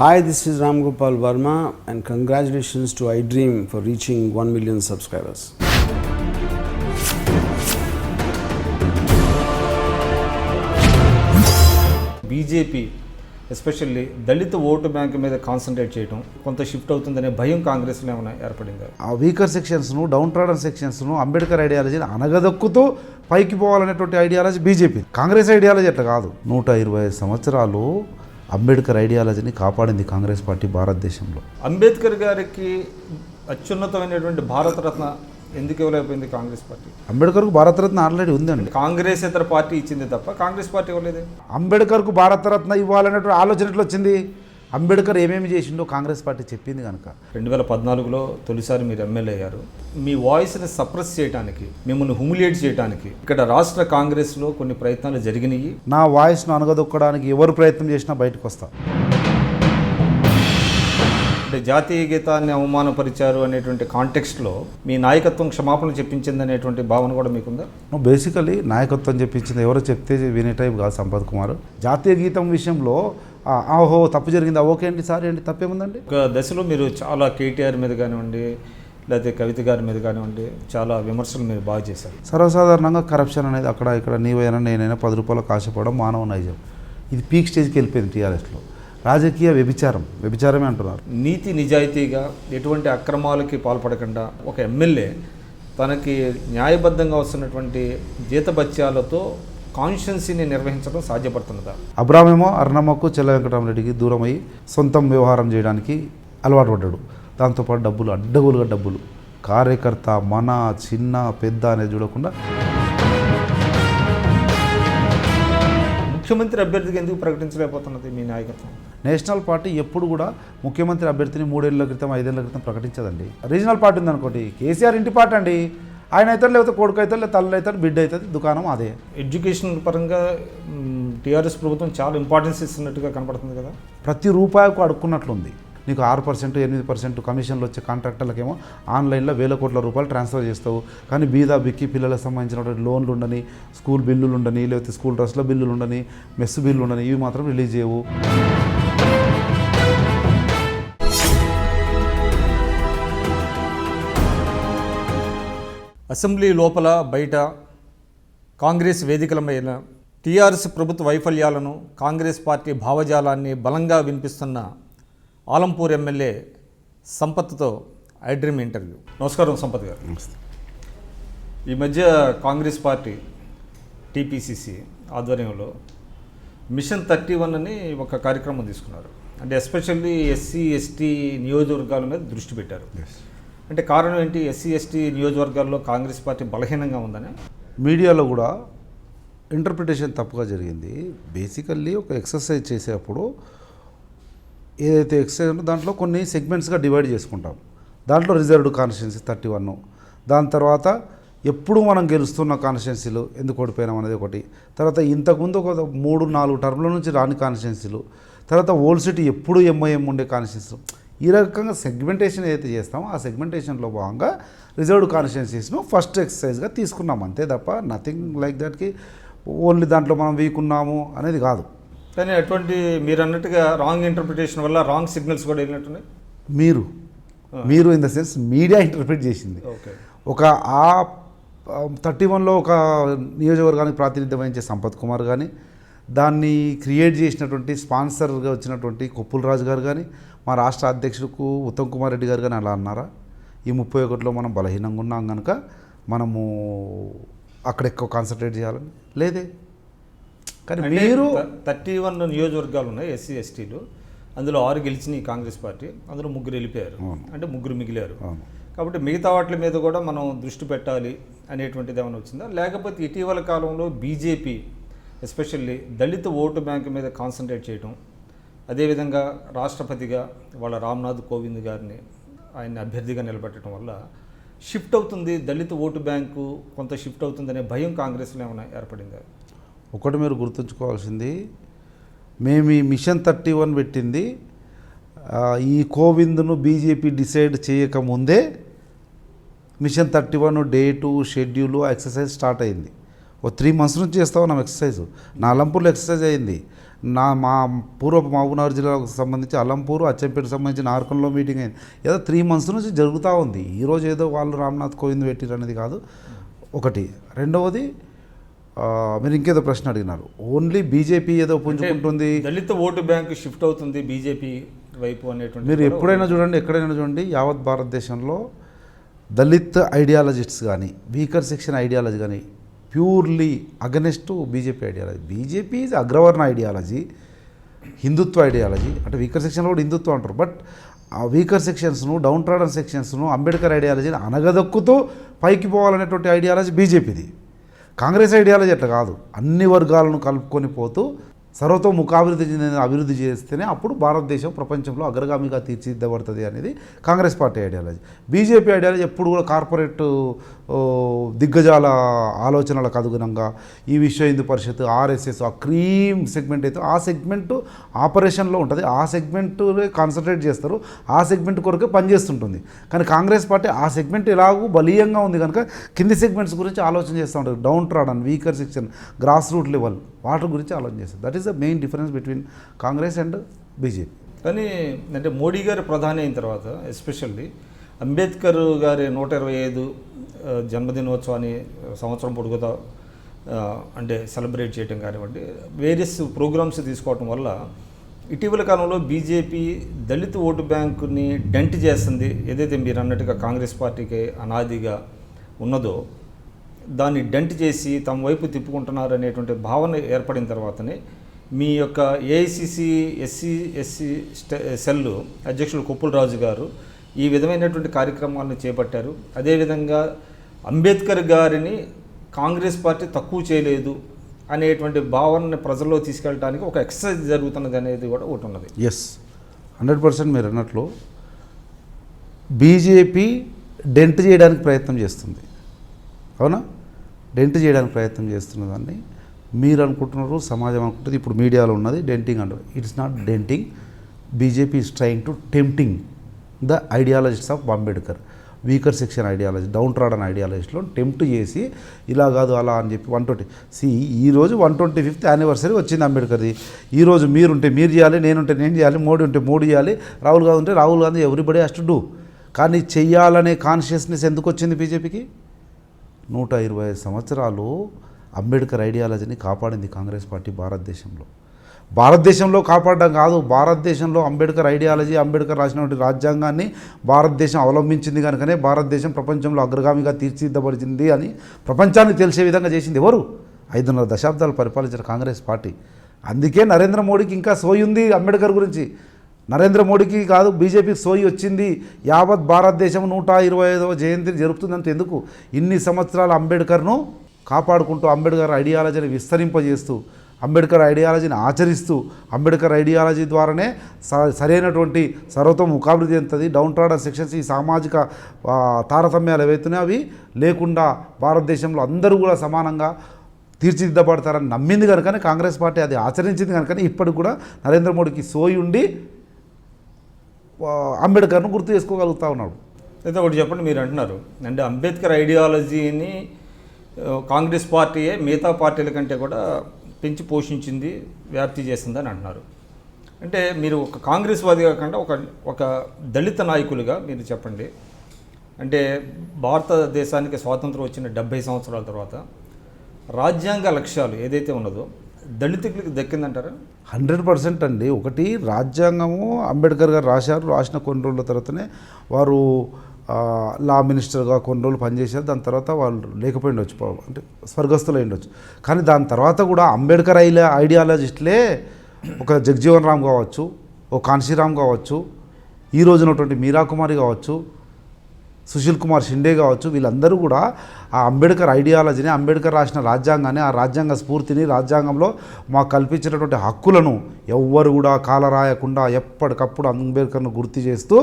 Hi, this is Ram Gopal Verma, and congratulations to iDream for reaching 1 million subscribers. BJP especially దళిత vote bank మీద concentrate చేయడం కొంత shift అవుతుందనే భయం కాంగ్రెస్లో ఏమైనా ఏర్పడింది. ఆ వీకర్ సెక్షన్స్ను, డౌన్ ట్రాడన్ సెక్షన్స్ను, అంబేద్కర్ ఐడియాలజీని అనగదొక్కుతూ పైకి పోవాలనేటువంటి ఐడియాలజీ బీజేపీ. కాంగ్రెస్ ఐడియాలజీ అట్లా కాదు. 125 సంవత్సరాలు అంబేద్కర్ ఐడియాలజీని కాపాడింది కాంగ్రెస్ పార్టీ భారతదేశంలో. అంబేద్కర్ గారికి అత్యున్నతమైనటువంటి భారతరత్న ఎందుకు ఇవ్వలేకపోయింది కాంగ్రెస్ పార్టీ? అంబేద్కర్కు భారతరత్న ఆల్రెడీ ఉందండి. కాంగ్రెస్ ఇతర పార్టీ ఇచ్చింది తప్ప కాంగ్రెస్ పార్టీ ఇవ్వలేదు. అంబేద్కర్కు భారతరత్న ఇవ్వాలనేటువంటి ఆలోచన ఎట్లా వచ్చింది? అంబేద్కర్ ఏమేమి చేసిండో కాంగ్రెస్ పార్టీ చెప్పింది కనుక. 2014లో తొలిసారి మీరు ఎమ్మెల్యే అయ్యారు. మీ వాయిస్ని సప్రెస్ చేయడానికి, మిమ్మల్ని హ్యూమిలియేట్ చేయడానికి ఇక్కడ రాష్ట్ర కాంగ్రెస్లో కొన్ని ప్రయత్నాలు జరిగినాయి. నా వాయిస్ను అనగదొక్కడానికి ఎవరు ప్రయత్నం చేసినా బయటకు వస్తా. అంటే జాతీయ గీతాన్ని అవమానపరిచారు అనేటువంటి కాంటెక్స్ట్లో మీ నాయకత్వం క్షమాపణ చెప్పించింది అనేటువంటి భావన కూడా మీకుందా? బేసికలీ నాయకత్వం చెప్పించింది ఎవరో చెప్తే వినే టైప్ కాదు సంపత్ కుమార్. జాతీయ గీతం విషయంలో ఓహో తప్పు జరిగిందా, ఓకే అండి, సారీ అండి, తప్పేముందండి. ఒక దశలో మీరు చాలా కేటీఆర్ మీద కానివ్వండి, లేకపోతే కవిత గారి మీద కానివ్వండి, చాలా విమర్శలు మీరు బాగా చేశారు. సర్వసాధారణంగా కరప్షన్ అనేది అక్కడ ఇక్కడ నీవైనా నేనైనా 10 రూపాయలకు ఆశపడడం మానవ నైజం. ఇది పీక్ స్టేజ్కి వెళ్ళిపోయింది టీఆర్ఎస్లో. రాజకీయ వ్యభిచారమే అంటున్నారు. నీతి నిజాయితీగా ఎటువంటి అక్రమాలకి పాల్పడకుండా ఒక ఎమ్మెల్యే తనకి న్యాయబద్ధంగా వస్తున్నటువంటి జీతభత్యాలతో కాన్స్టిట్యున్సీని నిర్వహించడం సాధ్యపడుతున్నదా? అబ్రామేమో అర్ణమ్మకు చెల్ల వెంకటరామరెడ్డికి దూరమై సొంతం వ్యవహారం చేయడానికి అలవాటు పడ్డాడు. దాంతోపాటు డబ్బులు, అడ్డగోలుగా డబ్బులు. కార్యకర్త మన చిన్న పెద్ద అనేది చూడకుండా ముఖ్యమంత్రి అభ్యర్థిగా ఎందుకు ప్రకటించలేకపోతున్నది మీ నాయకత్వం? నేషనల్ పార్టీ ఎప్పుడు కూడా ముఖ్యమంత్రి అభ్యర్థిని 3 ఏళ్ల క్రితం 5 ఏళ్ల క్రితం ప్రకటించదండి. రీజనల్ పార్టీ ఉందనుకోండి, కేసీఆర్ ఇంటి పార్టీ అండి. ఆయన అవుతాడు, లేకపోతే కొడుకు అవుతాడు, లేదా తల్లి అవుతాడు, బిడ్డ అవుతుంది, దుకాణం అదే. ఎడ్యుకేషన్ పరంగా టీఆర్ఎస్ ప్రభుత్వం చాలా ఇంపార్టెన్స్ ఇస్తున్నట్టుగా కనపడుతుంది కదా. ప్రతి రూపాయకు అడుక్కున్నట్లుంది. నీకు 6%, 8% కమిషన్లు వచ్చే కాంట్రాక్టర్లకేమో ఆన్లైన్లో వేల కోట్ల రూపాయలు ట్రాన్స్ఫర్ చేస్తావు. కానీ బీదా బిక్కి పిల్లలకు సంబంధించినటువంటి లోన్లు ఉండని, స్కూల్ బిల్లులు ఉండని, లేకపోతే స్కూల్ డ్రెస్ల బిల్లులు ఉండని, మెస్ బిల్లు ఉండని, ఇవి మాత్రం రిలీజ్ చేయవు. అసెంబ్లీ లోపల బయట కాంగ్రెస్ వేదికల మీద టీఆర్ఎస్ ప్రభుత్వ వైఫల్యాలను, కాంగ్రెస్ పార్టీ భావజాలాన్ని బలంగా వినిపిస్తున్న ఆలంపూర్ ఎమ్మెల్యే సంపత్తో ఐడ్రీమ్ ఇంటర్వ్యూ. నమస్కారం సంపత్ గారు. ఈ మధ్య కాంగ్రెస్ పార్టీ టీపీసీసీ ఆధ్వర్యంలో మిషన్ 31 అని ఒక కార్యక్రమం తీసుకున్నారు. అంటే ఎస్పెషల్లీ ఎస్సీ ఎస్టీ నియోజకవర్గాల మీద దృష్టి పెట్టారు. అంటే కారణం ఏంటి? ఎస్సీ ఎస్టీ నియోజకవర్గాల్లో కాంగ్రెస్ పార్టీ బలహీనంగా ఉందని మీడియాలో కూడా ఇంటర్ప్రిటేషన్ తప్పుగా జరిగింది. బేసికల్లీ ఒక ఎక్సర్సైజ్ చేసేటప్పుడు ఏదైతే ఎక్సర్సైజ్ ఉందో దాంట్లో కొన్ని సెగ్మెంట్స్గా డివైడ్ చేసుకుంటాం. దాంట్లో రిజర్వ్డ్ కాన్స్టిట్యున్సీ 31, దాని తర్వాత ఎప్పుడు మనం గెలుస్తున్న కాన్స్టిట్యున్సీలు ఎందుకు ఓడిపోయినాం అనేది ఒకటి, తర్వాత ఇంతకుముందు ఒక 3-4 టర్మ్ల నుంచి రాని కాన్స్టిట్యున్సీలు, తర్వాత ఓల్డ్ సిటీ ఎప్పుడు ఎంఐఎం ఉండే కాన్స్టిట్యున్సీలు. ఈ రకంగా సెగ్మెంటేషన్ ఏదైతే చేస్తామో ఆ సెగ్మెంటేషన్లో భాగంగా రిజర్వ్డ్ కాన్స్టిట్యున్సీస్ను ఫస్ట్ ఎక్సర్సైజ్గా తీసుకున్నాం, అంతే తప్ప నథింగ్ లైక్ దట్కి ఓన్లీ దాంట్లో మనం వీక్ ఉన్నాము అనేది కాదు. కానీ అటువంటి మీరు అన్నట్టుగా రాంగ్ ఇంటర్ప్రిటేషన్ వల్ల రాంగ్ సిగ్నల్స్ కూడా వెళ్ళినట్టున్నాయి. మీరు in the sense media interpret చేసింది. ఒక ఆ 31లో ఒక నియోజకవర్గానికి ప్రాతినిధ్యం వహించే సంపత్ కుమార్ కానీ, దాన్ని క్రియేట్ చేసినటువంటి స్పాన్సర్గా వచ్చినటువంటి కొప్పుల రాజు గారు కానీ, మా రాష్ట్ర అధ్యక్షులకు ఉత్తమ్ కుమార్ రెడ్డి గారు కానీ అలా అన్నారా? ఈ 31లో మనం బలహీనంగా ఉన్నాం కనుక మనము అక్కడ ఎక్కువ కాన్సన్ట్రేట్ చేయాలని లేదే. కానీ మీరు 31 నియోజకవర్గాలు ఉన్నాయి ఎస్సీ ఎస్టీలు, అందులో 6 గెలిచినాయి కాంగ్రెస్ పార్టీ, అందులో 3 వెళ్ళిపోయారు, అంటే 3 మిగిలారు. కాబట్టి మిగతా వాటి మీద కూడా మనం దృష్టి పెట్టాలి అనేటువంటిది ఏమైనా వచ్చిందా? లేకపోతే ఇటీవల కాలంలో బీజేపీ ఎస్పెషల్లీ దళిత ఓటు బ్యాంక్ మీద కాన్సన్ట్రేట్ చేయడం, అదేవిధంగా రాష్ట్రపతిగా వాళ్ళ రామ్నాథ్ కోవింద్ గారిని ఆయన్ని అభ్యర్థిగా నిలబెట్టడం వల్ల షిఫ్ట్ అవుతుంది, దళిత ఓటు బ్యాంకు కొంత షిఫ్ట్ అవుతుందనే భయం కాంగ్రెస్లో ఏమైనా ఏర్పడిందా? ఒకటి మీరు గుర్తుంచుకోవాల్సింది, మేము ఈ మిషన్ 31 పెట్టింది ఈ కోవింద్ను బీజేపీ డిసైడ్ చేయకముందే mission 31 date, schedule, exercise start అయింది. ఓ 3 months నుంచి చేస్తా ఉన్నాం ఎక్సర్సైజ్. నా అలంపూర్లో ఎక్సర్సైజ్ అయింది. మా పూర్వపు మహబూబ్నగర్ జిల్లాకు సంబంధించి అలంపూర్ అచ్చంపేటకు సంబంధించి నార్కన్లో మీటింగ్ అయింది. ఏదో 3 months నుంచి జరుగుతూ ఉంది. ఈరోజు ఏదో వాళ్ళు రామ్నాథ్ కోవింద్ పెట్టిరు అనేది కాదు ఒకటి. రెండవది మీరు ఇంకేదో ప్రశ్న అడిగినారు. ఓన్లీ బీజేపీ ఏదో పుంజుకుంటుంది, దళిత ఓటు బ్యాంకు షిఫ్ట్ అవుతుంది బీజేపీ వైపు అనేటువంటి. మీరు ఎప్పుడైనా చూడండి, ఎక్కడైనా చూడండి, యావత్ భారతదేశంలో దళిత్ ఐడియాలజిస్ట్స్ కానీ వీకర్ సెక్షన్ ఐడియాలజీ కానీ purely against BJP ideology. BJP is అగ్రవర్ణ ఐడియాలజీ, హిందుత్వ ఐడియాలజీ. అంటే వీకర్ సెక్షన్లో కూడా హిందుత్వం అంటారు, బట్ ఆ వీకర్ సెక్షన్స్ను, డౌన్ ట్రాడన్ సెక్షన్స్ను, అంబేద్కర్ ఐడియాలజీని అనగదొక్కుతూ పైకి పోవాలనేటువంటి ఐడియాలజీ బీజేపీది. కాంగ్రెస్ ఐడియాలజీ అట్లా కాదు, అన్ని వర్గాలను కలుపుకొని పోతూ సర్వతోముఖాభివృద్ధి చెందిన అభివృద్ధి చేస్తేనే అప్పుడు భారతదేశం ప్రపంచంలో అగ్రగామిగా తీర్చిదిద్దబడుతుంది అనేది Congress party ideology. BJP ideology ఎప్పుడు కూడా కార్పొరేట్ దిగ్గజాల ఆలోచనలకు అనుగుణంగా ఈ విశ్వ హిందూ పరిషత్, ఆర్ఎస్ఎస్, ఆ క్రీమ్ సెగ్మెంట్ అయితే ఆ సెగ్మెంట్ ఆపరేషన్లో ఉంటుంది, ఆ సెగ్మెంట్ కాన్సన్ట్రేట్ చేస్తారు, ఆ సెగ్మెంట్ కొరకే పనిచేస్తుంటుంది. కానీ కాంగ్రెస్ పార్టీ ఆ సెగ్మెంట్ ఎలాగూ బలీయంగా ఉంది కనుక కింది సెగ్మెంట్స్ గురించి ఆలోచన చేస్తూ ఉంటుంది. Down trodden, weaker section, gross root level వాటి గురించి ఆలోచన చేస్తారు. That is the main difference between Congress and BJP. కానీ అంటే మోడీ గారు ప్రధాని అయిన తర్వాత ఎస్పెషల్లీ అంబేద్కర్ గారి 125 జన్మదినోత్సవాన్ని సంవత్సరం పొడుగుతా అంటే సెలబ్రేట్ చేయడం కానివ్వండి, వేరియస్ ప్రోగ్రామ్స్ తీసుకోవటం వల్ల ఇటీవల కాలంలో బీజేపీ దళిత ఓటు బ్యాంకుని డెంట్ చేస్తుంది. ఏదైతే మీరు అన్నట్టుగా కాంగ్రెస్ పార్టీకి అనాదిగా ఉన్నదో దాన్ని డెంట్ చేసి తమ వైపు తిప్పుకుంటున్నారు అనేటువంటి భావన ఏర్పడిన తర్వాతనే మీ యొక్క ఏఐసిసి ఎస్సీ సెల్ అధ్యక్షులు కొప్పుల రాజు గారు ఈ విధమైనటువంటి కార్యక్రమాలను చేపట్టారు. అదేవిధంగా అంబేద్కర్ గారిని కాంగ్రెస్ పార్టీ తక్కువ చేయలేదు అనేటువంటి భావనని ప్రజల్లో తీసుకెళ్ళడానికి ఒక ఎక్సర్సైజ్ జరుగుతున్నది అనేది కూడా ఒకటి ఉన్నది. ఎస్, 100% మీరు అన్నట్లు బీజేపీ డెంట్ చేయడానికి ప్రయత్నం చేస్తుంది. అవునా? డెంట్ చేయడానికి ప్రయత్నం చేస్తున్న దాన్ని మీరు అనుకుంటున్నారు, సమాజం అనుకుంటుంది, ఇప్పుడు మీడియాలో ఉన్నది డెంటింగ్ అంటారు. It's not denting. BJP is trying to tempting the ideologies of Ambedkar. Weaker section ideology, downtrodden ఐడియాలజీలో టెంప్ట్ చేసి ఇలా కాదు అలా అని చెప్పి 120 ఈరోజు 125th యానివర్సరీ వచ్చింది అంబేద్కర్ది. ఈరోజు మీరుంటే మీరు చేయాలి, నేనుంటే నేను చేయాలి, మోడీ ఉంటే మోడీ చేయాలి, రాహుల్ గాంధీ ఉంటే Rahul Gandhi, everybody has to do. కానీ చెయ్యాలనే కాన్షియస్నెస్ ఎందుకు వచ్చింది బీజేపీకి? 125 సంవత్సరాలు అంబేద్కర్ ఐడియాలజీని కాపాడింది కాంగ్రెస్ పార్టీ భారతదేశంలో కాపాడడం కాదు, భారతదేశంలో అంబేద్కర్ ఐడియాలజీ, అంబేద్కర్ రాసినటువంటి రాజ్యాంగాన్ని భారతదేశం అవలంబించింది కనుకనే భారతదేశం ప్రపంచంలో అగ్రగామిగా తీర్చిదిద్దబడింది అని ప్రపంచానికి తెలిసే విధంగా చేసింది ఎవరు? 5.5 దశాబ్దాలు పరిపాలించిన కాంగ్రెస్ పార్టీ. అందుకే నరేంద్ర మోడీకి ఇంకా సోయి ఉంది అంబేద్కర్ గురించి. నరేంద్ర మోడీకి కాదు, బీజేపీకి సోయి వచ్చింది. యావత్ భారతదేశం 125వ జయంతిని జరుపుతుందంటే ఎందుకు? ఇన్ని సంవత్సరాలు అంబేద్కర్ను కాపాడుకుంటూ, అంబేద్కర్ ఐడియాలజీని విస్తరింపజేస్తూ, అంబేద్కర్ ఐడియాలజీని ఆచరిస్తూ, అంబేద్కర్ ఐడియాలజీ ద్వారానే సరైనటువంటి సర్వతోముఖాభివృద్ధి చెందుతుంది. డౌన్ ట్రాడన్ సెక్షన్స్, ఈ సామాజిక తారతమ్యాలు ఏవైతున్నాయో అవి లేకుండా భారతదేశంలో అందరూ కూడా సమానంగా తీర్చిదిద్దబడతారని నమ్మింది కనుకనే కాంగ్రెస్ పార్టీ అది ఆచరించింది కనుకనే ఇప్పటికి కూడా నరేంద్ర మోడీకి సోయి ఉండి అంబేద్కర్ను గుర్తు చేసుకోగలుగుతూ ఉన్నాడు. అయితే ఒకటి చెప్పండి, మీరు అంటున్నారు అంటే అంబేద్కర్ ఐడియాలజీని కాంగ్రెస్ పార్టీయే మిగతా పార్టీల కంటే కూడా పెంచి పోషించింది, వ్యాప్తి చేసిందని అంటున్నారు. అంటే మీరు ఒక కాంగ్రెస్ వాది కాకుండా ఒక దళిత నాయకులుగా మీరు చెప్పండి. అంటే భారతదేశానికి స్వాతంత్రం వచ్చిన 70 సంవత్సరాల తర్వాత రాజ్యాంగ లక్ష్యాలు ఏదైతే ఉన్నదో దళితులకు దక్కిందంటారా? 100% అండి. ఒకటి, రాజ్యాంగము అంబేద్కర్ గారు రాసిన కొన్ని రోజుల తర్వాతనే వారు లా మినిస్టర్గా కొన్ని రోజులు పనిచేశారు. దాని తర్వాత వాళ్ళు లేకపోయి ఉండొచ్చు, అంటే స్వర్గస్థులు అయి ఉండొచ్చు. కానీ దాని తర్వాత కూడా అంబేద్కర్ ఐడియాలజిస్టులే ఒక జగ్జీవన్ రామ్ కావచ్చు, ఒక కాన్షీరామ్ కావచ్చు, ఈ రోజునటువంటి మీరా కుమారి కావచ్చు, సుశీల్ కుమార్ షిండే కావచ్చు, వీళ్ళందరూ కూడా ఆ అంబేద్కర్ ఐడియాలజీని, అంబేద్కర్ రాసిన రాజ్యాంగాన్ని, ఆ రాజ్యాంగ స్ఫూర్తిని, రాజ్యాంగంలో మాకు కల్పించినటువంటి హక్కులను ఎవ్వరు కూడా కాలరాయకుండా ఎప్పటికప్పుడు అంబేద్కర్ను గుర్తు చేస్తూ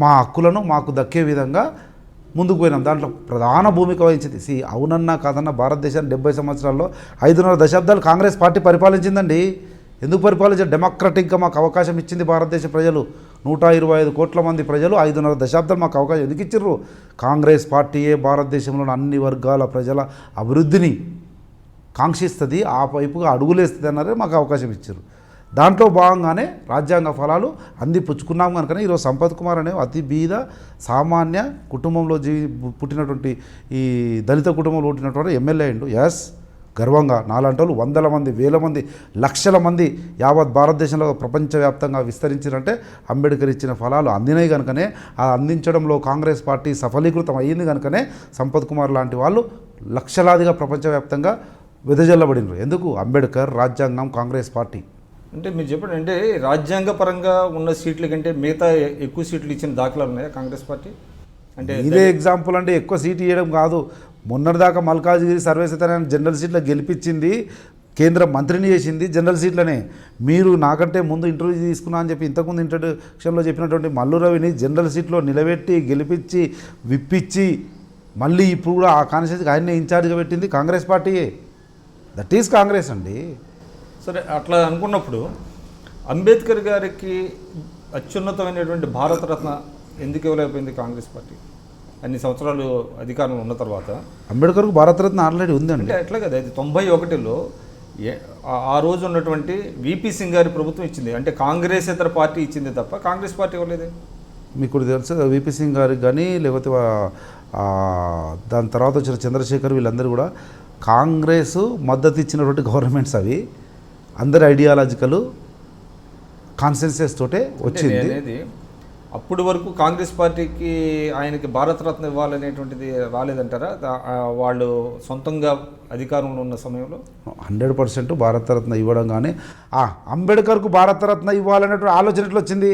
మా హక్కులను మాకు దక్కే విధంగా ముందుకు పోయినాం. దాంట్లో ప్రధాన భూమిక వహించింది. అవునన్నా కాదన్నా భారతదేశాన్ని 70 సంవత్సరాల్లో 5.5 దశాబ్దాలు కాంగ్రెస్ పార్టీ పరిపాలించిందండి. ఎందుకు పరిపాలించారు? డెమోక్రటిక్గా మాకు అవకాశం ఇచ్చింది భారతదేశ ప్రజలు. 125 కోట్ల మంది ప్రజలు 5.5 దశాబ్దాలు మాకు అవకాశం ఎందుకు ఇచ్చిర్రు? కాంగ్రెస్ పార్టీయే భారతదేశంలోని అన్ని వర్గాల ప్రజల అభివృద్ధిని కాంక్షిస్తుంది, ఆ వైపుగా అడుగులేస్తుంది అన్నారే మాకు అవకాశం ఇచ్చారు. దాంట్లో భాగంగానే రాజ్యాంగ ఫలాలు పుచ్చుకున్నాం కనుకనే ఈరోజు సంపత్ కుమార్ అనే అతి బీద సామాన్య కుటుంబంలో పుట్టినటువంటి ఈ దళిత కుటుంబంలో పుట్టినటువంటి ఎమ్మెల్యే అయిండు. ఎస్, గర్వంగా నాలాంటి వాళ్ళు వందల మంది, వేల మంది, లక్షల మంది యావత్ భారతదేశంలో ప్రపంచవ్యాప్తంగా విస్తరించారంటే అంబేద్కర్ ఇచ్చిన ఫలాలు అందినాయి కనుకనే, ఆ అందించడంలో కాంగ్రెస్ పార్టీ సఫలీకృతం అయ్యింది కనుకనే సంపత్ కుమార్ లాంటి వాళ్ళు లక్షలాదిగా ప్రపంచవ్యాప్తంగా వెదజల్లబడినారు. ఎందుకు? అంబేద్కర్, రాజ్యాంగం, కాంగ్రెస్ పార్టీ. అంటే మీరు చెప్పండి, అంటే రాజ్యాంగ పరంగా ఉన్న సీట్ల కంటే మిగతా ఎక్కువ సీట్లు ఇచ్చిన దాఖలాలు ఉన్నాయా కాంగ్రెస్ పార్టీ? అంటే ఇదే ఎగ్జాంపుల్ అంటే ఎక్కువ సీటు ఇవ్వడం కాదు. మొన్నటిదాకా మల్కాజ్గిరి సర్వేసత్యనారాయణ జనరల్ సీట్లో గెలిపించింది, కేంద్ర మంత్రిని చేసింది జనరల్ సీట్లనే. మీరు నాకంటే ముందు ఇంటర్వ్యూ తీసుకున్నా అని చెప్పి ఇంతకుముందు ఇంట్రడక్షన్లో చెప్పినటువంటి మల్లు రవిని జనరల్ సీట్లో నిలబెట్టి గెలిపించి విప్పించి మళ్ళీ ఇప్పుడు కూడా ఆ కాన్స్టిట్యూన్సీకి ఆయన్నే ఇన్ఛార్జ్గా పెట్టింది కాంగ్రెస్ పార్టీయే. దట్ ఈజ్ కాంగ్రెస్ అండి. సరే, అట్లా అనుకున్నప్పుడు అంబేద్కర్ గారికి అత్యున్నతమైనటువంటి భారతరత్న ఎందుకు ఇవ్వలేకపోయింది కాంగ్రెస్ పార్టీ అన్ని సంవత్సరాలు అధికారంలో ఉన్న తర్వాత? అంబేద్కర్కు భారతరత్న ఆల్రెడీ ఉందండి. అంటే ఎట్లా కదా, అది 91లో ఆ రోజు ఉన్నటువంటి విపి సింగ్ గారి ప్రభుత్వం ఇచ్చింది, అంటే కాంగ్రెసేతర పార్టీ ఇచ్చింది తప్ప కాంగ్రెస్ పార్టీ ఇవ్వలేదు. మీకు తెలుసు విపి సింగ్ గారికి కానీ లేకపోతే దాని తర్వాత వచ్చిన చంద్రశేఖర్ వీళ్ళందరూ కూడా కాంగ్రెస్ మద్దతు ఇచ్చినటువంటి గవర్నమెంట్స్. అవి అందరి ఐడియాలజికల్ కాన్సెన్సెస్ తోటే వచ్చింది. అనేది అప్పటి వరకు కాంగ్రెస్ పార్టీకి ఆయనకి భారతరత్న ఇవ్వాలనేటువంటిది రాలేదంటారా వాళ్ళు సొంతంగా అధికారంలో ఉన్న సమయంలో? 100% భారతరత్న ఇవ్వడం కానీ అంబేద్కర్కు భారతరత్న ఇవ్వాలనేటువంటి ఆలోచన ఎట్లా వచ్చింది?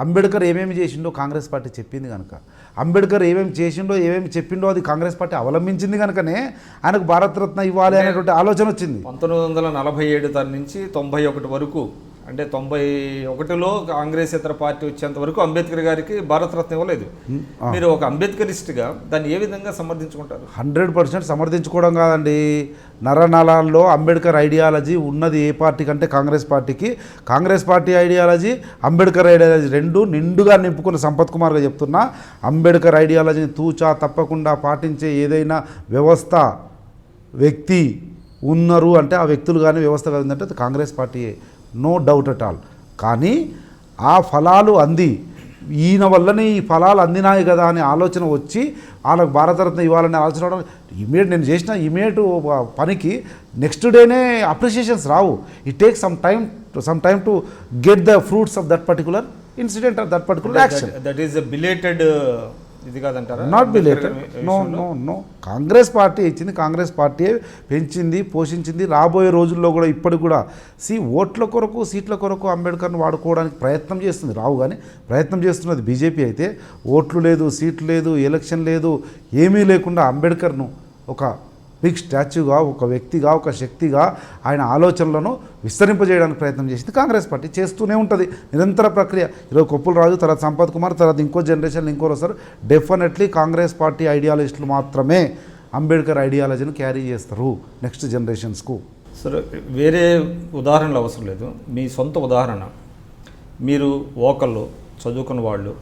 అంబేద్కర్ ఏమేమి చేసిండో కాంగ్రెస్ పార్టీ చెప్పింది కనుక, అంబేద్కర్ ఏమేమి చేసిండో ఏమేమి చెప్పిండో అది కాంగ్రెస్ పార్టీ అవలంబించింది కనుకనే ఆయనకు భారతరత్న ఇవ్వాలి అనేటువంటి ఆలోచన వచ్చింది. 1947 తన నుంచి 91 వరకు, అంటే 91లో కాంగ్రెస్ ఇతర పార్టీ వచ్చేంత వరకు అంబేద్కర్ గారికి భారతరత్న ఇవ్వలేదు. మీరు ఒక అంబేద్కరిస్ట్గా దాన్ని ఏ విధంగా సమర్థించుకుంటారు? 100% సమర్థించుకోవడం కాదండి. నరనలాల్లో అంబేద్కర్ ఐడియాలజీ ఉన్నది ఏ పార్టీ కంటే కాంగ్రెస్ పార్టీకి. Congress party ideology, Ambedkar ideology రెండు నిండుగా నింపుకున్న సంపత్ కుమార్గా చెప్తున్నా, అంబేద్కర్ ఐడియాలజీని తూచా తప్పకుండా పాటించే ఏదైనా వ్యవస్థ, వ్యక్తి ఉన్నారు అంటే ఆ వ్యక్తులు కానీ వ్యవస్థ కానీ అంటే అది కాంగ్రెస్ పార్టీయే, నో డౌట్ అట్ ఆల్. కానీ ఆ ఫలాలు ఈయన వల్లనే ఈ ఫలాలు అందినాయి కదా అనే ఆలోచన వచ్చి వాళ్ళకు భారతరత్న ఇవ్వాలనే ఆలోచన రావడం నేను చేసిన ఇమీడియట్ పనికి నెక్స్ట్ డేనే అప్రిషియేషన్స్ రావు. It takes some time to get the fruits of that particular incident or that particular action. That is belated ఇది కాదంటారా? Not belated, no. Congress party ఇచ్చింది, కాంగ్రెస్ పార్టీ పెంచింది, పోషించింది. రాబోయే రోజుల్లో కూడా ఇప్పటికి కూడా ఓట్ల కొరకు, సీట్ల కొరకు అంబేద్కర్ని వాడుకోవడానికి ప్రయత్నం చేస్తుంది రావు, కానీ ప్రయత్నం చేస్తున్నది బీజేపీ. అయితే ఓట్లు లేదు, సీట్లు లేదు, ఎలక్షన్ లేదు, ఏమీ లేకుండా అంబేద్కర్ను ఒక బిగ్ స్టాచ్యూగా, ఒక వ్యక్తిగా, ఒక శక్తిగా ఆయన ఆలోచనలను విస్తరింపజేయడానికి ప్రయత్నం చేసింది కాంగ్రెస్ పార్టీ. చేస్తూనే ఉంటుంది, నిరంతర ప్రక్రియ. ఈరోజు కొప్పుల రాజు, తర్వాత సంపత్ కుమార్, తర్వాత ఇంకో జనరేషన్లో ఇంకోరు వస్తారు. డెఫినెట్లీ కాంగ్రెస్ పార్టీ ఐడియాలజిస్టులు మాత్రమే అంబేద్కర్ ఐడియాలజీని క్యారీ చేస్తారు నెక్స్ట్ జనరేషన్స్కు. సరే, వేరే ఉదాహరణలు అవసరం లేదు, మీ సొంత ఉదాహరణ. మీరు ఓకల్లో చదువుకున్న వాళ్ళు,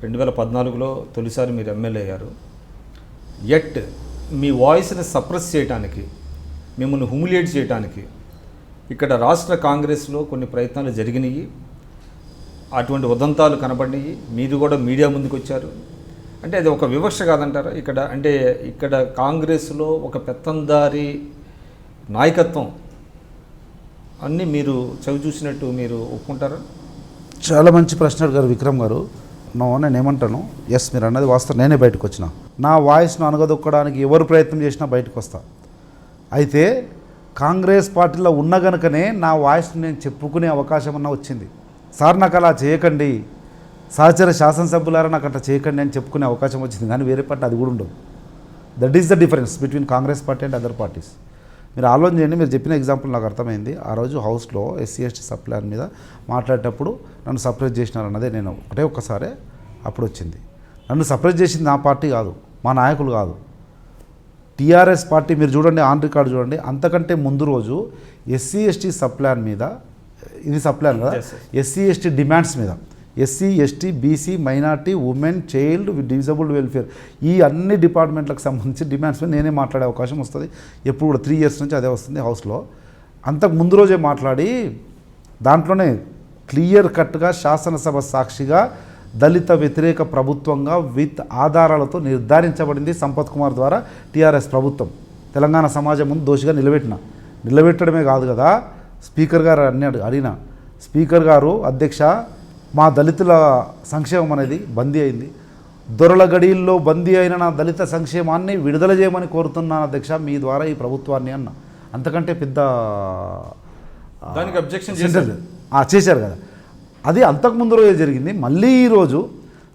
2014లో తొలిసారి మీరు ఎమ్మెల్యే అయ్యారు. ఎట్ మీ వాయిస్ని సప్రెస్ చేయడానికి, మిమ్మల్ని హ్యూమిలియేట్ చేయడానికి ఇక్కడ రాష్ట్ర కాంగ్రెస్లో కొన్ని ప్రయత్నాలు జరిగినాయి, అటువంటి ఉదంతాలు కనబడినాయి. మీరు కూడా మీడియా ముందుకు వచ్చారు. అంటే అది ఒక వివక్ష కాదంటారా? ఇక్కడ కాంగ్రెస్లో ఒక పెత్తందారి నాయకత్వం అన్నీ మీరు చవి చూసినట్టు మీరు ఒప్పుకుంటారా? చాలా మంచి ప్రశ్న అడిగారు విక్రమ్ గారు. నేను ఏమంటాను, ఎస్ మీరు అన్నది వాస్తవం. నేనే బయటకు వచ్చిన, నా వాయిస్ను అనగదొక్కడానికి ఎవరు ప్రయత్నం చేసినా బయటకు వస్తా. అయితే కాంగ్రెస్ పార్టీలో ఉన్న గనుకనే నా వాయిస్ని నేను చెప్పుకునే అవకాశం అన్న వచ్చింది. సార్ నాకు అలా చేయకండి, సహచర శాసనసభ్యులారా నాకు అట్లా చేయకండి అని చెప్పుకునే అవకాశం వచ్చింది. కానీ వేరే పార్టీ అది కూడా ఉండదు. That is the difference between Congress party and other parties. మీరు ఆలోచన చేయండి. మీరు చెప్పిన ఎగ్జాంపుల్ నాకు అర్థమైంది. ఆ రోజు హౌస్లో ఎస్సీ ఎస్టీ సబ్ ప్లాన్ మీద మాట్లాడేటప్పుడు నన్ను సప్రెస్ చేసినారు అన్నదే నేను ఒక్కసారే అప్పుడు వచ్చింది. నన్ను సప్రెస్ చేసింది నా పార్టీ కాదు, మా నాయకులు కాదు, టీఆర్ఎస్ పార్టీ. మీరు చూడండి, ఆన్ రికార్డు చూడండి. అంతకంటే ముందు రోజు ఎస్సీ ఎస్టీ సబ్ ప్లాన్ మీద, ఇది సబ్ ప్లాన్ కదా, ఎస్సీ ఎస్టీ డిమాండ్స్ మీద SC ST BC minority women child disabled welfare ఈ అన్ని డిపార్ట్మెంట్లకు సంబంధించి డిమాండ్స్ నేనే మాట్లాడే అవకాశం వస్తుంది. ఎప్పుడు కూడా 3 years నుంచి అదే వస్తుంది హౌస్లో. అంతకు ముందు రోజే మాట్లాడి దాంట్లోనే క్లియర్ కట్గా శాసనసభ సాక్షిగా దళిత వ్యతిరేక ప్రభుత్వంగా విత్ ఆధారాలతో నిర్ధారించబడింది సంపత్ కుమార్ ద్వారా టీఆర్ఎస్ ప్రభుత్వం తెలంగాణ సమాజం ముందు దోషిగా నిలబెట్టడమే కాదు కదా, స్పీకర్ గారు అడిగిన స్పీకర్ గారు, అధ్యక్ష మా దళితుల సంక్షేమం అనేది బందీ అయింది, దొరల గడిల్లో బందీ అయిన నా దళిత సంక్షేమాన్ని విడుదల చేయమని కోరుతున్నాను అధ్యక్ష మీ ద్వారా ఈ ప్రభుత్వాన్ని అన్న. అంతకంటే పెద్ద దానికి అబ్జెక్షన్ చేశారు కదా. అది అంతకుముందు రోజే జరిగింది. మళ్ళీ ఈరోజు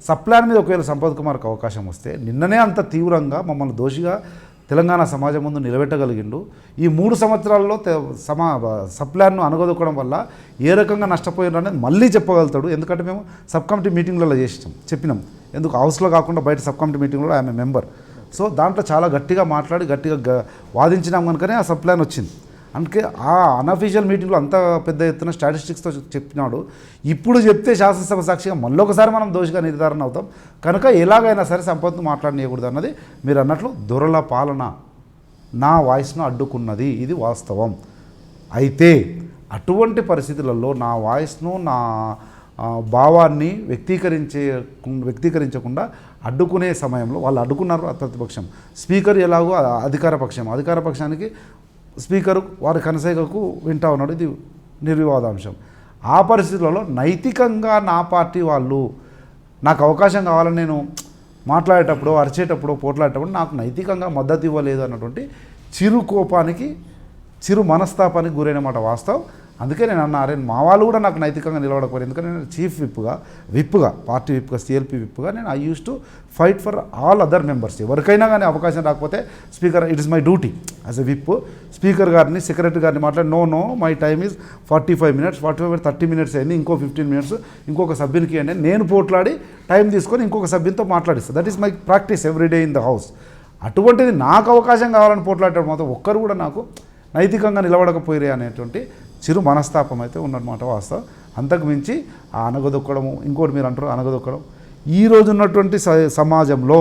సప్లాన్ మీద ఒకవేళ సంపత్ కుమార్కి అవకాశం వస్తే నిన్ననే అంత తీవ్రంగా మమ్మల్ని దోషిగా తెలంగాణ సమాజం ముందు నిలబెట్టగలిగిండు. ఈ 3 సంవత్సరాల్లో సప్లాన్ను అనగదొక్కడం వల్ల ఏ రకంగా నష్టపోయారు అనేది మళ్ళీ చెప్పగలుగుతాడు. ఎందుకంటే మేము సబ్ కమిటీ మీటింగ్లలో చెప్పినాం. ఎందుకు హౌస్లో కాకుండా బయట సబ్ కమిటీ మీటింగ్లో ఆమె మెంబర్. సో దాంట్లో చాలా గట్టిగా మాట్లాడి గట్టిగా వాదించినాం కనుకనే ఆ సప్లాన్ వచ్చింది. అందుకే ఆ అన్అఫీషియల్ మీటింగ్లో అంత పెద్ద ఎత్తున స్టాటిస్టిక్స్తో చెప్పినాడు. ఇప్పుడు చెప్తే శాసనసభ సాక్షిగా మళ్ళొకసారి మనం దోషిగా నిర్ధారణ అవుతాం. కనుక ఎలాగైనా సరే సంపత్ను మాట్లాడనీయకూడదు అన్నది మీరు అన్నట్లు దొరల పాలన నా వాయిస్ను అడ్డుకున్నది, ఇది వాస్తవం. అయితే అటువంటి పరిస్థితులలో నా వాయిస్ను నా భావాన్ని వ్యక్తీకరించకుండా అడ్డుకునే సమయంలో వాళ్ళు అడ్డుకున్నారు ప్రతిపక్షం. స్పీకర్ ఎలాగో అధికార పక్షానికి స్పీకరు వారి కనసైగకు వింటా ఉన్నాడు. ఇది నిర్వివాదాంశం. ఆ పరిస్థితులలో నైతికంగా నా పార్టీ వాళ్ళు నాకు అవకాశం కావాలని నేను మాట్లాడేటప్పుడు అరిచేటప్పుడు పోట్లాడేటప్పుడు నాకు నైతికంగా మద్దతు ఇవ్వలేదు అన్నటువంటి చిరు కోపానికి చిరు మనస్తాపానికి గురైన మాట వాస్తవం. అందుకే నేను అన్నారే మా వాళ్ళు కూడా నాకు నైతికంగా నిలబడకపోయారు. ఎందుకంటే నేను చీఫ్ విప్గా పార్టీ విప్గా సిఎల్పి విప్గా నేను I use to fight for all other members. ఎవరికైనా కానీ అవకాశం రాకపోతే speaker it is my duty as a whip speaker గారిని సెక్రటరీ గారిని మాట్లాడి no my time is 45 minutes 30 minutes అయింది, ఇంకో 15 minutes ఇంకొక సభ్యునికి అండి నేను పోట్లాడి టైం తీసుకొని ఇంకొక సభ్యునితో మాట్లాడిస్తాను. That is my practice every day in the house. అటువంటిది నాకు అవకాశం కావాలని పోట్లాడటం మాత్రం ఒక్కరు కూడా నాకు నైతికంగా నిలబడకపోయిరే అనేటువంటి చిరు మనస్తాపం అయితే ఉన్నమాట వాస్తవం. అంతకు మించి ఆ అనగదొక్కడము, ఇంకోటి మీరు అంటారు అనగదొక్కడం, ఈరోజు ఉన్నటువంటి సమాజంలో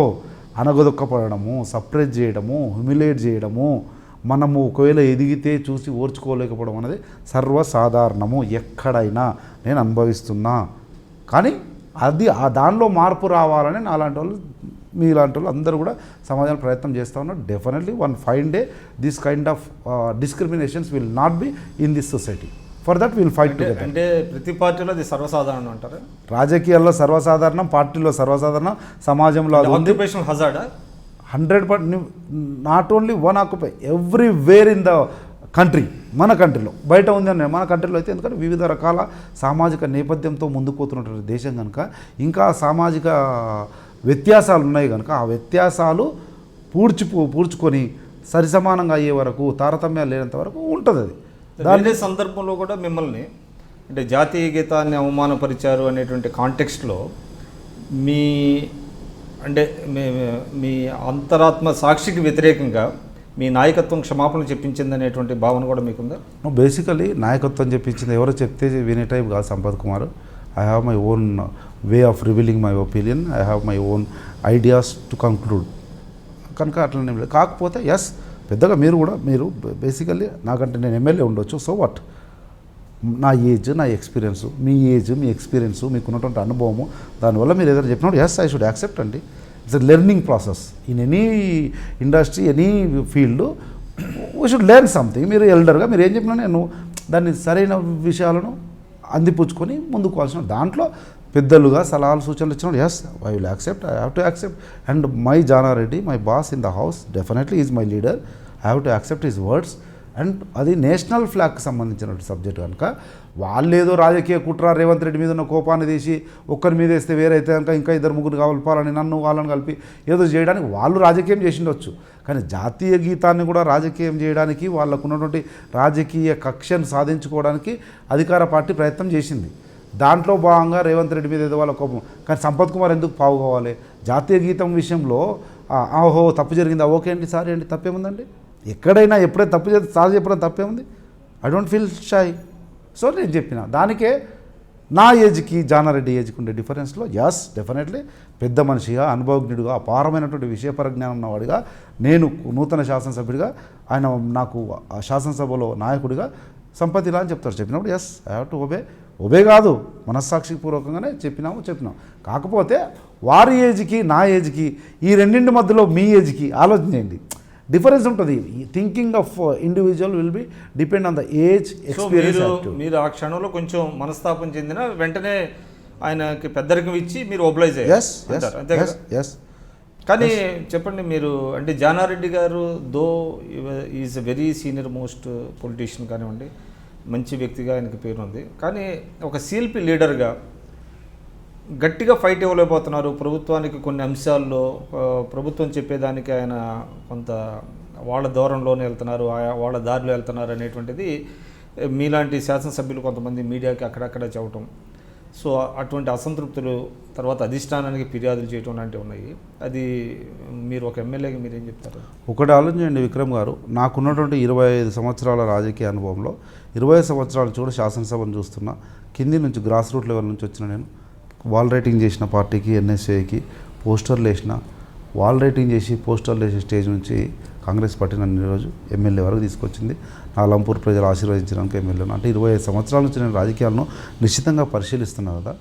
అనగదొక్కపడము, సప్రెస్ చేయడము, హ్యూమిలేట్ చేయడము, మనము ఒకవేళ ఎదిగితే చూసి ఓర్చుకోలేకపోవడం అనేది సర్వసాధారణము. ఎక్కడైనా నేను అనుభవిస్తున్నా. కానీ అది దానిలో మార్పు రావాలని నాలాంటి వాళ్ళు మీలాంటి వాళ్ళు అందరూ కూడా సమాజంలో ప్రయత్నం చేస్తూ ఉన్నారు. Definitely one fine day this kind of discriminations will not be in this society. For that will fight together. అంటే ప్రతి పార్టీలో అది సర్వసాధారణం అంటారు. రాజకీయాల్లో సర్వసాధారణం, పార్టీలో సర్వసాధారణం, సమాజంలో occupational hazard 100%. Not only one occupy everywhere in the country. మన కంట్రీలో బయట ఉంది అని మన కంట్రీలో అయితే ఎందుకంటే వివిధ రకాల సామాజిక నేపథ్యంతో ముందుకు పోతున్నటువంటి దేశం కనుక ఇంకా సామాజిక వ్యత్యాసాలు ఉన్నాయి కనుక ఆ వ్యత్యాసాలు పూడ్చుకొని సరిసమానంగా అయ్యే వరకు, తారతమ్యాలు లేనంత వరకు ఉంటుంది. అది దాని సందర్భంలో కూడా మిమ్మల్ని అంటే జాతీయ గీతాన్ని అవమానపరిచారు అనేటువంటి కాంటెక్స్ట్లో మీ అంతరాత్మ సాక్షికి వ్యతిరేకంగా మీ నాయకత్వం క్షమాపణ చెప్పించింది అనేటువంటి భావన కూడా మీకుందా? బేసికలీ నాయకత్వం చెప్పించింది ఎవరో చెప్తే వినే టైప్ కాదు Sampath Kumar. I have my own way of revealing my opinion. I have my own ideas to conclude. కనుక అట్లనే లేదు. కాకపోతే ఎస్ పెద్దగా మీరు బేసికల్లీ నాకంటే నేను ఎమ్మెల్యే ఉండొచ్చు. సో వాట్, నా ఏజ్ నా ఎక్స్పీరియన్స్, మీ ఏజ్ మీ ఎక్స్పీరియన్స్ మీకున్నటువంటి అనుభవము దానివల్ల మీరు ఏదైనా చెప్పినప్పుడు ఎస్ ఐ షుడ్ యాక్సెప్ట్ అండి. It's a learning process in any industry, any field. We should learn something. మీరు ఎల్డర్గా మీరు ఏం చెప్పినా నేను దాన్ని సరైన విషయాలను అందిపుచ్చుకొని ముందుకు వాల్సిన దాంట్లో పెద్దలుగా సలహాలు సూచనలు ఇచ్చినప్పుడు yes I will accept. I have to accept. And my Jana Reddy, my boss in the house, definitely is my leader. I have to accept his words. And అది నేషనల్ ఫ్లాగ్కి సంబంధించినటువంటి సబ్జెక్ట్ కనుక వాళ్ళేదో రాజకీయ కుట్ర రేవంత్ రెడ్డి మీద ఉన్న కోపాన్ని తీసి ఒక్కరి మీద వేస్తే వేరైతే కనుక ఇంకా 2-3 కలపాలని నన్ను వాళ్ళని కలిపి ఏదో చేయడానికి వాళ్ళు రాజకీయం చేసిండొచ్చు. కానీ జాతీయ గీతాన్ని కూడా రాజకీయం చేయడానికి వాళ్ళకు ఉన్నటువంటి రాజకీయ కక్షను సాధించుకోవడానికి అధికార పార్టీ ప్రయత్నం చేసింది. దాంట్లో భాగంగా రేవంత్ రెడ్డి మీద ఏదో వాళ్ళ కోపం. కానీ సంపత్ కుమార్ ఎందుకు పావుకోవాలి? జాతీయ గీతం విషయంలో ఓహో తప్పు జరిగిందా, ఓకే అండి, సారీ అండి, తప్పేముందండి? ఎక్కడైనా ఎప్పుడైతే తప్పు చేస్తే సారీ చెప్పడం తప్పేముంది? I don't feel shy. So నేను చెప్పిన దానికే నా ఏజ్కి జానారెడ్డి ఏజ్కి ఉండే డిఫరెన్స్లో ఎస్ డెఫినెట్లీ పెద్ద మనిషిగా అనుభవజ్ఞుడిగా అపారమైనటువంటి విషయ పరిజ్ఞానం ఉన్నవాడిగా నేను నూతన శాసనసభ్యుడిగా ఆయన నాకు ఆ శాసనసభలో నాయకుడిగా సంపతిలా అని చెప్తారు. చెప్పినప్పుడు yes I have to obey కాదు మనస్సాక్షి పూర్వకంగానే చెప్పినాం. కాకపోతే వారి ఏజ్కి నా ఏజ్కి ఈ రెండింటి మధ్యలో మీ ఏజ్కి ఆలోచన చేయండి, డిఫరెన్స్ ఉంటుంది. Thinking of individual will be depend on the age experience. మీరు ఆ క్షణంలో కొంచెం మనస్తాపం చెందిన వెంటనే ఆయనకి పెద్దరికం ఇచ్చి మీరు ఒబ్లైజ్ అయ్యారు. కానీ చెప్పండి, మీరు అంటే జానారెడ్డి గారు though is a very senior most politician కానివ్వండి, మంచి వ్యక్తిగా ఆయనకి పేరు ఉంది. కానీ ఒక సిఎల్పి లీడర్గా గట్టిగా ఫైట్ ఇవ్వలేకపోతున్నారు. ప్రభుత్వానికి కొన్ని అంశాల్లో ప్రభుత్వం చెప్పేదానికి ఆయన కొంత వాళ్ళ దూరంలోనే వెళ్తున్నారు, వాళ్ళ దారిలో వెళ్తున్నారు అనేటువంటిది మీలాంటి శాసనసభ్యులు కొంతమంది మీడియాకి అక్కడక్కడ చెప్పటం. సో అటువంటి అసంతృప్తులు తర్వాత అధిష్టానానికి ఫిర్యాదులు చేయటం లాంటివి ఉన్నాయి. అది మీరు ఒక ఎమ్మెల్యేగా మీరేం చెప్తారు? ఒకటి ఆలోచించండి విక్రమ్ గారు, నాకున్నటువంటి 25 సంవత్సరాల రాజకీయ అనుభవంలో 20 సంవత్సరాలు చూడ శాసనసభను చూస్తున్నా. కింది నుంచి గ్రాస్ రూట్ లెవెల్ నుంచి వచ్చిన నేను వాల్ రైటింగ్ చేసిన పార్టీకి ఎన్ఎస్ఏకి పోస్టర్లు వేసిన, వాల్ రైటింగ్ చేసి పోస్టర్లు వేసే స్టేజ్ నుంచి కాంగ్రెస్ పార్టీ నన్ను ఈరోజు ఎమ్మెల్యే వరకు తీసుకొచ్చింది. నా లంపూర్ ప్రజలు ఆశీర్వదించడానికి ఎమ్మెల్యేను. అంటే 25 సంవత్సరాల నుంచి నేను రాజకీయాలను నిశ్చితంగా పరిశీలిస్తున్నాను కదా.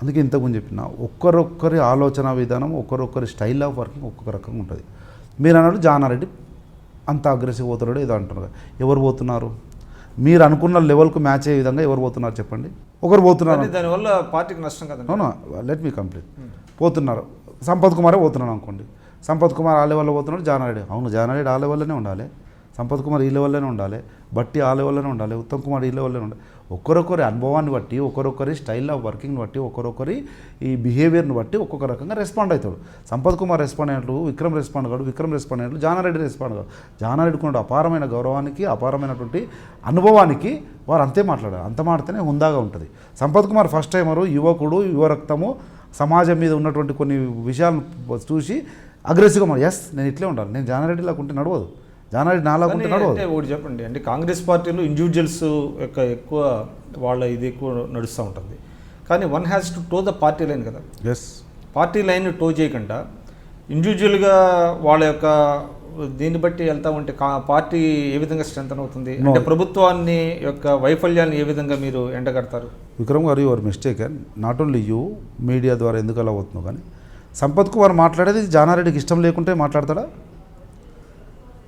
అందుకే ఇంతకుముందు చెప్పిన ఒక్కరొక్కరి ఆలోచన విధానం, ఒక్కరొక్కరి స్టైల్ ఆఫ్ వర్కింగ్ ఒక్కొక్క రకంగా ఉంటుంది. మీరు అన్నట్టు జానారెడ్డి అంత అగ్రెసివ్ పోతున్నాడు ఏదో అంటున్నారు. ఎవరు పోతున్నారు? మీరు అనుకున్న లెవెల్కు మ్యాచ్ అయ్యే విధంగా ఎవరు పోతున్నారు చెప్పండి? ఒకరు పోతున్నారు, దానివల్ల పార్టీకి నష్టం కదా. అవునా, లెట్ మీ కంప్లీట్. పోతున్నారు, సంపత్ కుమారే పోతున్నాడు అనుకోండి. సంపత్ కుమార్ ఆ లెవెల్లో పోతున్నాడు, జానారెడ్డి అవును జానారెడ్డి ఆ లెవెల్లోనే ఉండాలి, సంపత్ కుమార్ ఈ లెవెల్లోనే ఉండాలి, బట్టి ఆ లెవెల్లోనే ఉండాలి, ఉత్తమ్ కుమార్ ఈ లెవెల్లోనే ఉండాలి. ఒక్కొక్కరి అనుభవాన్ని బట్టి, ఒక్కొక్కరి స్టైల్ ఆఫ్ వర్కింగ్ని బట్టి, ఒక్కొక్కరి ఈ బిహేవియర్ని బట్టి ఒక్కొక్క రకంగా రెస్పాండ్ అవుతాడు. సంపత్ కుమార్ రెస్పాండ్ అయినట్లు విక్రమ్ రెస్పాండ్ కాడు, విక్రమ్ రెస్పాండ్ అయినట్లు జానారెడ్డి రెస్పాండ్ కాడు. జానారెడ్డికి ఉన్న అపారమైన గౌరవానికి, అపారమైనటువంటి అనుభవానికి వారు అంతే మాట్లాడారు. అంత మాడితేనే హుందాగా ఉంటుంది. సంపత్ కుమార్ ఫస్ట్ టైమరు, యువకుడు, యువరక్తము, సమాజం మీద ఉన్నటువంటి కొన్ని విషయాలను చూసి అగ్రెసివ్గా ఎస్ నేను ఇట్లే ఉండాలి, నేను జానారెడ్డిలాగా ఉంటే నడవదు, జానారెడ్డి నాలాగుంటే నడవదు. అంటే ఒకటి చెప్పండి, అంటే కాంగ్రెస్ పార్టీలో ఇండివిజువల్స్ యొక్క ఎక్కువ వాళ్ళ ఇది ఎక్కువ నడుస్తూ ఉంటుంది. కానీ one has to toe the party line కదా. ఎస్, పార్టీ లైన్ టో చేయకుండా ఇండివిజువల్గా వాళ్ళ యొక్క దీన్ని బట్టి వెళ్తా ఉంటే పార్టీ ఏ విధంగా స్ట్రెంథన్ అవుతుంది? అంటే ప్రభుత్వాన్ని యొక్క వైఫల్యాన్ని ఏ విధంగా మీరు ఎండగడతారు? విక్రమ్ గారు your mistake and not only you, media ద్వారా ఎందుకు అలా అవుతుందో. కానీ సంపత్ కుమార్ మాట్లాడేది జానారెడ్డికి ఇష్టం లేకుంటే మాట్లాడతాడా?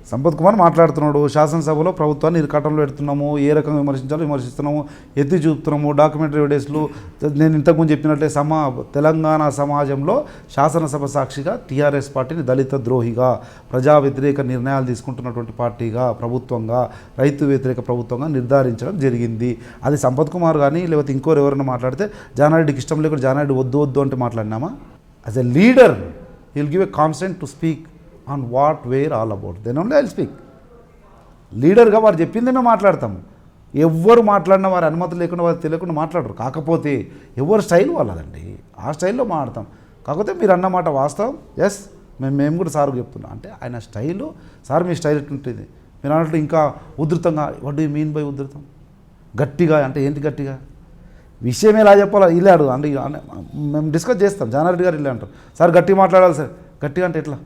సంపత్ కుమార్ మాట్లాడుతున్నాడు, శాసనసభలో ప్రభుత్వాన్ని ఇరకాటంలో పెడుతున్నాము, ఏ రకంగా విమర్శించాలో విమర్శిస్తున్నాము, ఎత్తి చూపుతున్నాము, డాక్యుమెంటరీ ఎవిడెన్స్లు. నేను ఇంతకుముందు చెప్పినట్లే తెలంగాణ సమాజంలో శాసనసభ సాక్షిగా టీఆర్ఎస్ పార్టీని దళిత ద్రోహిగా, ప్రజా వ్యతిరేక నిర్ణయాలు తీసుకుంటున్నటువంటి పార్టీగా, ప్రభుత్వంగా, రైతు వ్యతిరేక ప్రభుత్వంగా నిర్ధారించడం జరిగింది. అది సంపత్ కుమార్ కానీ లేకపోతే ఇంకోరు ఎవరైనా మాట్లాడితే జానారెడ్డికి ఇష్టం లేకుండా జానారెడ్డి వద్దు వద్దు అంటే మాట్లాడినామా? As a leader he will give a consent to speak on what were all about, then only I will speak. లీడర్గా వారు చెప్పిందే మేము మాట్లాడతాము. ఎవరు మాట్లాడినా వారి అనుమతి లేకుండా, వారు తెలియకుండా మాట్లాడరు. కాకపోతే ఎవరు స్టైల్ వాళ్ళదండి, ఆ స్టైల్లో మాట్లాడతాం. కాకపోతే మీరు అన్నమాట వాస్తవం. ఎస్, మేము కూడా సార్కు చెప్తున్నాం. అంటే ఆయన స్టైలు, సార్ మీ స్టైల్ ఎట్లుంటుంది మీరు అన్నట్లు ఇంకా ఉధృతంగా. What do you mean by ఉధృతం? గట్టిగా అంటే ఏంటి గట్టిగా? విషయం ఎలా చెప్పాలో ఇల్లాడు అంటే మేము డిస్కస్ చేస్తాం. జానారెడ్డి గారు ఇలా అంటారు, సార్ గట్టిగా మాట్లాడాలి సార్. గట్టిగా అంటే ఎట్లా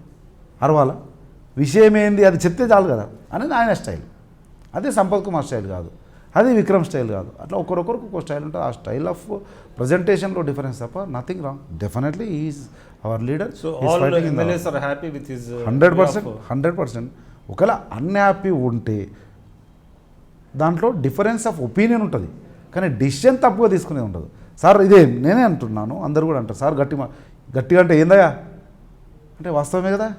అరవాలా? విషయం ఏంది అది చెప్తే చాలు కదా అనేది ఆయన స్టైల్. అదే సంపత్ కుమార్ స్టైల్ కాదు, అది విక్రమ్ స్టైల్ కాదు. అట్లా ఒకరొకరికి ఒక స్టైల్ ఉంటుంది. ఆ స్టైల్ ఆఫ్ ప్రజెంటేషన్లో డిఫరెన్స్ తప్ప nothing wrong. Definitely is our leader. 100%. ఒకవేళ అన్హ్యాపీ ఉంటే దాంట్లో డిఫరెన్స్ ఆఫ్ ఒపీనియన్ ఉంటుంది, కానీ డిసిషన్ తప్పుగా తీసుకునేది ఉండదు. సార్ ఇదే నేనే అంటున్నాను, అందరు కూడా అంటారు సార్ గట్టిగా అంటే ఏందయ్యా అంటే వాస్తవమే కదా.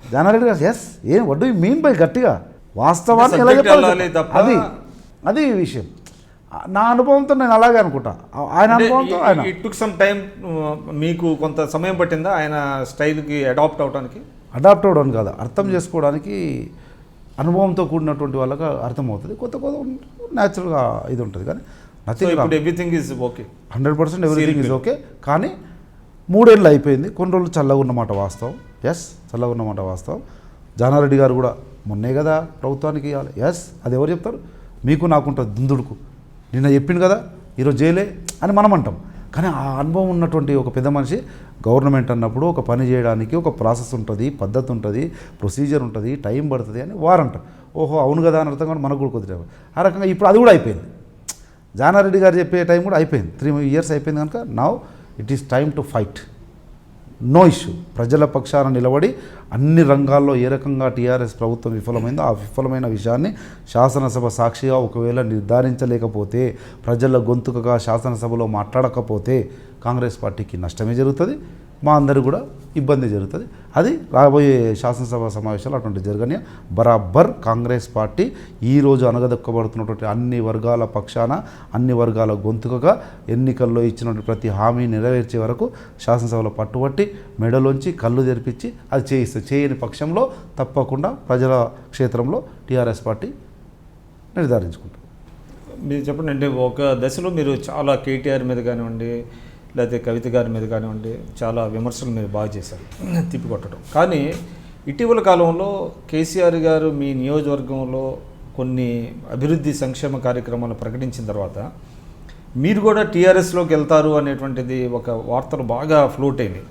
జానారెడ్డి గారు ఎస్ ఏం వడ్ యూ మీన్ బై గట్టిగా? వాస్తవాన్ని ఎలా చెప్పాలి? అది విషయం. నా అనుభవంతో నేను అలాగే అనుకుంటా, ఆయన అనుభవంతో ఆయన. ఇట్ టుక్ సమ్ టైం, మీకు కొంత సమయం పట్టిందా ఆయన స్టైల్కి అడాప్ట్ అవడానికి? అడాప్ట్ అవ్వడానికి కాదు, అర్థం చేసుకోవడానికి అనుభవంతో కూడినటువంటి వాళ్ళకి అర్థమవుతుంది. కొత్త న్యాచురల్గా ఇది ఉంటుంది. కానీ nothing, everything is okay, 100% everything is okay. కానీ 3 ఏళ్ళు అయిపోయింది, కొన్ని రోజులు చల్లగా ఉన్నమాట వాస్తవం. ఎస్, చల్లగా ఉన్నమాట వాస్తవం. జానారెడ్డి గారు కూడా మొన్నే కదా ప్రభుత్వానికి ఇవ్వాలి. ఎస్, అది ఎవరు చెప్తారు? మీకు నాకుంటుంది దుందుడుకు. నిన్న చెప్పిండు కదా ఈరోజు చేయలే అని మనం అంటాం. కానీ ఆ అనుభవం ఉన్నటువంటి ఒక పెద్ద మనిషి గవర్నమెంట్ అన్నప్పుడు ఒక పని చేయడానికి ఒక ప్రాసెస్ ఉంటుంది, పద్ధతి ఉంటుంది, ప్రొసీజర్ ఉంటుంది, టైం పడుతుంది అని వారు అంటారు. ఓహో అవును కదా అని అర్థం కూడా మనకు కూడా కుదిరే ఆ రకంగా ఇప్పుడు అది కూడా అయిపోయింది. జానారెడ్డి గారు చెప్పే టైం కూడా అయిపోయింది. 3 years అయిపోయింది కనుక now it is time to fight. No issue. ప్రజల పక్షాన నిలబడి అన్ని రంగాల్లో ఏ రకంగా టీఆర్ఎస్ ప్రభుత్వం విఫలమైందో ఆ విఫలమైన విషయాన్ని శాసనసభ సాక్షిగా ఒకవేళ నిర్ధారించలేకపోతే, ప్రజల గొంతుకగా శాసనసభలో మాట్లాడకపోతే కాంగ్రెస్ పార్టీకి నష్టమే జరుగుతుంది, మా అందరికీ కూడా ఇబ్బంది జరుగుతుంది. అది రాబోయే శాసనసభ సమావేశాలు అటువంటి జరగని బరాబర్ కాంగ్రెస్ పార్టీ ఈరోజు అనగదొక్కబడుతున్నటువంటి అన్ని వర్గాల పక్షాన, అన్ని వర్గాల గొంతుకగా ఎన్నికల్లో ఇచ్చినటువంటి ప్రతి హామీ నెరవేర్చే వరకు శాసనసభలో పట్టుబట్టి మెడలోంచి కళ్ళు తెరిపించి అది చేయిస్తుంది. చేయని పక్షంలో తప్పకుండా ప్రజల క్షేత్రంలో టీఆర్ఎస్ పార్టీ నిర్ధారించుకుంటుంది. మీరు చెప్పండి, అంటే ఒక దశలో మీరు చాలా కేటీఆర్ మీద కానివ్వండి, లేకపోతే కవిత గారి మీద కానివ్వండి, చాలా విమర్శలు మీరు బాగా చేశారు, తిప్పికొట్టడం. కానీ ఇటీవల కాలంలో కేసీఆర్ గారు మీ నియోజకవర్గంలో కొన్ని అభివృద్ధి సంక్షేమ కార్యక్రమాలు ప్రకటించిన తర్వాత మీరు కూడా టీఆర్ఎస్లోకి వెళ్తారు అనేటువంటిది ఒక వార్తలు బాగా ఫ్లోట్ అయినాయి.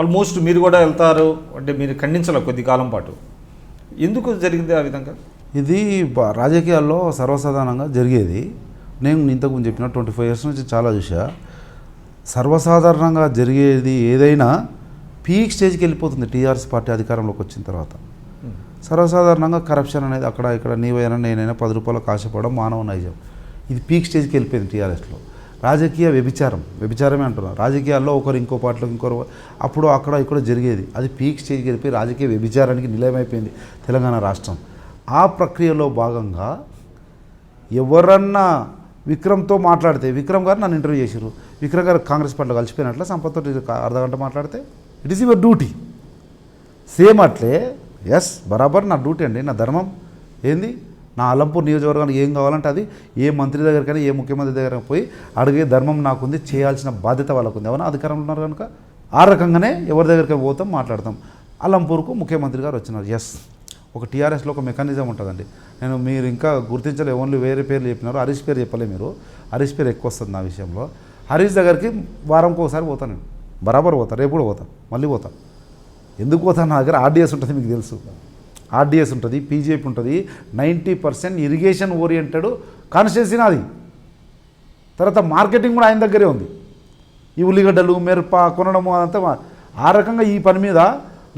ఆల్మోస్ట్ మీరు కూడా వెళ్తారు అంటే మీరు ఖండించాలి కొద్ది కాలం పాటు. ఎందుకు జరిగింది ఆ విధంగా? ఇది రాజకీయాల్లో సర్వసాధారణంగా జరిగేది. నేను ఇంతకుముందు చెప్పిన 25 years నుంచి చాలా చూసా. సర్వసాధారణంగా జరిగేది ఏదైనా పీక్ స్టేజ్కి వెళ్ళిపోతుంది టీఆర్ఎస్ పార్టీ అధికారంలోకి వచ్చిన తర్వాత. సర్వసాధారణంగా కరప్షన్ అనేది అక్కడ ఇక్కడ నీవైనా నేనైనా 10 రూపాయలకు ఆశపడడం మానవ నైజం. ఇది పీక్ స్టేజ్కి వెళ్ళిపోయింది టీఆర్ఎస్లో. రాజకీయ వ్యభిచారమే అంటున్నారు. రాజకీయాల్లో ఒకరు ఇంకో పార్టీలో ఇంకొకరు అప్పుడు అక్కడ ఇక్కడ జరిగేది. అది పీక్ స్టేజ్కి వెళ్ళిపోయి రాజకీయ వ్యభిచారానికి నిలయమైపోయింది తెలంగాణ రాష్ట్రం. ఆ ప్రక్రియలో భాగంగా ఎవరన్నా విక్రమ్తో మాట్లాడితే, విక్రమ్ గారు నన్ను ఇంటర్వ్యూ చేశారు, విక్రమ్ గారు కాంగ్రెస్ పార్టీలో కలిసిపోయినట్ల సంపత్తో అర్ధగంట మాట్లాడితే it is your duty. Same అట్లే ఎస్ బరాబర్ నా డ్యూటీ అండి, నా ధర్మం ఏంది, నా అలంపూర్ నియోజకవర్గానికి ఏం కావాలంటే అది ఏ మంత్రి దగ్గరికైనా ఏ ముఖ్యమంత్రి దగ్గర పోయి అడిగే ధర్మం నాకుంది, చేయాల్సిన బాధ్యత వాళ్ళకు ఉంది. ఏమైనా అధికారంలో ఉన్నారు కనుక ఆ రకంగానే ఎవరి దగ్గరికి పోతాం, మాట్లాడతాం. అలంపూర్కు ముఖ్యమంత్రి గారు వచ్చినారు. ఎస్ ఒక టీఆర్ఎస్లో ఒక మెకానిజం ఉంటుందండి. నేను మీరు ఇంకా గుర్తించలే, ఓన్లీ వేరే పేర్లు చెప్పినారు, హరీష్ పేరు చెప్పలే మీరు. హరీష్ పేరు ఎక్కువ వస్తుంది నా విషయంలో. హరీష్ దగ్గరికి వారంకి ఒకసారి పోతాను నేను, బరాబర్ పోతాను, రేపు కూడా పోతాను, మళ్ళీ పోతాను. ఎందుకు పోతాను? నా దగ్గర ఆర్డీఎస్ ఉంటుంది, మీకు తెలుసు. ఆర్డీఎస్ ఉంటుంది, పీజేపీ ఉంటుంది, 90% ఇరిగేషన్ ఓరియంటెడ్ కాన్స్టిట్యున్సీ నాది. తర్వాత మార్కెటింగ్ కూడా ఆయన దగ్గరే ఉంది. ఈ ఉల్లిగడ్డలు మిరప కొనడము అదంతా. ఆ రకంగా ఈ పని మీద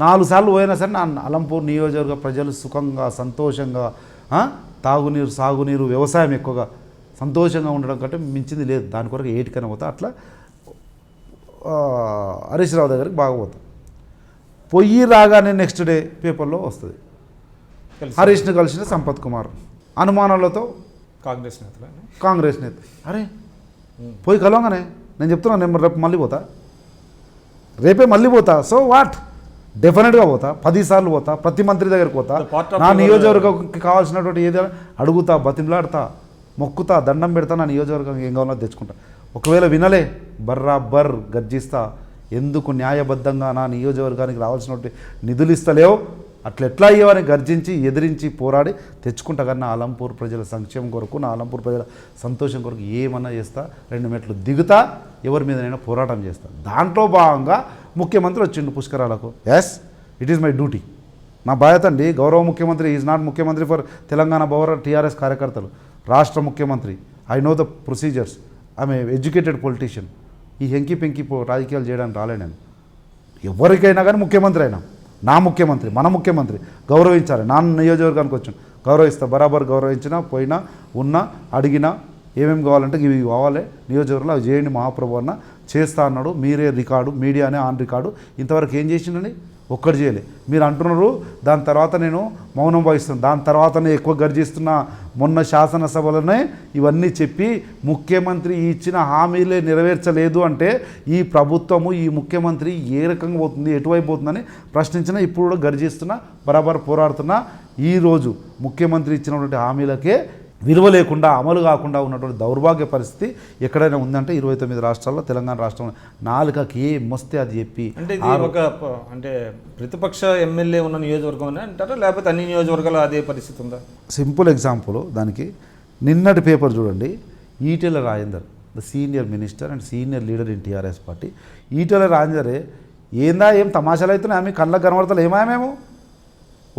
4 సార్లు పోయినా సరే నా అలంపూర్ నియోజకవర్గ ప్రజలు సుఖంగా సంతోషంగా తాగునీరు సాగునీరు వ్యవసాయం ఎక్కువగా సంతోషంగా ఉండడం కంటే మించింది లేదు. దాని కొరకు ఏటికైనా పోతా. అట్లా హరీష్ రావు దగ్గరికి బాగా పోతా. పొయ్యి రాగానే నెక్స్ట్ డే పేపర్లో వస్తుంది హరీష్ని కలిసిన సంపత్ కుమార్ అనుమానాలతో కాంగ్రెస్ నేత. అరే పోయి కలవగానే నేను చెప్తున్నా, నేను రేపు మళ్ళీ పోతా, రేపే మళ్ళీ పోతా. సో వాట్, డెఫినెట్గా పోతా, 10 సార్లు పోతా, ప్రతి మంత్రి దగ్గరికి పోతా. నా నియోజకవర్గంకి కావాల్సినటువంటి ఏదైనా అడుగుతా, బతిమలాడతా, మొక్కుతా, దండం పెడతా, నా నియోజకవర్గం ఏం కావాలో తెచ్చుకుంటా. ఒకవేళ వినలే బర్రాబర్ గర్జిస్తా. ఎందుకు న్యాయబద్ధంగా నా నియోజకవర్గానికి రావాల్సినటువంటి నిధులు ఇస్తలేవు, అట్లా ఎట్లా అయ్యేవని గర్జించి ఎదిరించి పోరాడి తెచ్చుకుంటా. కానీ నా అలంపూర్ ప్రజల సంక్షేమం కొరకు, నా అలంపూర్ ప్రజల సంతోషం కొరకు ఏమన్నా చేస్తా, 2 మెట్లు దిగుతా, ఎవరి మీదనైనా పోరాటం చేస్తా. దాంట్లో భాగంగా ముఖ్యమంత్రి వచ్చిండు పుష్కరాలకు. Yes it is my duty, నా బాధ్యత అండి. గౌరవ ముఖ్యమంత్రి ఈజ్ నాట్ ముఖ్యమంత్రి ఫర్ తెలంగాణ పవర్ టీఆర్ఎస్ కార్యకర్తలు. రాష్ట్ర ముఖ్యమంత్రి, I know the procedures, I'm educated politician. ఈ హెంకి పెంకి రాజకీయాలు చేయడానికి రాలే నేను. ఎవరికైనా కానీ ముఖ్యమంత్రి అయినా, నా ముఖ్యమంత్రి, మన ముఖ్యమంత్రి, గౌరవించాలి. నా నియోజకవర్గానికి వచ్చాను, గౌరవిస్తా, బరాబర్ గౌరవించినా, పోయినా, ఉన్నా, అడిగినా, ఏమేమి కావాలంటే ఇవి కావాలి నియోజకవర్గంలో అవి చేయండి మహాప్రభు అన్న, చేస్తా అన్నాడు. మీరే రికార్డు, మీడియానే ఆన్ రికార్డు. ఇంతవరకు ఏం చేసిండని ఒక్కటి చేయలే. మీరు అంటున్నారు దాని తర్వాత నేను మౌనం వహిస్తున్నాను, దాని తర్వాతనే ఎక్కువ గర్జిస్తున్నా. మొన్న శాసనసభలోనే ఇవన్నీ చెప్పి ముఖ్యమంత్రి ఇచ్చిన హామీలే నెరవేర్చలేదు అంటే ఈ ప్రభుత్వము, ఈ ముఖ్యమంత్రి ఏ రకంగా పోతుంది, ఎటువైపు పోతుందని ప్రశ్నించినా, ఇప్పుడు కూడా గర్జిస్తున్నా, బరాబర్ పోరాడుతున్నా. ఈరోజు ముఖ్యమంత్రి ఇచ్చినటువంటి హామీలకే విలువ లేకుండా, అమలు కాకుండా ఉన్నటువంటి దౌర్భాగ్య పరిస్థితి ఎక్కడైనా ఉందంటే 29 రాష్ట్రాల్లో, తెలంగాణ రాష్ట్రంలో నాలుకకి ఏం వస్తే అది చెప్పి. అంటే ఇది ఒక అంటే ప్రతిపక్ష ఎమ్మెల్యే ఉన్న నియోజకవర్గం అని అంటారా, లేకపోతే అన్ని నియోజకవర్గాలు అదే పరిస్థితి ఉందా? సింపుల్ ఎగ్జాంపుల్ దానికి, నిన్నటి పేపర్ చూడండి, Etela Rajender the senior minister and senior leader in TRS party. Etela రాజేందరే ఏందా ఏం తమాషాలు అవుతున్నాయి, ఆమె కళ్ళకు కనబడతలు ఏమామేమో,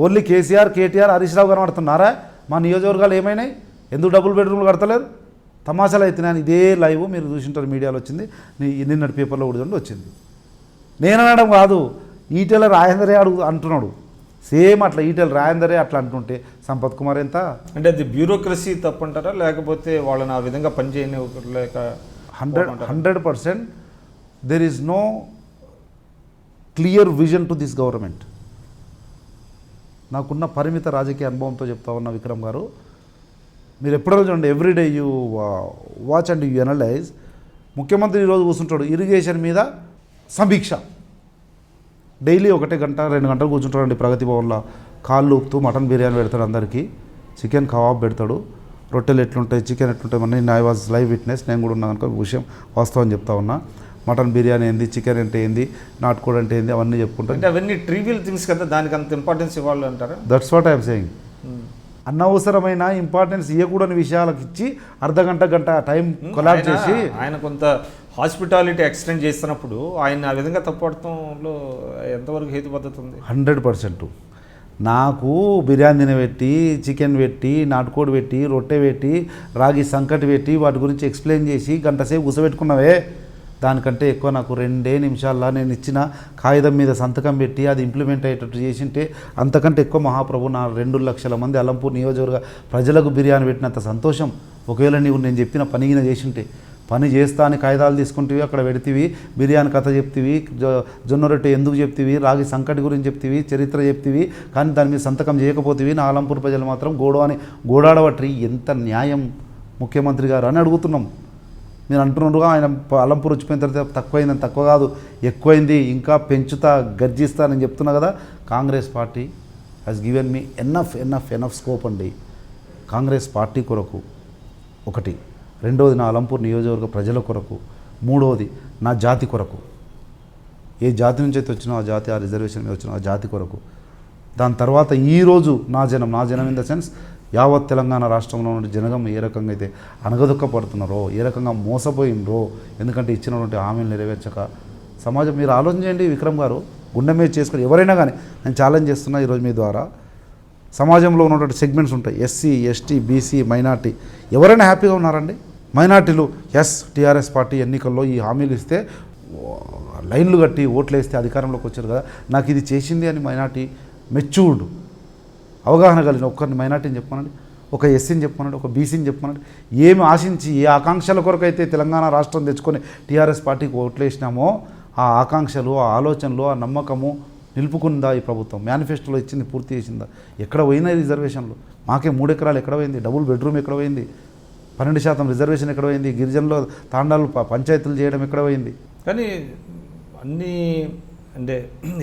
only KCR KTR Harish Rao కనబడుతున్నారా? మా నియోజకవర్గాలు ఏమైనాయి, ఎందుకు డబుల్ బెడ్రూమ్లు కడతలేరు? తమాషాలు అవుతున్నాయని ఇదే లైవ్ మీరు చూసింటారు, మీడియాలో వచ్చింది, నిన్నటి పేపర్లో కూడా చూడండి వచ్చింది. నేను అనడం కాదు, ఈటెల రాజేందరే అంటున్నాడు. సేమ్ అట్లా ఈటెల రాజేందరే అట్లా అంటుంటే సంపత్ కుమార్ ఎంత అంటే అది బ్యూరోక్రసీ తప్పంటారా, లేకపోతే వాళ్ళని ఆ విధంగా పనిచేయని లేక 100% there is no clear vision to this government. నాకున్న పరిమిత రాజకీయ అనుభవంతో చెప్తా ఉన్న విక్రమ్ గారు, మీరు ఎప్పుడైనా చూడండి, everyday you watch and you analyse. ముఖ్యమంత్రి ఈరోజు కూర్చుంటాడు ఇరిగేషన్ మీద సమీక్ష, డైలీ 1 గంట 2 గంటలు కూర్చుంటాడండి ప్రగతి భవన్లో, కాళ్ళు ఊపుతూ మటన్ బిర్యానీ పెడతాడు అందరికీ, చికెన్ కబాబ్ పెడతాడు, రొట్టెలు ఎట్లుంటాయి, చికెన్ ఎట్లుంటాయి, మన ఐ వాజ్ లైవ్ విట్నెస్, నేను కూడా ఉన్నాను కనుక విషయం వాస్తవం చెప్తా ఉన్నా. మటన్ బిర్యానీ ఏంది, చికెన్ అంటే ఏంది, నాటుకోడి అంటే ఏంది, అవన్నీ చెప్పుకుంటాం. అంటే అవన్నీ ట్రివియల్ థింగ్స్ కదా, దానికి అంత ఇంపార్టెన్స్ ఇవ్వాలి అంటారా? That's what I'm saying. అనవసరమైన ఇంపార్టెన్స్ ఇవ్వకూడని విషయాలకు ఇచ్చి గంట టైం కొలాబ్ చేసి ఆయన కొంత హాస్పిటాలిటీ ఎక్స్టెండ్ చేస్తున్నప్పుడు ఆయన ఆ విధంగా తప్పడటంలో ఎంతవరకు హేతుబద్ధత ఉంది? 100%. నాకు బిర్యానీ తినబెట్టి, చికెన్ పెట్టి, నాటుకోడి పెట్టి, రొట్టె పెట్టి, రాగి సంకటి పెట్టి, వాటి గురించి ఎక్స్ప్లెయిన్ చేసి గంటసేపు కూర్చోబెట్టుకున్నావే, దానికంటే ఎక్కువ నాకు 2 నిమిషాల్లో నేను ఇచ్చిన కాగితం మీద సంతకం పెట్టి అది ఇంప్లిమెంట్ అయ్యేటట్టు చేసింటే అంతకంటే ఎక్కువ మహాప్రభు నా 2 లక్షల మంది అలంపూర్ నియోజకవర్గ ప్రజలకు బిర్యానీ పెట్టినంత సంతోషం. ఒకవేళ నేను చెప్పిన పనిగిన చేసింటే, పని చేస్తా అని కాగితాలు తీసుకుంటేవి, అక్కడ పెడితేవి, బిర్యానీ కథ చెప్తేవి, జొన్న రొట్టె ఎందుకు చెప్తేవి, రాగి సంకటి గురించి చెప్తేవి, చరిత్ర చెప్తేవి, కానీ దాని మీద సంతకం చేయకపోతేవి, నా ఆలంపూర్ ప్రజలు మాత్రం గోడాడబట్టి ఎంత న్యాయం ముఖ్యమంత్రి గారు అని అడుగుతున్నాం. మీరు అంటున్నారుగా ఆయన అలంపూర్ వచ్చిపోయిన తర్వాత తక్కువైందని, తక్కువ కాదు ఎక్కువైంది, ఇంకా పెంచుతా గర్జిస్తానని చెప్తున్నా కదా. Congress party has given me enough scope అండి. కాంగ్రెస్ పార్టీ కొరకు ఒకటి, రెండవది నా అలంపూర్ నియోజకవర్గ ప్రజల కొరకు, మూడవది నా జాతి కొరకు, ఏ జాతి నుంచి అయితే వచ్చినా ఆ జాతి, ఆ రిజర్వేషన్ మీద వచ్చిన ఆ జాతి కొరకు, దాని తర్వాత ఈరోజు నా జనం ఇన్ ద సెన్స్ యావత్ తెలంగాణ రాష్ట్రంలో ఉన్న జనగం ఏ రకంగా అయితే అనగదొక్కపడుతున్నారో, ఏ రకంగా మోసపోయినరో, ఎందుకంటే ఇచ్చినటువంటి హామీలు నెరవేర్చక సమాజం. మీరు ఆలోచన చేయండి విక్రమ్ గారు, గుండె మీద చేసుకొని ఎవరైనా కానీ, నేను ఛాలెంజ్ చేస్తున్నా ఈరోజు మీ ద్వారా, సమాజంలో ఉన్నటువంటి సెగ్మెంట్స్ ఉంటాయి, ఎస్సీ ఎస్టీ బీసీ మైనార్టీ, ఎవరైనా హ్యాపీగా ఉన్నారండి? మైనార్టీలు టీఆర్ఎస్ పార్టీ ఎన్నికల్లో ఈ హామీలు ఇస్తే లైన్లు కట్టి ఓట్లు వేస్తే అధికారంలోకి వచ్చారు కదా, నాకు ఇది చేసింది అని మైనార్టీ మెచ్యూర్డ్ అవగాహన కలిగిన ఒక్కరిని మైనార్టీని చెప్పమనండి, ఒక ఎస్సీని చెప్పమనండి, ఒక బీసీని చెప్పమనండి. ఏమి ఆశించి ఏ ఆకాంక్షల కొరకు అయితే తెలంగాణ రాష్ట్రం తెచ్చుకొని టీఆర్ఎస్ పార్టీకి ఓట్లు వేసినామో ఆ ఆకాంక్షలు, ఆ ఆలోచనలు, ఆ నమ్మకము నిలుపుకుందా ఈ ప్రభుత్వం? మేనిఫెస్టోలో ఇచ్చింది పూర్తి చేసిందా? ఎక్కడ పోయినాయి రిజర్వేషన్లు? మాకే 3 ఎకరాలు ఎక్కడ పోయింది? డబుల్ బెడ్రూమ్ ఎక్కడ పోయింది? 12% రిజర్వేషన్ ఎక్కడ పోయింది? గిరిజనులు తాండాలు పంచాయతీలు చేయడం ఎక్కడ పోయింది? కానీ అన్నీ అంటే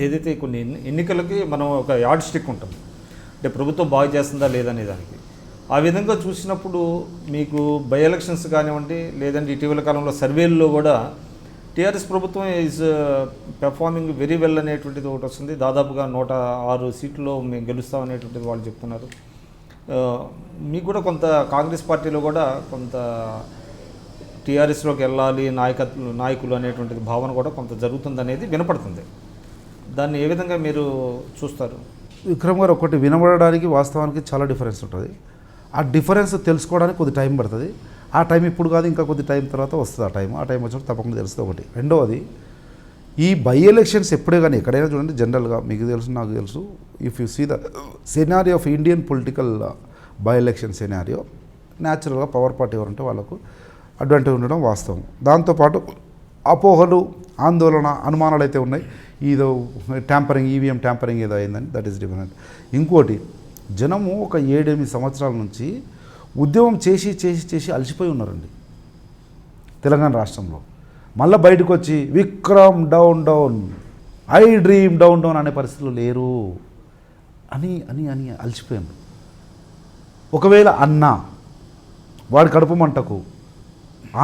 ఏదైతే కొన్ని ఎన్నికలకి మనం ఒక యార్డ్ స్టిక్ ఉంటుంది, అంటే ప్రభుత్వం బాగా చేస్తుందా లేదనే దానికి. ఆ విధంగా చూసినప్పుడు మీకు బై ఎలక్షన్స్ కానివ్వండి, లేదంటే ఇటీవల కాలంలో సర్వేల్లో కూడా టీఆర్ఎస్ ప్రభుత్వం ఈజ్ పెర్ఫార్మింగ్ వెరీ వెల్ అనేటువంటిది ఒకటి వస్తుంది. దాదాపుగా 106 సీట్లలో మేము గెలుస్తాం అనేటువంటిది వాళ్ళు చెప్తున్నారు. మీకు కూడా కొంత కాంగ్రెస్ పార్టీలో కూడా కొంత టీఆర్ఎస్లోకి వెళ్ళాలి నాయకులు అనేటువంటిది భావన కూడా కొంత జరుగుతుందనేది వినపడుతుంది. దాన్ని ఏ విధంగా మీరు చూస్తారు? విక్రమ్ గారు, ఒకటి వినబడడానికి వాస్తవానికి చాలా డిఫరెన్స్ ఉంటుంది. ఆ డిఫరెన్స్ తెలుసుకోవడానికి కొద్ది టైం పడుతుంది. ఆ టైం ఇప్పుడు కాదు, ఇంకా కొద్ది టైం తర్వాత వస్తుంది. ఆ టైం వచ్చినప్పుడు తప్పకుండా తెలుస్తుంది ఒకటి. రెండవది, ఈ బై ఎలక్షన్స్ ఎప్పుడే కానీ ఎక్కడైనా చూడండి, జనరల్గా మీకు తెలుసు, నాకు తెలుసు, if you see the scenario of Indian political by election scenario, న్యాచురల్గా పవర్ పార్టీ ఎవరంటే వాళ్ళకు అడ్వాంటేజ్ ఉండడం వాస్తవం. దాంతోపాటు అపోహలు, ఆందోళన, అనుమానాలు అయితే ఉన్నాయి, ఏదో ట్యాంపరింగ్, ఈవీఎం ట్యాంపరింగ్ ఏదో అయిందని, దట్ ఈస్ డిఫరెంట్. ఇంకోటి, జనము ఒక 7-8 సంవత్సరాల నుంచి ఉద్యమం చేసి అలసిపోయి ఉన్నారండి తెలంగాణ రాష్ట్రంలో. మళ్ళీ బయటకు వచ్చి Vikram down I dream down అనే పరిస్థితులు లేరు అని అని అని అలసిపోయాను. ఒకవేళ అన్నా వాడి కడుపు మంటకు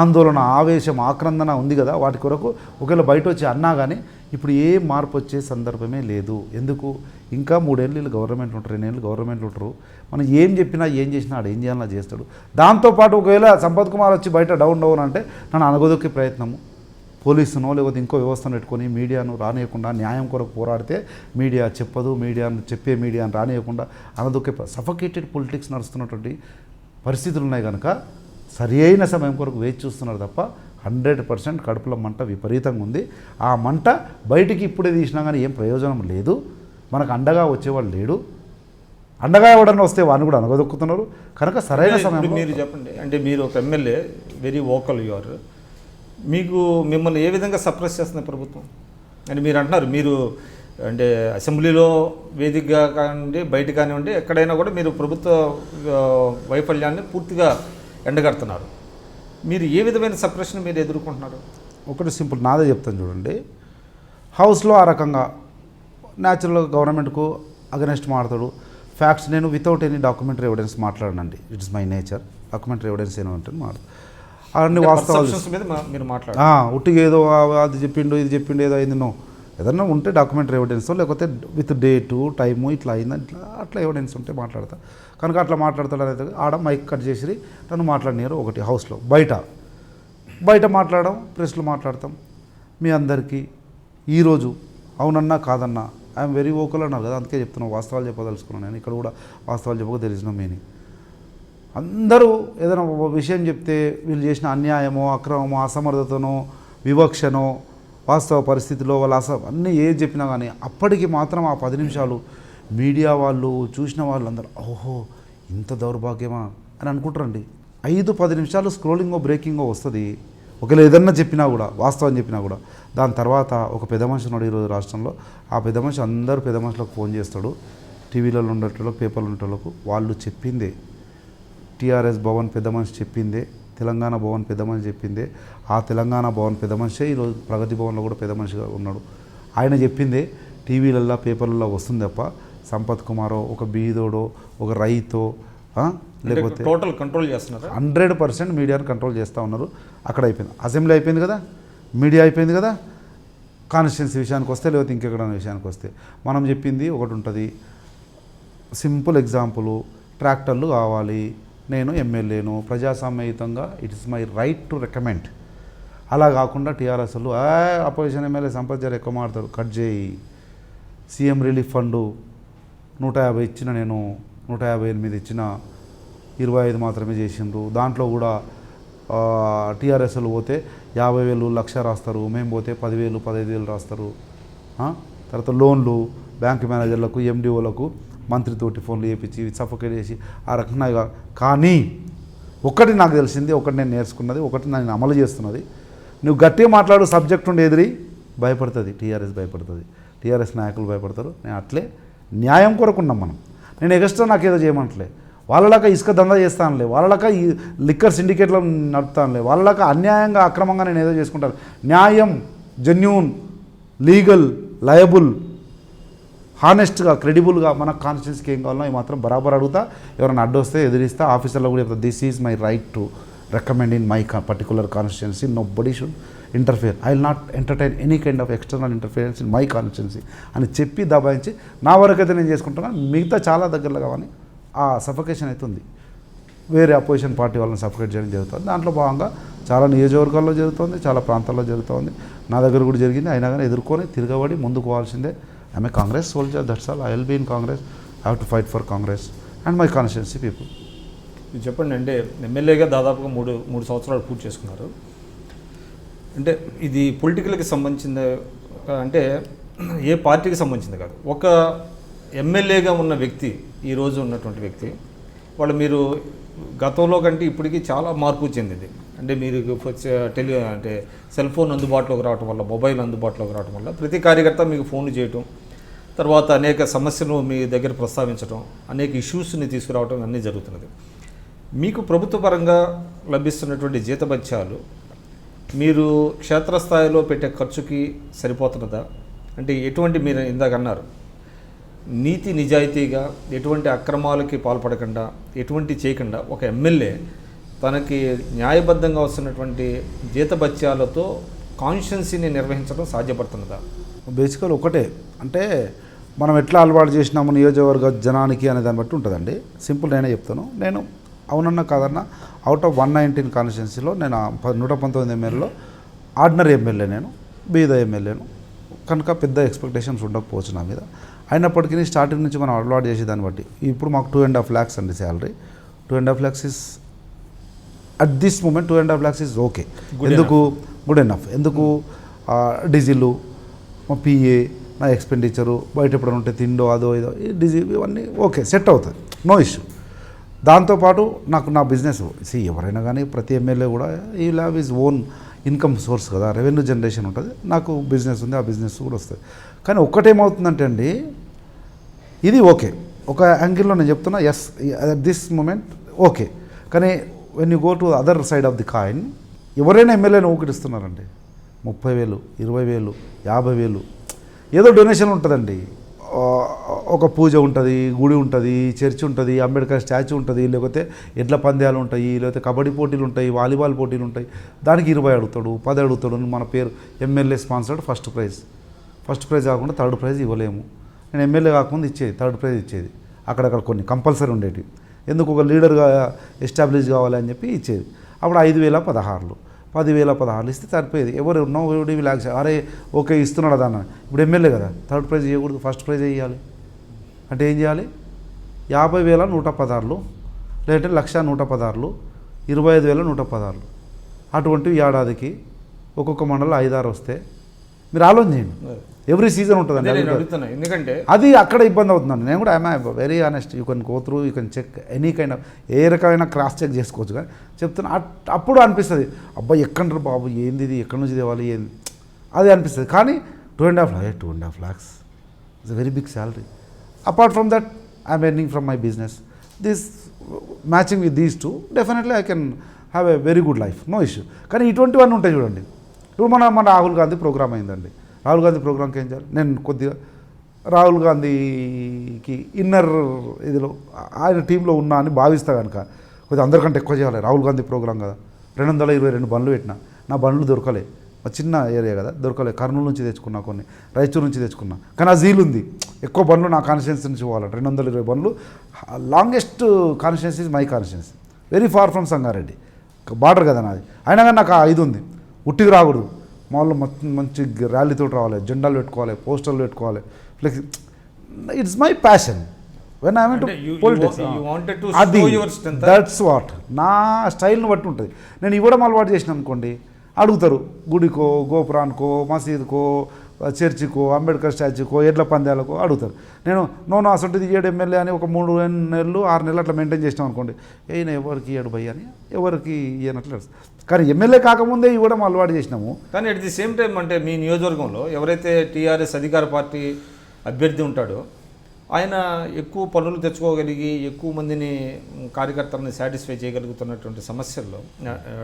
ఆందోళన, ఆవేశం, ఆక్రందన ఉంది కదా, వాటి కొరకు ఒకవేళ బయట వచ్చి అన్నా కానీ ఇప్పుడు ఏ మార్పు వచ్చే సందర్భమే లేదు. ఎందుకు? ఇంకా 3 ఏళ్ళు వీళ్ళు గవర్నమెంట్ ఉంటారు, 2 ఏళ్ళు గవర్నమెంట్ ఉంటారు. మనం ఏం చెప్పినా ఏం చేసినా ఆడు ఏం చేయాలన్నా చేస్తాడు. దాంతోపాటు ఒకవేళ సంపత్ కుమార్ వచ్చి బయట డౌన్ అంటే నన్ను అనగదొక్కే ప్రయత్నము, పోలీసునో లేకపోతే ఇంకో వ్యవస్థను పెట్టుకొని మీడియాను రానియకుండా న్యాయం కొరకు పోరాడితే మీడియా చెప్పదు, మీడియాను చెప్పే మీడియాను రానియకుండా అనదొక్కే సఫకేటెడ్ పొలిటిక్స్ నడుస్తున్నటువంటి పరిస్థితులు ఉన్నాయి కనుక సరి అయిన సమయం కొరకు వేచి చూస్తున్నారు తప్ప 100% కడుపులో మంట విపరీతంగా ఉంది. ఆ మంట బయటికి ఇప్పుడే తీసినా కానీ ఏం ప్రయోజనం లేదు. మనకు అండగా వచ్చేవాళ్ళు లేడు. అండగా ఎవడన్నా వస్తే వాడిని కూడా అనగదొక్కుతున్నారు కనుక సరైన సమయం. మీరు చెప్పండి, అంటే మీరు ఒక MLA, very vocal you are, మీకు మిమ్మల్ని ఏ విధంగా సప్రెస్ చేస్తుంది ప్రభుత్వం? అంటే మీరు అంటున్నారు మీరు అంటే అసెంబ్లీలో వేదికగా కానివ్వండి, బయట కానివ్వండి, ఎక్కడైనా కూడా మీరు ప్రభుత్వ వైఫల్యాన్ని పూర్తిగా ఎండగడుతున్నారు. మీరు ఏ విధమైన సప్రెషన్ మీరు ఎదుర్కొంటున్నారు? ఒకటి సింపుల్ నాదే చెప్తాను చూడండి. హౌస్లో ఆ రకంగా న్యాచురల్గా గవర్నమెంట్కు అగనెస్ట్ మాట్లాడతాడు. ఫ్యాక్ట్స్ నేను వితౌట్ ఎనీ డాక్యుమెంటరీ ఎవిడెన్స్ మాట్లాడనండి. It's my nature. Documentary evidence ఏమో ఉంటుంది మాట్లాడు అవన్నీ వాస్తవాలు మీద మీరు మాట్లాడారు. ఉట్టిగా ఏదో అది చెప్పిండు ఇది చెప్పిండు ఏదో అయింది నో. ఏదన్నా ఉంటే డాక్యుమెంటరీ ఎవిడెన్స్ లేకపోతే విత్ డేటు టైము ఇట్లా అయిందని అట్లా ఎవిడెన్స్ ఉంటే మాట్లాడతా. కనుక అట్లా మాట్లాడతాడు అనేది ఆడ మైక్ కట్ చేసి నన్ను మాట్లాడినారు. ఒకటి హౌస్లో, బయట మాట్లాడడం, ప్రెస్లో మాట్లాడతాం. మీ అందరికీ ఈరోజు అవునన్నా కాదన్నా ఐఎమ్ వెరీ ఓకల్ అన్నారు కదా, అందుకే చెప్తున్నాను. వాస్తవాలు చెప్పదలుచుకున్నాను నేను. ఇక్కడ కూడా వాస్తవాలు చెప్పక తెలిసిన మీనింగ్. అందరూ ఏదైనా విషయం చెప్తే వీళ్ళు చేసిన అన్యాయమో, అక్రమమో, అసమర్థతనో, వివక్షనో, వాస్తవ పరిస్థితిలో వాళ్ళ అన్నీ ఏది చెప్పినా కానీ అప్పటికి మాత్రం ఆ 10 నిమిషాలు మీడియా వాళ్ళు చూసిన వాళ్ళందరూ ఓహో ఇంత దౌర్భాగ్యమా అని అనుకుంటారండి. 5-10 నిమిషాలు స్క్రోలింగో బ్రేకింగో వస్తుంది. ఒకవేళ ఏదన్నా చెప్పినా కూడా, వాస్తవం చెప్పినా కూడా, దాని తర్వాత ఒక పెద్ద మనిషి ఉన్నాడు ఈరోజు రాష్ట్రంలో. ఆ పెద్ద మనిషి అందరూ పెద్ద మనుషులకు ఫోన్ చేస్తాడు. టీవీలలో ఉండేటోళ్ళకు, పేపర్లు ఉండేటోళ్ళకు వాళ్ళు చెప్పిందే. టీఆర్ఎస్ భవన్ పెద్ద మనిషి చెప్పిందే, తెలంగాణ భవన్ పెద్ద మనిషి చెప్పిందే. ఆ తెలంగాణ భవన్ పెద్ద మనిషే ఈరోజు ప్రగతి భవన్లో కూడా పెద్ద మనిషిగా ఉన్నాడు. ఆయన చెప్పిందే టీవీలల్లో, పేపర్లలో వస్తుంది తప్ప సంపత్ కుమారో, ఒక బీదోడో, ఒక రైతో, లేకపోతే టోటల్ కంట్రోల్ చేస్తున్నారు. 100% మీడియాను కంట్రోల్ చేస్తూ ఉన్నారు. అక్కడ అయిపోయింది. అసెంబ్లీ అయిపోయింది కదా, మీడియా అయిపోయింది కదా. కాన్స్టిట్యున్సీ విషయానికి వస్తే లేకపోతే ఇంకెక్కడ విషయానికి వస్తే మనం చెప్పింది ఒకటి ఉంటుంది. సింపుల్ ఎగ్జాంపుల్, ట్రాక్టర్లు కావాలి, నేను ఎమ్మెల్యేను, ప్రజాస్వామ్యయుతంగా it's my right to recommend. అలా కాకుండా టీఆర్ఎస్లు అపోజిషన్ ఎమ్మెల్యే సంపత్ గారు ఎక్కువ మాడతారు, కట్ చేయి. సీఎం రిలీఫ్ ఫండు 150 ఇచ్చిన, నేను 158 ఇచ్చిన, 25 మాత్రమే చేసిండ్రు. దాంట్లో కూడా టీఆర్ఎస్లు పోతే 50,000 లక్ష రాస్తారు, మేము పోతే 10,000 15,000 రాస్తారు. తర్వాత లోన్లు బ్యాంక్ మేనేజర్లకు, ఎండిఓలకు మంత్రితోటి ఫోన్లు చేయించి సఫోకేట్ చేసి ఆ రకంగా. కానీ ఒకటి నాకు తెలిసింది, ఒకటి నేను నేర్చుకున్నది, ఒకటి నేను అమలు చేస్తున్నది. నువ్వు గట్టిగా మాట్లాడు, సబ్జెక్ట్ ఉండి ఎదిరి భయపడుతుంది. టీఆర్ఎస్ భయపడుతుంది, టీఆర్ఎస్ నాయకులు భయపడతారు. నేను అట్లే న్యాయం కొరకున్నాం మనం. నేను ఎక్స్ట్రా నాకేదో చేయమంటలే, వాళ్ళలాగా ఇసుక దందా చేస్తానులే, వాళ్ళలాగా ఈ లిక్కర్ సిండికేట్లో నడుపుతానులే, వాళ్ళలాగా అన్యాయంగా అక్రమంగా నేను ఏదో చేసుకుంటాను. న్యాయం, జెన్యూన్, లీగల్, లయబుల్, హానెస్ట్గా, క్రెడిబుల్గా మన కాన్స్టిట్యున్సీకి ఏం కావాలో అవి మాత్రం బరాబర్ అడుగుతా. ఎవరైనా అడ్డు వస్తే ఎదిరిస్తా. ఆఫీసర్లో కూడా చెప్తా, this is my right to recommend in my particular constituency. Nobody should interfere. I will not entertain any kind of external interference in my constituency అని చెప్పి దబాయించి నా వరకు అయితే నేను చేసుకుంటున్నాను. మిగతా చాలా దగ్గరలో కానీ ఆ సఫకేషన్ అయితే ఉంది. వేరే అపోజిషన్ పార్టీ వాళ్ళని సఫకేట్ చేయడం జరుగుతుంది. దాంట్లో భాగంగా చాలా నియోజకవర్గాల్లో జరుగుతుంది, చాలా ప్రాంతాల్లో జరుగుతుంది. నా దగ్గర కూడా జరిగింది. అయినా కానీ ఎదుర్కొని తిరగబడి ముందుకు పోవాల్సిందే. I'm a Congress soldier, that's all. I will be in Congress. I have to fight for Congress and my constituency people. ఇది చెప్పండి. అంటే ఎమ్మెల్యేగా దాదాపుగా మూడు సంవత్సరాలు పూర్తి చేసుకున్నారు. అంటే ఇది పొలిటికల్కి సంబంధించింది అంటే ఏ పార్టీకి సంబంధించింది కాదు. ఒక ఎమ్మెల్యేగా ఉన్న వ్యక్తి, ఈరోజు ఉన్నటువంటి వ్యక్తి, వాళ్ళు మీరు గతంలో కంటే ఇప్పటికీ చాలా మార్పు చెందింది. అంటే మీరు అంటే సెల్ ఫోన్ అందుబాటులోకి రావడం వల్ల, మొబైల్ అందుబాటులోకి రావడం వల్ల ప్రతి కార్యకర్త మీకు ఫోన్లు చేయటం, తర్వాత అనేక సమస్యలు మీ దగ్గర ప్రస్తావించడం, అనేక ఇష్యూస్ని తీసుకురావడం అన్నీ జరుగుతున్నది. మీకు ప్రభుత్వ పరంగా లభిస్తున్నటువంటి జీతభత్యాలు మీరు క్షేత్రస్థాయిలో పెట్టే ఖర్చుకి సరిపోతున్నదా? అంటే ఎటువంటి, మీరు ఇందాక అన్నారు, నీతి నిజాయితీగా ఎటువంటి అక్రమాలకి పాల్పడకుండా, ఎటువంటి చేయకుండా ఒక ఎమ్మెల్యే తనకి న్యాయబద్ధంగా వస్తున్నటువంటి జీతభత్యాలతో కాన్స్టిట్యున్సీని నిర్వహించడం సాధ్యపడుతున్నదా? బేసికల్ ఒకటే, అంటే మనం ఎట్లా అలవాటు చేసినాము నియోజకవర్గ జనానికి అనే దాన్ని బట్టి ఉంటుందండి. సింపుల్ నేనే చెప్తాను. నేను అవునన్నా కాదన్నా అవుట్ ఆఫ్ 119 కాన్స్టిట్యున్సీలో నేను 119 ఎమ్మెల్యేలో ఆర్డినరీ ఎమ్మెల్యే, నేను బీద ఎమ్మెల్యేను కనుక పెద్ద ఎక్స్పెక్టేషన్స్ ఉండకపోవచ్చు నా మీద. అయినప్పటికీ స్టార్టింగ్ నుంచి మనం అలవాటు చేసే దాన్ని బట్టి ఇప్పుడు మాకు 2.5 lakhs అండి salary. 2.5 lakhs is at this moment 2.5 lakhs is okay. ఎందుకు గుడ్ ఎనఫ్? ఎందుకు డీజిల్, మా పిఏ, నా ఎక్స్పెండిచరు, బయట ఎప్పుడైనా ఉంటే తిండో అదో ఇదో డీజిల్ ఇవన్నీ ఓకే సెట్ అవుతుంది, నో ఇష్యూ. దాంతోపాటు నాకు నా బిజినెస్ ఎవరైనా కానీ ప్రతి ఎమ్మెల్యే కూడా ఈ ల్యావ్ ఈజ్ ఓన్ ఇన్కమ్ సోర్స్ కదా, రెవెన్యూ జనరేషన్ ఉంటుంది. నాకు బిజినెస్ ఉంది, ఆ బిజినెస్ కూడా వస్తుంది. కానీ ఒక్కటేమవుతుందంటే అండి, ఇది ఓకే ఒక యాంగిల్లో నేను చెప్తున్నా, yes at this moment okay. కానీ when you go to other side of the coin, ఎవరైనా ఎమ్మెల్యేని ఊకిడిస్తున్నారండి. 30,000, 20,000, 50,000 ఏదో డొనేషన్ ఉంటుందండి. ఒక పూజ ఉంటుంది, గుడి ఉంటుంది, చర్చ్ ఉంటుంది, అంబేద్కర్ స్టాచ్యూ ఉంటుంది, లేకపోతే ఎడ్ల పందాలు ఉంటాయి, లేకపోతే కబడ్డీ పోటీలు ఉంటాయి, వాలీబాల్ పోటీలు ఉంటాయి. దానికి 20 అడుగుతాడు, 10 అడుగుతాడు. మన పేరు ఎమ్మెల్యే స్పాన్సర్డ్ ఫస్ట్ ప్రైజ్ కాకుండా థర్డ్ ప్రైజ్ ఇవ్వలేము. నేను ఎమ్మెల్యే కాకుండా ఇచ్చేది థర్డ్ ప్రైజ్ ఇచ్చేది. అక్కడక్కడ కొన్ని కంపల్సరీ ఉండేవి. ఎందుకు ఒక లీడర్గా ఎస్టాబ్లిష్ కావాలి అని చెప్పి ఇచ్చేది. అప్పుడు 5,016, 10,016 ఇస్తే సరిపోయేది. ఎవరు నో ఎవడి లాక్స్, అరే ఓకే ఇస్తున్నాడు దాన్ని. ఇప్పుడు ఎమ్మెల్యే కదా, థర్డ్ ప్రైజ్ ఇవ్వకూడదు, ఫస్ట్ ప్రైజ్ ఇవ్వాలి. అంటే ఏం చేయాలి? 50,116, లేదంటే 1,116, 25,116. అటువంటివి ఏడాదికి ఒక్కొక్క మండలం 5-6 వస్తే మీరు ఆలోచన చేయండి. ఎవ్రీ సీజన్ ఉంటుందండి. ఎందుకంటే అది అక్కడ ఇబ్బంది అవుతుందండి. నేను కూడా I'm very honest. You can go through, you can check any kind of, ఏ రకమైన క్రాస్ చెక్ చేసుకోవచ్చు. కానీ చెప్తున్నా అప్పుడు అనిపిస్తుంది, అబ్బాయి ఎక్కడ బాబు ఏంది ఇది, ఎక్కడి నుంచి తేవాలి ఏంది, అది అనిపిస్తుంది. కానీ 2.5 lakhs it's a very big salary. Apart from that I'm earning from my business. This matching with these two definitely I can have a very good life, no issue. కానీ ఇటువంటివన్నీ ఉంటాయి చూడండి. ఇప్పుడు మన రాహుల్ గాంధీ ప్రోగ్రామ్ అయిందండి. రాహుల్ గాంధీ ప్రోగ్రామ్కి ఏం చేయాలి? నేను కొద్దిగా రాహుల్ గాంధీకి ఇన్నర్ ఇదిలో ఆయన టీంలో ఉన్నా అని భావిస్తా కనుక కొద్దిగా అందరికంటే ఎక్కువ చేయాలి. రాహుల్ గాంధీ ప్రోగ్రామ్ కదా, 222 బండ్లు పెట్టినా, నా బండ్లు దొరకలే. చిన్న ఏరియా కదా, దొరకలే. కర్నూలు నుంచి తెచ్చుకున్నా, కొన్ని రాయచూరు నుంచి తెచ్చుకున్నా. కానీ ఆ జీల్ ఉంది, ఎక్కువ బండ్లు నా కాన్స్టిట్యున్సీ నుంచి పోవాలి. 220 బండ్లు. Longest constituency is my constituency, very far from Sangareddy, border కదా నాది. అయినా కానీ నాకు 5 ఉంది. ఉట్టికి రాకూడదు, మామూలు మంచి ర్యాలీతో రావాలి, జెండాలు పెట్టుకోవాలి, పోస్టర్లు పెట్టుకోవాలి, flex. It's my passion when I to politics. అది దట్స్ వాట్ నా స్టైల్ని బట్టి ఉంటుంది. నేను ఇవ్వడం అలవాటు చేసిన అనుకోండి, అడుగుతారు గుడికో, గోపురానికో, మసీదుకో, చర్చికో, అంబేద్కర్ స్టాచ్యూకో, ఎడ్ల పందాలకో అడుగుతారు. నేను నోను అసలు 7 ఎమ్మెల్యే అని ఒక 3 నెలలు 6 నెలలు అట్లా మెయింటైన్ చేసినాం అనుకోండి, ఈయన ఎవరికి ఇయ్యడు భయ్య అని ఎవరికి ఇయ్యనట్లు. కానీ ఎమ్మెల్యే కాకముందే ఇవ్వడం అలవాటు చేసినాము. కానీ అట్ ది సేమ్ టైం అంటే మీ నియోజకవర్గంలో ఎవరైతే టీఆర్ఎస్ అధికార పార్టీ అభ్యర్థి ఉంటాడో ఆయన ఎక్కువ పనులు తెచ్చుకోగలిగి ఎక్కువ మందిని కార్యకర్తలని సాటిస్ఫై చేయగలుగుతున్నటువంటి సమస్యల్లో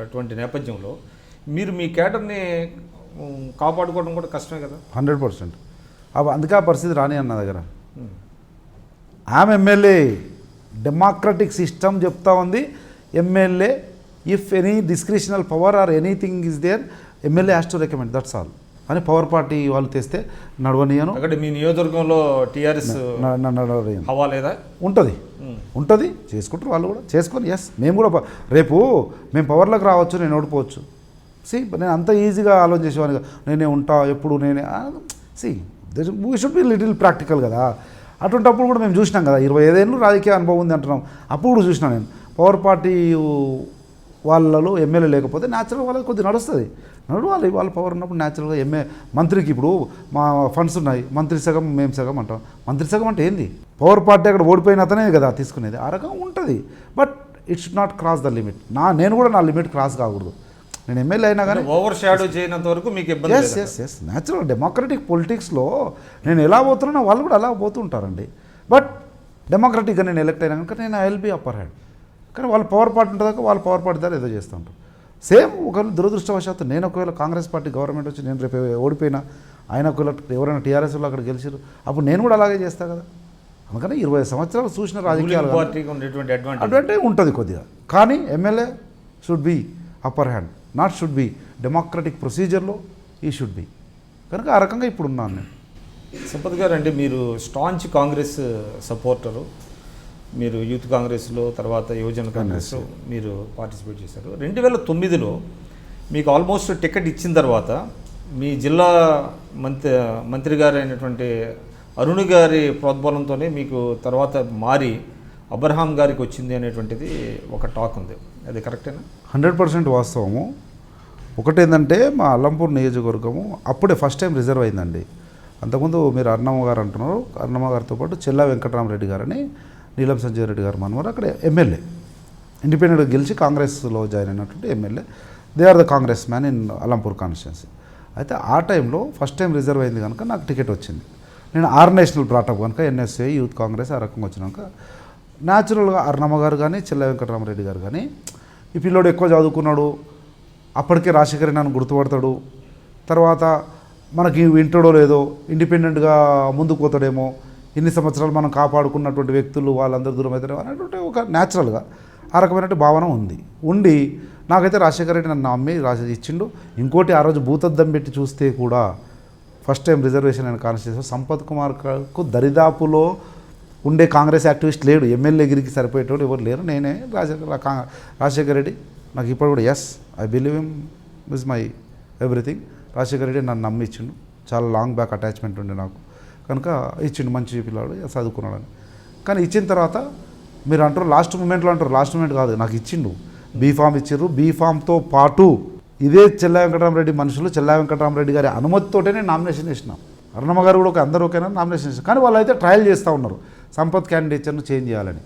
అటువంటి నేపథ్యంలో మీరు మీ కేడర్ని కాపాడుకోవడం కూడా కష్టమే కదా. 100%. అందుకే ఆ పరిస్థితి రాని అన్న దగ్గర. ఆమె ఎమ్మెల్యే డెమోక్రటిక్ సిస్టమ్ చెప్తా ఉంది. MLA if any discretionary power or anything is there, MLA has to recommend, that's all. అని పవర్ పార్టీ వాళ్ళు తెస్తే నడవనియను. అక్కడ మీ నియోజకవర్గంలో టీఆర్ఎస్ హవా లేదా? ఉంటుంది చేసుకుంటారు వాళ్ళు కూడా, చేసుకొని. ఎస్, మేము కూడా రేపు మేము పవర్లోకి రావచ్చు, నేను ఓడిపోవచ్చు. నేను అంత ఈజీగా ఆలోచన చేసేవాడిని, నేనే ఉంటా ఎప్పుడు నేనే. We should be little practical కదా. అటువంటిప్పుడు కూడా మేము చూసినాం కదా, 25 ఏళ్ళు రాజకీయ అనుభవం ఉంది అంటున్నాం. అప్పుడు కూడా చూసినా నేను పవర్ పార్టీ వాళ్ళలో ఎమ్మెల్యే లేకపోతే న్యాచురల్గా వాళ్ళకి కొద్దిగా నడుస్తుంది. నడవాలి, వాళ్ళ పవర్ ఉన్నప్పుడు న్యాచురల్గా మంత్రికి ఇప్పుడు మా ఫండ్స్ ఉన్నాయి, మంత్రి సగం మేము సగం అంటాం. మంత్రి సగం అంటే ఏంది? పవర్ పార్టీ అక్కడ ఓడిపోయిన అతనే కదా తీసుకునేది. ఆ రకం ఉంటుంది. But it should not cross the limit. నేను కూడా నా లిమిట్ క్రాస్ కాకూడదు. నేను ఎమ్మెల్యే అయినా కానీ ఓవర్ షాడో చేయనంత వరకు మీకు ఇబ్బంది. ఎస్ న్యాచురల్ డెమోక్రటిక్ పొలిటిక్స్లో నేను ఎలా పోతున్నానో వాళ్ళు కూడా అలా పోతుంటారండి. బట్ డెమోక్రటిక్గా నేను ఎలక్ట్ అయినా కనుక నేను I will be upper hand. కానీ వాళ్ళ పవర్ పార్టీ ఉంటుందాక వాళ్ళ పవర్ పార్టీ ద్వారా ఏదో చేస్తూ ఉంటారు. సేమ్ ఒకవేళ దురదృష్టవశాత్తు నేను ఒకవేళ కాంగ్రెస్ పార్టీ గవర్నమెంట్ వచ్చి నేను రేపు ఓడిపోయినా, ఆయన ఒకవేళ ఎవరైనా టీఆర్ఎస్లో అక్కడ గెలిచారు, అప్పుడు నేను కూడా అలాగే చేస్తాను కదా. అందుకని 20 సంవత్సరాలు చూసిన రాజకీయాలు పార్టీకి ఉండేటువంటి అడ్వాంటేజ్ ఉంటుంది కొద్దిగా. కానీ MLA should be upper hand, not should be democratic ప్రొసీజర్లో ఈ షుడ్ బి. కనుక ఆ రకంగా ఇప్పుడు ఉన్నాను నేను. సంపత్ గారు, అంటే మీరు స్టాంచ్ కాంగ్రెస్ సపోర్టరు, మీరు యూత్ కాంగ్రెస్లో తర్వాత యువజన కాంగ్రెస్లో మీరు పార్టిసిపేట్ చేశారు. 2009లో మీకు ఆల్మోస్ట్ టికెట్ ఇచ్చిన తర్వాత మీ జిల్లా మంత్రి గారు అయినటువంటి అరుణ్ గారి ప్రోద్బలంతోనే మీకు తర్వాత మారి అబ్రహాం గారికి వచ్చింది అనేటువంటిది ఒక టాక్ ఉంది, అది కరెక్టేనా? 100% వాస్తవము. ఒకటేంటంటే మా అల్లంపూర్ నియోజకవర్గము అప్పుడే ఫస్ట్ టైం రిజర్వ్ అయిందండి. అంతకుముందు మీరు అరుణమ్మ గారు అంటున్నారు, అరుణమ్మ గారితో పాటు చెల్లా వెంకటరామరెడ్డి గారని నీలం సంజయ్ రెడ్డి గారు మనవారు అక్కడ ఎమ్మెల్యే, ఇండిపెండెంట్గా గెలిచి కాంగ్రెస్లో జాయిన్ అయినటువంటి MLA. They are the Congress man in Alampur constituency. అయితే ఆ టైంలో ఫస్ట్ టైం రిజర్వ్ అయింది కనుక నాకు టికెట్ వచ్చింది. నేను ఆర్ నేషనల్ బ్రాటప్ కనుక ఎన్ఎస్ఏ యూత్ కాంగ్రెస్ ఆ రకంగా వచ్చినాక న్యాచురల్గా అరుణమ్మ గారు కానీ చెల్ల వెంకటరామరెడ్డి గారు కానీ ఈ పిల్లోడు ఎక్కువ చదువుకున్నాడు, అప్పటికే రాజశేఖర్ నన్ను గుర్తుపడతాడు, తర్వాత మనకి వింటాడో లేదో, ఇండిపెండెంట్గా ముందుకు పోతాడేమో, ఇన్ని సంవత్సరాలు మనం కాపాడుకున్నటువంటి వ్యక్తులు వాళ్ళందరూ దూరం అవుతారు అనేటువంటి ఒక న్యాచురల్గా ఆ రకమైనటువంటి భావన ఉండి నాకైతే రాజశేఖర రెడ్డి నన్ను నమ్మి ఇచ్చిండు. ఇంకోటి ఆ రోజు భూతద్దం పెట్టి చూస్తే కూడా ఫస్ట్ టైం రిజర్వేషన్ అయిన కాన్స్టిట్యూషన్ సంపత్ కుమార్కు దరిదాపులో ఉండే కాంగ్రెస్ యాక్టివిస్ట్ లేడు, ఎమ్మెల్యే గిరికి సరిపోయేటోడు ఎవరు లేరు. నేనే రాజశేఖర రెడ్డి నాకు ఇప్పుడు కూడా yes I believe him is my everything. Rajasekhara Reddy నన్ను నమ్మి ఇచ్చిండు, చాలా లాంగ్ బ్యాక్ అటాచ్మెంట్ ఉండే నాకు, కనుక ఇచ్చిండు మంచి పిల్లాడు చదువుకున్నాడని. కానీ ఇచ్చిన తర్వాత మీరు అంటారు లాస్ట్ మూమెంట్లో అంటారు, లాస్ట్ మూమెంట్ కాదు, నాకు ఇచ్చిండు. బీఫామ్ ఇచ్చారు, బీఫామ్తో పాటు ఇదే చెల్లా వెంకటరామరెడ్డి మనుషులు చెల్లా వెంకటరామరెడ్డి గారి అనుమతితోటే నేను నామినేషన్ చేసినాం. అరుణమ్మ గారు కూడా అందరూ ఓకేనా నామినేషన్ చేసినాం. కానీ వాళ్ళు అయితే ట్రయల్ చేస్తూ ఉన్నారు సంపత్ క్యాండిడేచర్ను చేంజ్ చేయాలని.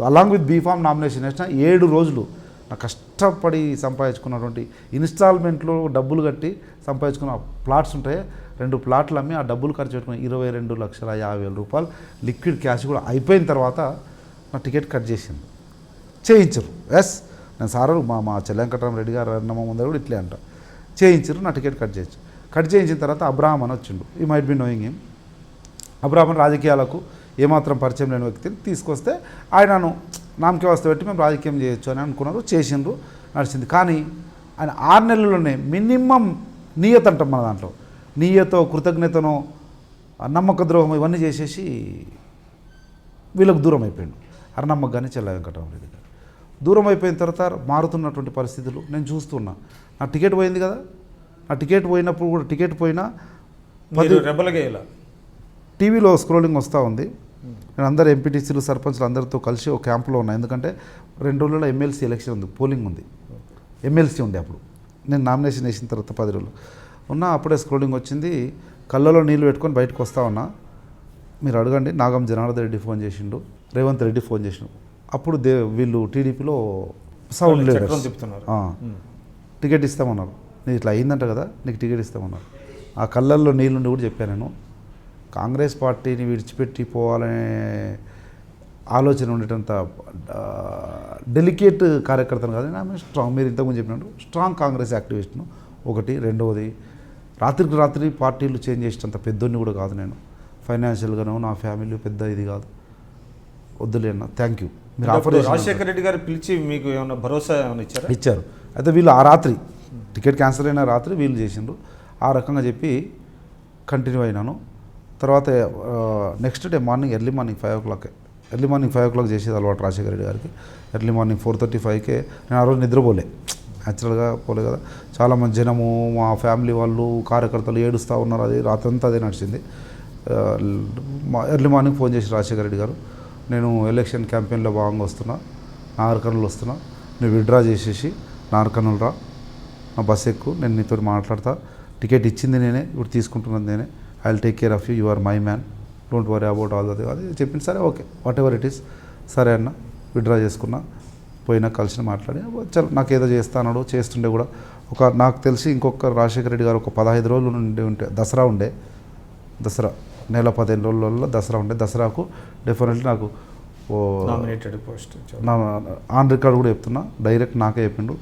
అలాంగ్ విత్ బీఫామ్ నామినేషన్ వేసిన 7 రోజులు నా కష్టపడి సంపాదించుకున్నటువంటి ఇన్స్టాల్మెంట్లో డబ్బులు కట్టి సంపాదించుకున్న ప్లాట్స్ ఉంటాయి, 2 ప్లాట్లు అమ్మి ఆ డబ్బులు ఖర్చు పెట్టుకుని 22,50,000 రూపాయలు లిక్విడ్ క్యాష్ కూడా అయిపోయిన తర్వాత నా టికెట్ కట్ చేయించరు. ఎస్ నేను సార్ మా చెల్ల వెంకటరామరెడ్డి గారు అన్నమ్మ ముందర కూడా ఇట్లే అంట చేయించరు, నా టికెట్ కట్ చేయించిన తర్వాత అబ్రహాం అని వచ్చిండు. He might be knowing him. Abraham రాజకీయాలకు ఏమాత్రం పరిచయం లేని వ్యక్తిని తీసుకొస్తే ఆయనను నామకే వస్తే పెట్టి మేము రాజకీయం చేయొచ్చు అని అనుకున్నారు, చేసిండ్రు, నడిచింది. కానీ ఆయన 6 నెలల్లోనే మినిమం నియత అంటాం మన దాంట్లో, నియతో కృతజ్ఞతను నమ్మక ద్రోహం ఇవన్నీ చేసేసి వీళ్ళకు దూరం అయిపోయిండు. అరుణమ్మకు కానీ చెల్ల వెంకటరామరెడ్డి గారు దూరం అయిపోయిన తర్వాత మారుతున్నటువంటి పరిస్థితులు నేను చూస్తున్నా. నా టికెట్ పోయింది కదా, నా టికెట్ పోయినప్పుడు కూడా టికెట్ పోయినా టీవీలో స్క్రోలింగ్ వస్తూ ఉంది. నేను అందరు ఎంపీటీసీలు సర్పంచ్లు అందరితో కలిసి ఒక క్యాంపులో ఉన్నా. ఎందుకంటే 2 రోజుల్లో ఎమ్మెల్సీ ఎలక్షన్ ఉంది, పోలింగ్ ఉంది, ఎమ్మెల్సీ ఉండే అప్పుడు. నేను నామినేషన్ వేసిన తర్వాత 10 రోజులు ఉన్నా. అప్పుడే స్క్రోలింగ్ వచ్చింది, కళ్ళలో నీళ్ళు పెట్టుకొని బయటకు వస్తూ ఉన్నా. మీరు అడగండి, నాగం జనార్దన్ రెడ్డి ఫోన్ చేసిండు, రేవంత్ రెడ్డి ఫోన్ చేసిండు. అప్పుడు వీళ్ళు టీడీపీలో సౌండ్ లీడర్స్ టికెట్ ఇస్తామన్నారు. నీకు ఇట్లా అయిందంట కదా, నీకు టికెట్ ఇస్తామన్నారు. ఆ కళ్ళల్లో నీళ్ళుండి కూడా చెప్పాను నేను, కాంగ్రెస్ పార్టీని విడిచిపెట్టి పోవాలనే ఆలోచన ఉండేటంత డెలికేట్ కార్యకర్తను కాదు నేను. స్ట్రాంగ్, మీరు ఇంతకుముందు చెప్పినట్టు స్ట్రాంగ్ కాంగ్రెస్ యాక్టివిస్ట్ను ఒకటి. రెండవది, రాత్రికి రాత్రి పార్టీలు చేంజ్ చేసేటంత పెద్దోడిని కూడా కాదు నేను. ఫైనాన్షియల్గానో నా ఫ్యామిలీ పెద్ద ఇది కాదు. వద్దులే అన్న, థ్యాంక్ యూ. మీరు రాజశేఖర రెడ్డి గారు పిలిచి మీకు ఏమైనా భరోసా ఏమైనా ఇచ్చారు. అయితే వీళ్ళు ఆ రాత్రి టికెట్ క్యాన్సిల్ అయిన రాత్రి వీళ్ళు చేసిండ్రు. ఆ రకంగా చెప్పి కంటిన్యూ అయినాను. తర్వాత next day morning early morning 5 o'clock చేసేది అలవాటు రాజశేఖర రెడ్డి గారికి. ఎర్లీ మార్నింగ్ 4:35కే నేను ఆ రోజు నిద్రపోలే, న్యాచురల్గా పోలే కదా. చాలామంది జనము, మా ఫ్యామిలీ వాళ్ళు కార్యకర్తలు ఏడుస్తూ ఉన్నారు. అది రాత్రంతా అదే నడిచింది. ఎర్లీ మార్నింగ్ ఫోన్ చేసి రాజశేఖర రెడ్డి గారు, నేను ఎలక్షన్ క్యాంపెయిన్లో భాగంగా వస్తున్నా, నాగర్ కర్నూలు వస్తున్నా, నువ్వు విత్డ్రా చేసేసి నాగర్ కర్నూలు రా, నా బస్ ఎక్కువ, నేను నీతో మాట్లాడతా, టికెట్ ఇచ్చింది నేనే, ఇప్పుడు తీసుకుంటున్నది నేనే, I will take care of you, you are my man, don't worry about all అది అది చెప్పింది. సరే okay, whatever it is, సరే అన్న విత్డ్రా చేసుకున్నా. పోయినా కలిసి మాట్లాడి చలో నాకు ఏదో చేస్తానో చేస్తుండే కూడా. నాకు తెలిసి ఇంకొక రాజశేఖర రెడ్డి గారు ఒక 15 రోజులు ఉంటే దసరా నెల 15 రోజులలో దసరా ఉండే. దసరాకు డెఫినెట్లీ నాకు ఆన్ రికార్డ్ కూడా చెప్తున్నా, డైరెక్ట్ నాకే చెప్పిండు,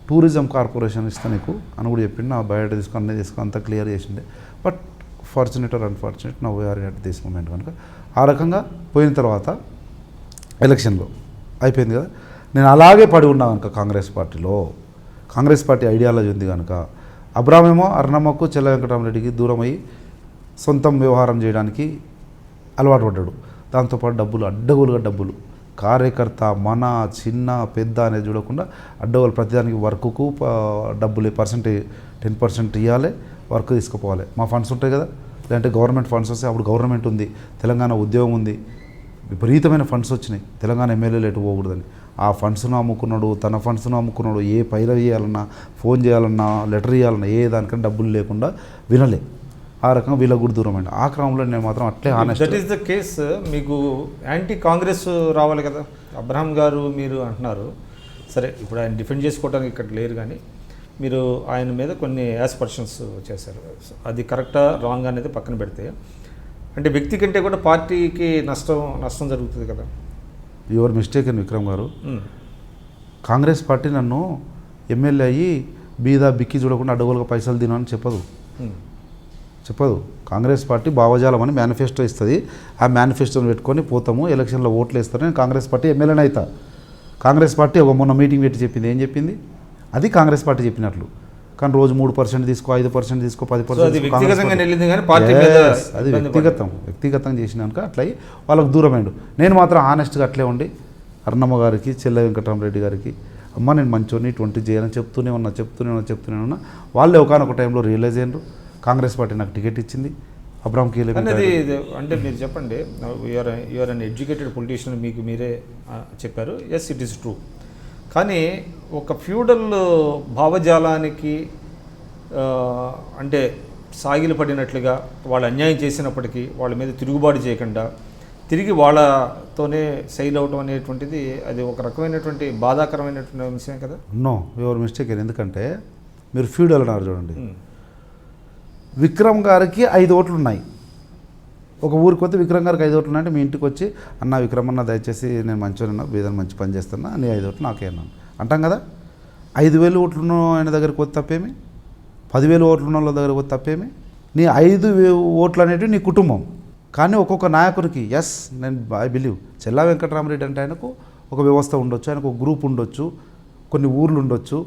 టూరిజం కార్పొరేషన్ ఇస్తా నీకు అని కూడా చెప్పిండు. నా బయోడేటా అన్నీ తీసుకొని అంతా క్లియర్ చేసిండే. But fortunate or unfortunate now we are at this moment. కనుక ఆ రకంగా పోయిన తర్వాత ఎలక్షన్లో అయిపోయింది కదా, నేను అలాగే పడి ఉన్నా కనుక కాంగ్రెస్ పార్టీలో కాంగ్రెస్ పార్టీ ఐడియాలజీ ఉంది కనుక అబ్రామ్ ఏమో అర్ణమ్మకు చెల్ల వెంకటరామరెడ్డికి దూరమై సొంతం వ్యవహారం చేయడానికి అలవాటు పడ్డాడు. దాంతోపాటు డబ్బులు అడ్డగోలుగా డబ్బులు కార్యకర్త మన చిన్న పెద్ద అనేది చూడకుండా అడ్డగోలు ప్రతిదానికి వర్క్కు డబ్బులు 10% ఇవ్వాలి, వర్క్ తీసుకుపోవాలి. మా ఫండ్స్ ఉంటాయి కదా, లేదంటే గవర్నమెంట్ ఫండ్స్ వస్తే అప్పుడు గవర్నమెంట్ ఉంది, తెలంగాణ ఉద్యోగం ఉంది, విపరీతమైన ఫండ్స్ వచ్చినాయి, తెలంగాణ ఎమ్మెల్యేలు ఎటు పోకూడదని. ఆ ఫండ్స్ను అమ్ముకున్నాడు, తన ఫండ్స్ను అమ్ముకున్నాడు. ఏ పైరవి చేయాలన్నా, ఫోన్ చేయాలన్నా, లెటర్ ఇవ్వాలన్నా ఏ దానికన్నా డబ్బులు లేకుండా వినలే. ఆ రకంగా వీళ్ళకు కూడా దూరమైంది. ఆ క్రమంలో నేను మాత్రం అట్లే honest. That is the case. మీకు యాంటీ కాంగ్రెస్ రావాలి కదా, అబ్రహాం గారు మీరు అంటున్నారు. సరే, ఇప్పుడు ఆయన డిఫెండ్ చేసుకోవడానికి ఇక్కడ లేరు, కానీ మీరు ఆయన మీద కొన్ని యాస్పర్షన్స్ చేశారు. అది కరెక్టా రాంగ్ అనేది పక్కన పెడితే, అంటే వ్యక్తి కంటే కూడా పార్టీకి నష్టం జరుగుతుంది కదా. యువర్ మిస్టేక్ అని విక్రమ్ గారు. కాంగ్రెస్ పార్టీ నన్ను ఎమ్మెల్యే అయ్యి బీదా బిక్కి చూడకుండా అడ్డగోలుగా పైసలు తినని చెప్పదు. కాంగ్రెస్ పార్టీ భావజాలం అని మేనిఫెస్టో ఇస్తుంది. ఆ మేనిఫెస్టోని పెట్టుకొని పోతాము, ఎలక్షన్లో ఓట్లు వేస్తారు. నేను కాంగ్రెస్ పార్టీ ఎమ్మెల్యేనే అవుతా. కాంగ్రెస్ పార్టీ ఒక మొన్న మీటింగ్ పెట్టి చెప్పింది. ఏం చెప్పింది? అది కాంగ్రెస్ పార్టీ చెప్పినట్లు. కానీ రోజు 3% తీసుకో, 5% తీసుకో, 10%. అది వ్యక్తిగతంగా చేసినాక అట్లా వాళ్ళకు దూరమైండు. నేను మాత్రం హానెస్ట్గా అట్లే ఉండి అర్ణమ్మ గారికి, చెల్ల వెంకటరామరెడ్డి గారికి, అమ్మ నేను మంచోని 20 చేయాలని చెప్తూనే ఉన్నా. వాళ్ళే ఒకనొక టైంలో రియలైజ్ అయ్యారు. కాంగ్రెస్ పార్టీ నాకు టికెట్ ఇచ్చింది. అబ్రామ్ కీలక అంటే మీరు చెప్పండి, యూఆర్ అన్ ఎడ్యుకేటెడ్ పొలిటీషియన్, మీకు మీరే చెప్పారు. Yes, it is true. కానీ ఒక ఫ్యూడల్ భావజాలానికి అంటే సాగిలు పడినట్లుగా వాళ్ళు అన్యాయం చేసినప్పటికీ వాళ్ళ మీద తిరుగుబాటు చేయకుండా తిరిగి వాళ్ళతోనే సైల్ అవటం అనేటువంటిది అది ఒక రకమైనటువంటి బాధాకరమైనటువంటి అంశమే కదా. No, your mistake. ఎందుకంటే మీరు ఫ్యూడల్ అన్నారు చూడండి. విక్రమ్ గారికి 5 ఓట్లు ఉన్నాయి. ఒక ఊరికి వస్తే విక్రమ్ గారికి 5 ఓట్లు ఉన్నాయంటే మీ ఇంటికి వచ్చి అన్న విక్రమ్ అన్న దయచేసి నేను మంచిగా బీదను మంచి పని చేస్తున్నా, నీ 5 ఓట్లు నాకే అన్నాను అంటాం కదా. 5,000 ఓట్లున్న ఆయన దగ్గరికి వస్తే తప్పేమి, 10,000 ఓట్లున్న వాళ్ళ దగ్గరికి వస్తే తప్పేమి. నీ 5 ఓట్లు అనేటివి నీ కుటుంబం. కానీ ఒక్కొక్క నాయకునికి నేను ఐ బిలీవ్ చెల్లా వెంకటరామరెడ్డి అంటే ఆయనకు ఒక వ్యవస్థ ఉండొచ్చు, ఆయనకు ఒక గ్రూప్ ఉండొచ్చు, కొన్ని ఊర్లు ఉండొచ్చు,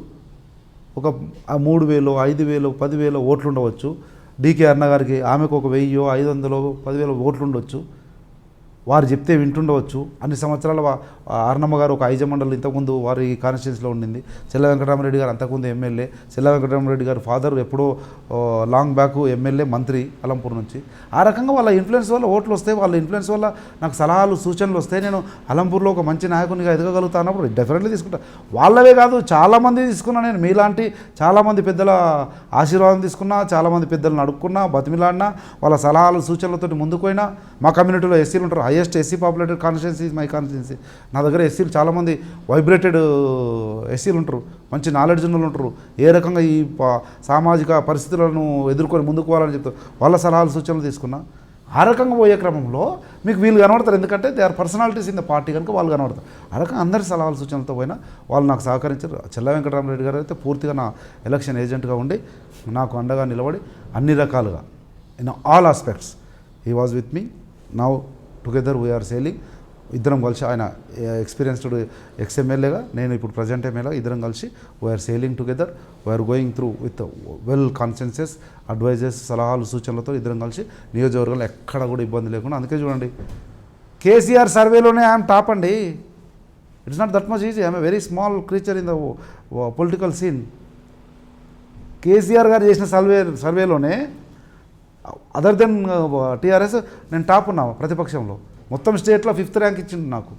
ఒక 3,000, 5,000, 10,000 ఓట్లు ఉండవచ్చు. డీకే అన్నగారికి ఆమెకు ఒక 1,000, 500, 10,000 ఓట్లు ఉండొచ్చు. వారు చెప్తే వింటుండవచ్చు. అన్ని సంవత్సరాల అర్ణమ్మ గారు ఒక ఐజ మండలి ఇంతకుముందు వారి కాన్స్టిట్యూన్సీలో ఉండింది. చెల్ల వెంకటరామరెడ్డి గారు అంతకుముందు ఎమ్మెల్యే. చెల్ల వెంకటరామరెడ్డి గారు ఫాదర్ ఎప్పుడో లాంగ్ బ్యాక్ ఎమ్మెల్యే, మంత్రి అలంపూర్ నుంచి. ఆ రకంగా వాళ్ళ ఇన్ఫ్లుయెన్స్ వల్ల ఓట్లు వస్తాయి. వాళ్ళ ఇన్ఫ్లుయెన్స్ వల్ల నాకు సలహాలు సూచనలు వస్తాయి. నేను అలంపూర్లో ఒక మంచి నాయకునిగా ఎదగలుగుతా అన్నప్పుడు డెఫినెట్లీ తీసుకుంటా. వాళ్ళవే కాదు, చాలామంది తీసుకున్నా. నేను మీలాంటి చాలామంది పెద్దల ఆశీర్వాదం తీసుకున్నా, చాలామంది పెద్దలను అడుక్కున్నా, బతిమిలాడినా, వాళ్ళ సలహాలు సూచనలతో ముందుకు పోయినా. మా కమ్యూనిటీలో ఎస్సీలు ఉంటారు. Highest SC populated constituency is my constituency. నా దగ్గర ఎస్సీలు చాలామంది వైబ్రేటెడ్ ఎస్సీలు ఉంటారు, మంచి నాలెడ్జ్ ఉన్న వాళ్ళు ఉంటారు. ఏ రకంగా ఈ సామాజిక పరిస్థితులను ఎదుర్కొని ముందుకు పోవాలని చెప్తారు. వాళ్ళ సలహాలు సూచనలు తీసుకున్నా. ఆ రకంగా పోయే క్రమంలో మీకు వీళ్ళు కనబడతారు. ఎందుకంటే they are personalities in the party కనుక వాళ్ళు కనబడతారు. ఆ రకంగా అందరి సలహాలు సూచనలతో పోయినా వాళ్ళు నాకు సహకరించారు. చెల్ల వెంకటరామరెడ్డి గారు అయితే పూర్తిగా నా ఎలక్షన్ ఏజెంట్గా ఉండి నాకు అండగా నిలబడి అన్ని రకాలుగా in all aspects he was with me. Now together we are sailing. ఇద్దరం కలిసి, ఆయన ఎక్స్పీరియన్స్డ్ ఎక్స్ఎమ్మెల్యేగా, నేను ఇప్పుడు ప్రజెంట్ ఎమ్మెల్యేగా, ఇద్దరం కలిసి we are sailing together. We are going through with well consensus, advisers, సలహాలు సూచనలతో ఇద్దరం కలిసి నియోజకవర్గంలో ఎక్కడ కూడా ఇబ్బంది లేకుండా. అందుకే చూడండి, కేసీఆర్ సర్వేలోనే ఐఎమ్ టాప్ అండి. It's not that much easy. I'm a very small creature in the political scene. KCR గారు చేసిన సర్వేలోనే అదర్ దెన్ టీఆర్ఎస్ నేను టాప్ ఉన్నా ప్రతిపక్షంలో. మొత్తం స్టేట్లో 5th ర్యాంక్ ఇచ్చిండు నాకు.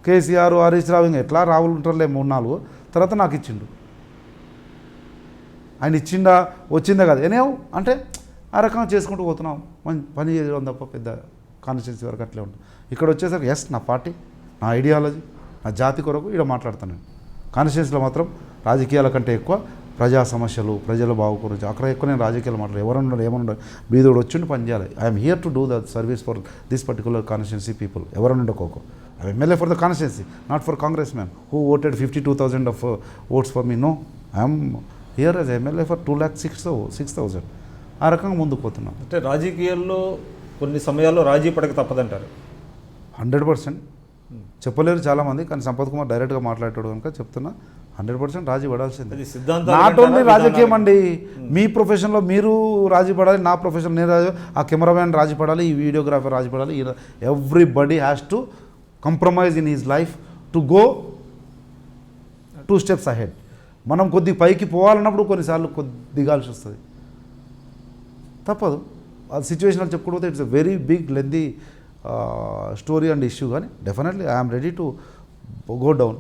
కేసీఆర్, హరీష్ రావు, ఇంకా ఎట్లా రావులు ఉంటారులే 3-4 తర్వాత నాకు ఇచ్చిండు. ఆయన ఇచ్చిండా వచ్చిందా కదా ఏనేవు అంటే ఆ రకంగా చేసుకుంటూ పోతున్నాం. పని చేయడం తప్ప పెద్ద కాన్స్టిట్యున్సీ వరకు అట్లే ఉంటుంది. ఇక్కడ వచ్చేసరికి నా పార్టీ, నా ఐడియాలజీ, నా జాతి కొరకు ఇక్కడ మాట్లాడుతాను. నేను కాన్స్టిట్యున్సీలో మాత్రం రాజకీయాల కంటే ఎక్కువ ప్రజా సమస్యలు, ప్రజల బాగు గురించి అక్కడ ఎక్కువ నేను రాజకీయాలు మాట్లాడు. ఎవరున్నారు ఏమన్నా బీదోడు వచ్చిండి పని చేయాలి. I'm here to do the service for this particular constituency people. ఎవరనుండకోకో I MLA for the constituency, not for Congress man who voted 52,000 of votes for me. No, I'm here as MLA for 2,06,000. ఆ రకంగా ముందుకు పోతున్నాం. అంటే రాజకీయాల్లో కొన్ని సమయాల్లో రాజీ పడక తప్పదంటారు. 100%. చెప్పలేరు చాలామంది, కానీ సంపత్ కుమార్ డైరెక్ట్గా మాట్లాడేటాడు కనుక చెప్తున్నా 100% రాజీ పడాల్సిందే. అది సిద్ధాంతాలు నాట్ ఓన్లీ అంటారా, రాజకీయం అండి, మీ ప్రొఫెషన్లో మీరు రాజీ పడాలి, నా ప్రొఫెషన్ నేను రాజీ, ఆ కెమెరామ్యాన్ రాజీ పడాలి, ఈ వీడియోగ్రాఫర్ రాజీ పడాలి, everybody has to compromise in his life to go 2 steps ahead. మనం కొద్ది పైకి పోవాలన్నప్పుడు కొన్నిసార్లు దిగాల్సి వస్తుంది, తప్పదు. అది సిచ్యువేషనల్ చెప్పుకోకపోతే it's a very big lengthy story and issue. కానీ definitely I'm ready to go down.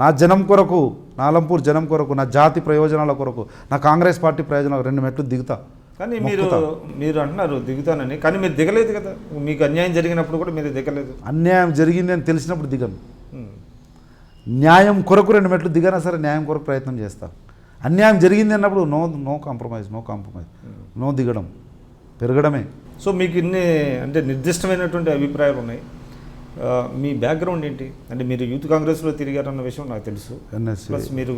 నా జనం కొరకు, నా అలంపూర్ జనం కొరకు, నా జాతి ప్రయోజనాల కొరకు, నా కాంగ్రెస్ పార్టీ ప్రయోజనాలు 2 మెట్లు దిగుతా. కానీ మీరు అంటున్నారు దిగుతానని, కానీ మీరు దిగలేదు కదా. మీకు అన్యాయం జరిగినప్పుడు కూడా మీరు దిగలేదు. అన్యాయం జరిగింది అని తెలిసినప్పుడు దిగను. న్యాయం కొరకు 2 మెట్లు దిగనా సరే న్యాయం కొరకు ప్రయత్నం చేస్తా. అన్యాయం జరిగింది అన్నప్పుడు నో కాంప్రమైజ్, నో దిగడం, పెరగడమే. సో మీకు ఇన్ని అంటే నిర్దిష్టమైనటువంటి అభిప్రాయాలు ఉన్నాయి. మీ బ్యాక్గ్రౌండ్ ఏంటి? అంటే మీరు యూత్ కాంగ్రెస్లో తిరిగారన్న విషయం నాకు తెలుసు, ప్లస్ మీరు